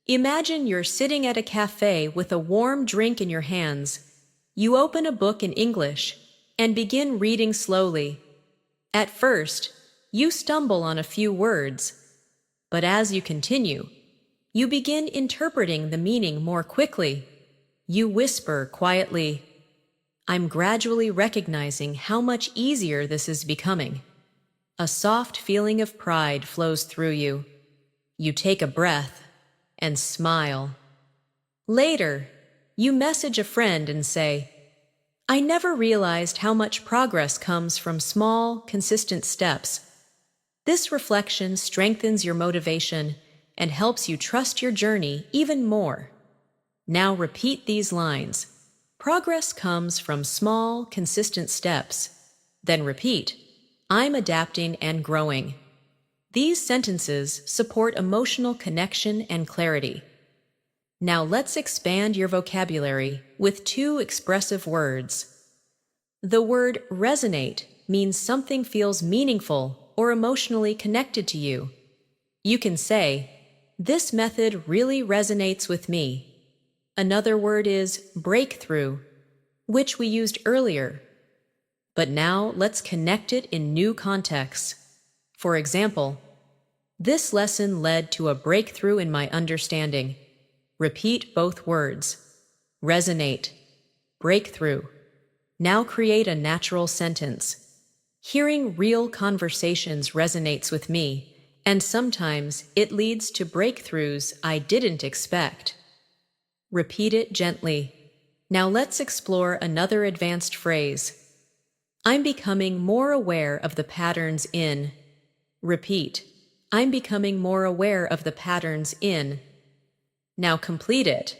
Imagine you're sitting at a cafe with a warm drink in your hands. You open a book in English and begin reading slowly. At first, you stumble on a few words, but as you continue, you begin interpreting the meaning more quickly. You whisper quietly, I'm gradually recognizing how much easier this is becoming. A soft feeling of pride flows through you. You take a breath and smile. Later, you message a friend and say, I never realized how much progress comes from small, consistent steps. This reflection strengthens your motivation and helps you trust your journey even more. Now repeat these lines. Progress comes from small, consistent steps. Then repeat, I'm adapting and growing. These sentences support emotional connection and clarity. Now let's expand your vocabulary with 2 expressive words. The word resonate means something feels meaningful or emotionally connected to you. You can say, this method really resonates with me. Another word is breakthrough, which we used earlier. But now let's connect it in new contexts. For example, this lesson led to a breakthrough in my understanding. Repeat both words. Resonate. Breakthrough. Now create a natural sentence. Hearing real conversations resonates with me, and sometimes it leads to breakthroughs I didn't expect. Repeat it gently. Now let's explore another advanced phrase. I'm becoming more aware of the patterns in. Repeat. I'm becoming more aware of the patterns in. Now complete it.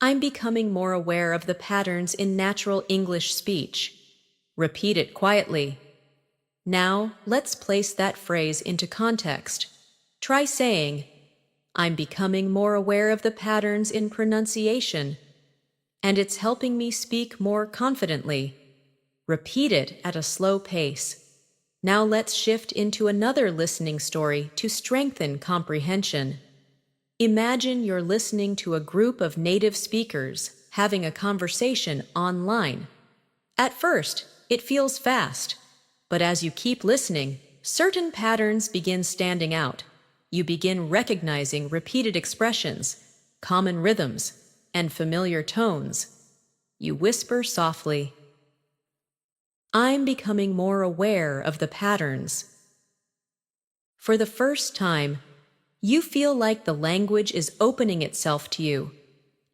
I'm becoming more aware of the patterns in natural English speech. Repeat it quietly. Now, let's place that phrase into context. Try saying, I'm becoming more aware of the patterns in pronunciation, and it's helping me speak more confidently. Repeat it at a slow pace. Now let's shift into another listening story to strengthen comprehension. Imagine you're listening to a group of native speakers having a conversation online. At first, it feels fast, but as you keep listening, certain patterns begin standing out. You begin recognizing repeated expressions, common rhythms, and familiar tones. You whisper softly, I'm becoming more aware of the patterns. For the first time, you feel like the language is opening itself to you,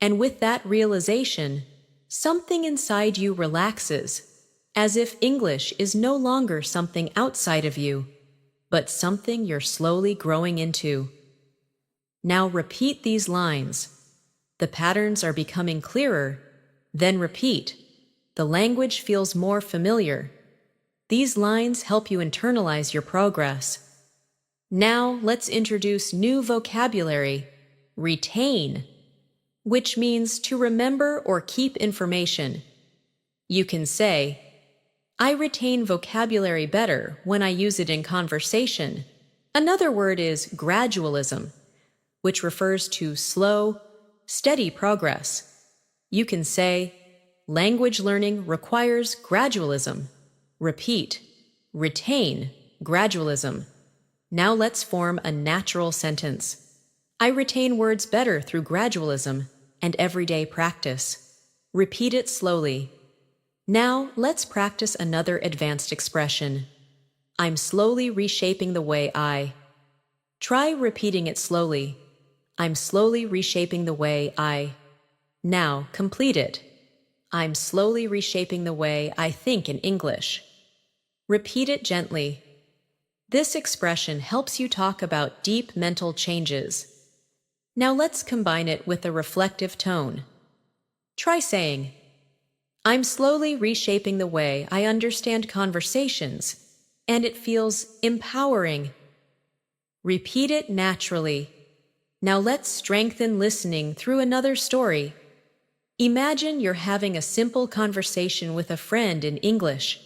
and with that realization, something inside you relaxes, as if English is no longer something outside of you, but something you're slowly growing into. Now repeat these lines. The patterns are becoming clearer. Then repeat. The language feels more familiar. These lines help you internalize your progress. Now let's introduce new vocabulary, retain, which means to remember or keep information. You can say, I retain vocabulary better when I use it in conversation. Another word is gradualism, which refers to slow, steady progress. You can say, language learning requires gradualism. Repeat, retain, gradualism. Now let's form a natural sentence. I retain words better through gradualism and everyday practice. Repeat it slowly. Now let's practice another advanced expression. I'm slowly reshaping the way I. Try repeating it slowly. I'm slowly reshaping the way I. Now complete it. I'm slowly reshaping the way I think in English. Repeat it gently. This expression helps you talk about deep mental changes. Now let's combine it with a reflective tone. Try saying, I'm slowly reshaping the way I understand conversations, and it feels empowering. Repeat it naturally. Now let's strengthen listening through another story. Imagine you're having a simple conversation with a friend in English.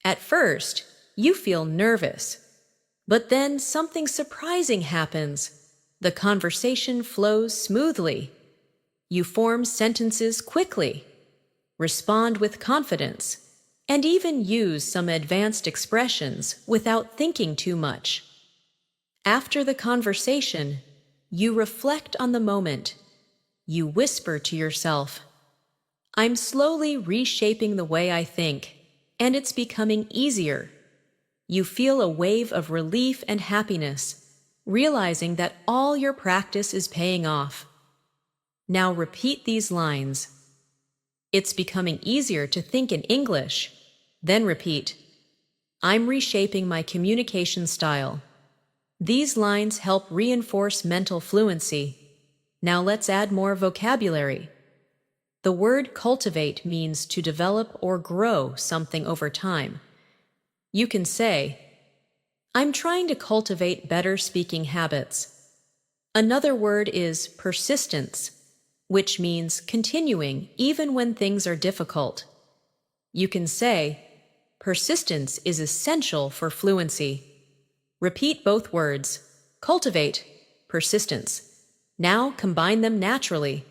At first, you feel nervous, but then something surprising happens. The conversation flows smoothly. You form sentences quickly, respond with confidence, and even use some advanced expressions without thinking too much. After the conversation, you reflect on the moment. You whisper to yourself, I'm slowly reshaping the way I think, and it's becoming easier. You feel a wave of relief and happiness, realizing that all your practice is paying off. Now repeat these lines. It's becoming easier to think in English. Then repeat, I'm reshaping my communication style. These lines help reinforce mental fluency. Now let's add more vocabulary. The word cultivate means to develop or grow something over time. You can say, I'm trying to cultivate better speaking habits. Another word is persistence, which means continuing even when things are difficult. You can say, persistence is essential for fluency. Repeat both words, cultivate, persistence. Now combine them naturally.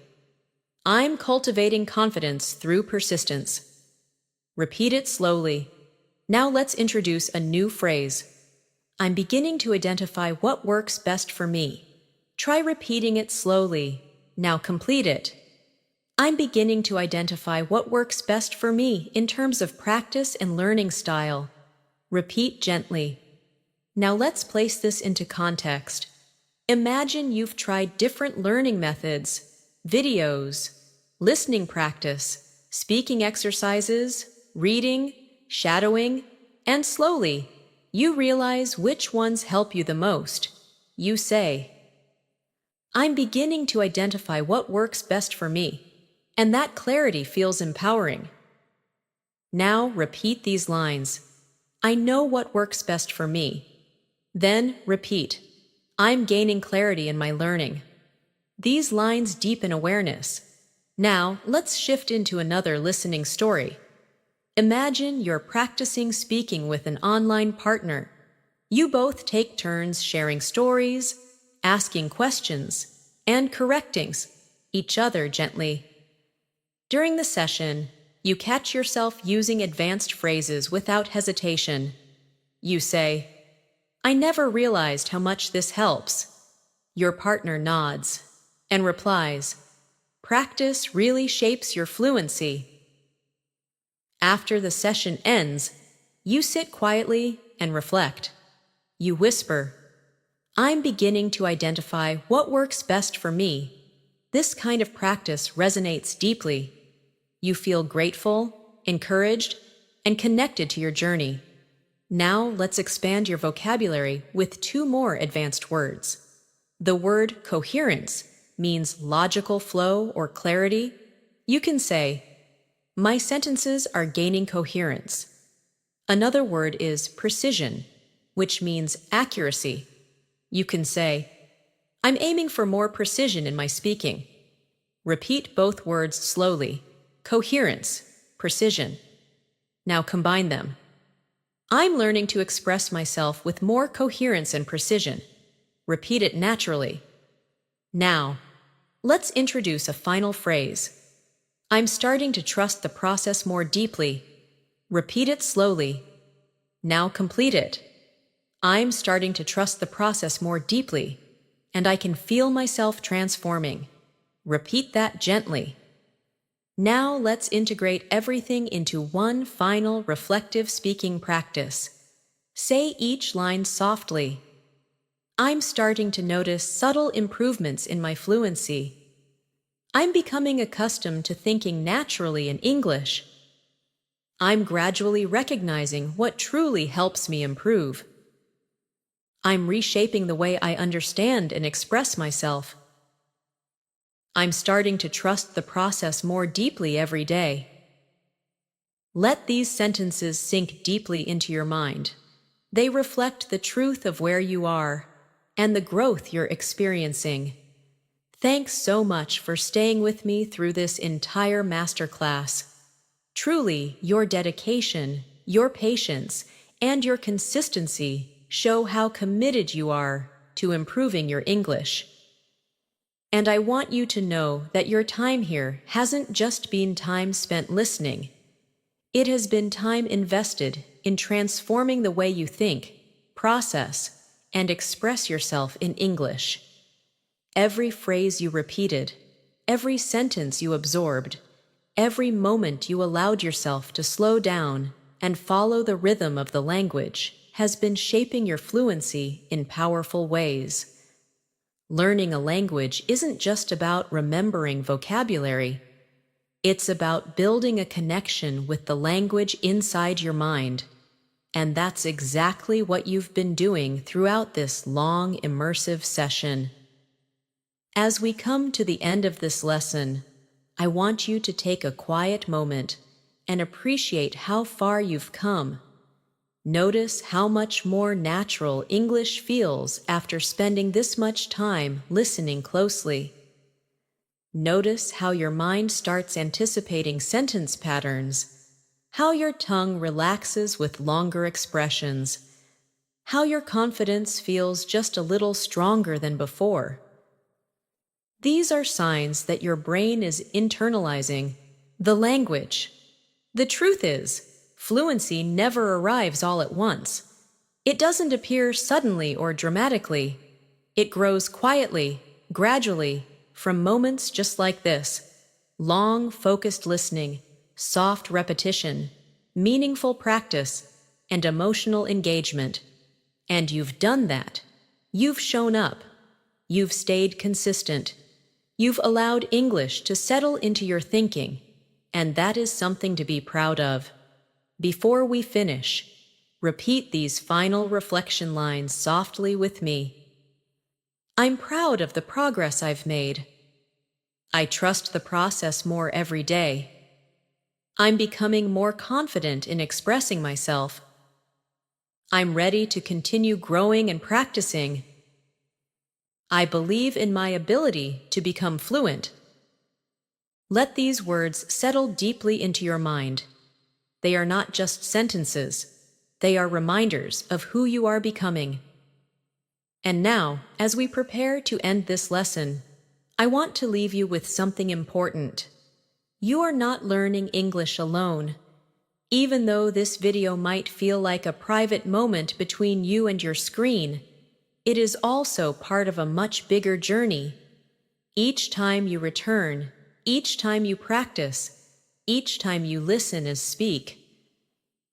I'm cultivating confidence through persistence. Repeat it slowly. Now let's introduce a new phrase. I'm beginning to identify what works best for me. Try repeating it slowly. Now complete it. I'm beginning to identify what works best for me in terms of practice and learning style. Repeat gently. Now let's place this into context. Imagine you've tried different learning methods, videos, listening practice, speaking exercises, reading, shadowing, and slowly, you realize which ones help you the most. You say, I'm beginning to identify what works best for me, and that clarity feels empowering. Now repeat these lines. I know what works best for me. Then repeat, I'm gaining clarity in my learning. These lines deepen awareness. Now let's shift into another listening story. Imagine you're practicing speaking with an online partner. You both take turns sharing stories, asking questions, and correcting each other gently. During the session, you catch yourself using advanced phrases without hesitation. You say, I never realized how much this helps. Your partner nods and replies, practice really shapes your fluency. After the session ends, you sit quietly and reflect. You whisper, I'm beginning to identify what works best for me. This kind of practice resonates deeply. You feel grateful, encouraged, and connected to your journey. Now let's expand your vocabulary with two more advanced words. The word coherence means logical flow or clarity. You can say, my sentences are gaining coherence. Another word is precision, which means accuracy. You can say, I'm aiming for more precision in my speaking. Repeat both words slowly. Coherence, precision. Now combine them. I'm learning to express myself with more coherence and precision. Repeat it naturally. Now, let's introduce a final phrase. I'm starting to trust the process more deeply. Repeat it slowly. Now complete it. I'm starting to trust the process more deeply, and I can feel myself transforming. Repeat that gently. Now let's integrate everything into one final reflective speaking practice. Say each line softly. I'm starting to notice subtle improvements in my fluency. I'm becoming accustomed to thinking naturally in English. I'm gradually recognizing what truly helps me improve. I'm reshaping the way I understand and express myself. I'm starting to trust the process more deeply every day. Let these sentences sink deeply into your mind. They reflect the truth of where you are and the growth you're experiencing. Thanks so much for staying with me through this entire masterclass. Truly, your dedication, your patience, and your consistency show how committed you are to improving your English. And I want you to know that your time here hasn't just been time spent listening. It has been time invested in transforming the way you think, process, and express yourself in English. Every phrase you repeated, every sentence you absorbed, every moment you allowed yourself to slow down and follow the rhythm of the language has been shaping your fluency in powerful ways. Learning a language isn't just about remembering vocabulary. It's about building a connection with the language inside your mind. And that's exactly what you've been doing throughout this long, immersive session. As we come to the end of this lesson, I want you to take a quiet moment and appreciate how far you've come. Notice how much more natural English feels after spending this much time listening closely. Notice how your mind starts anticipating sentence patterns, how your tongue relaxes with longer expressions, how your confidence feels just a little stronger than before. These are signs that your brain is internalizing the language. The truth is, fluency never arrives all at once. It doesn't appear suddenly or dramatically. It grows quietly, gradually, from moments just like this: long, focused listening, soft repetition, meaningful practice, and emotional engagement. And you've done that. You've shown up. You've stayed consistent. You've allowed English to settle into your thinking, and that is something to be proud of. Before we finish, repeat these final reflection lines softly with me. I'm proud of the progress I've made. I trust the process more every day. I'm becoming more confident in expressing myself. I'm ready to continue growing and practicing. I believe in my ability to become fluent. Let these words settle deeply into your mind. They are not just sentences. They are reminders of who you are becoming. And now, as we prepare to end this lesson, I want to leave you with something important. You are not learning English alone. Even though this video might feel like a private moment between you and your screen, it is also part of a much bigger journey. Each time you return, each time you practice, each time you listen and speak,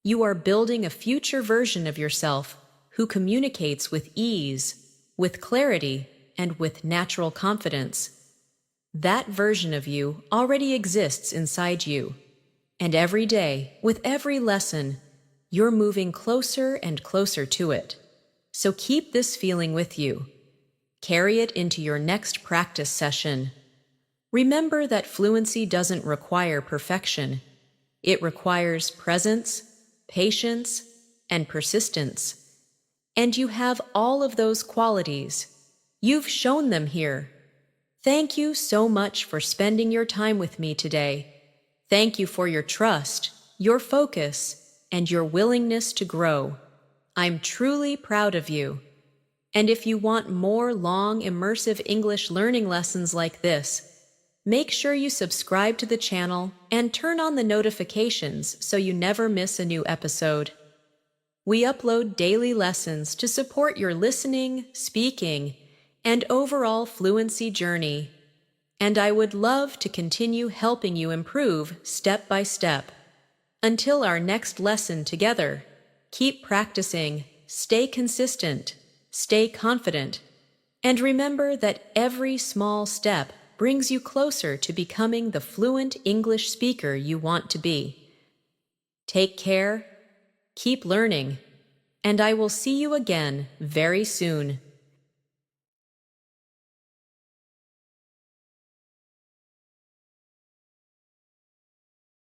you are building a future version of yourself who communicates with ease, with clarity, and with natural confidence. That version of you already exists inside you, and every day, with every lesson, you're moving closer and closer to it. So keep this feeling with you. Carry it into your next practice session. Remember that fluency doesn't require perfection. It requires presence, patience, and persistence. And you have all of those qualities. You've shown them here. Thank you so much for spending your time with me today. Thank you for your trust, your focus, and your willingness to grow. I'm truly proud of you. And if you want more long, immersive English learning lessons like this, make sure you subscribe to the channel and turn on the notifications so you never miss a new episode. We upload daily lessons to support your listening, speaking, and overall fluency journey. And I would love to continue helping you improve step by step. Until our next lesson together, keep practicing, stay consistent, stay confident, and remember that every small step brings you closer to becoming the fluent English speaker you want to be. Take care, keep learning, and I will see you again very soon.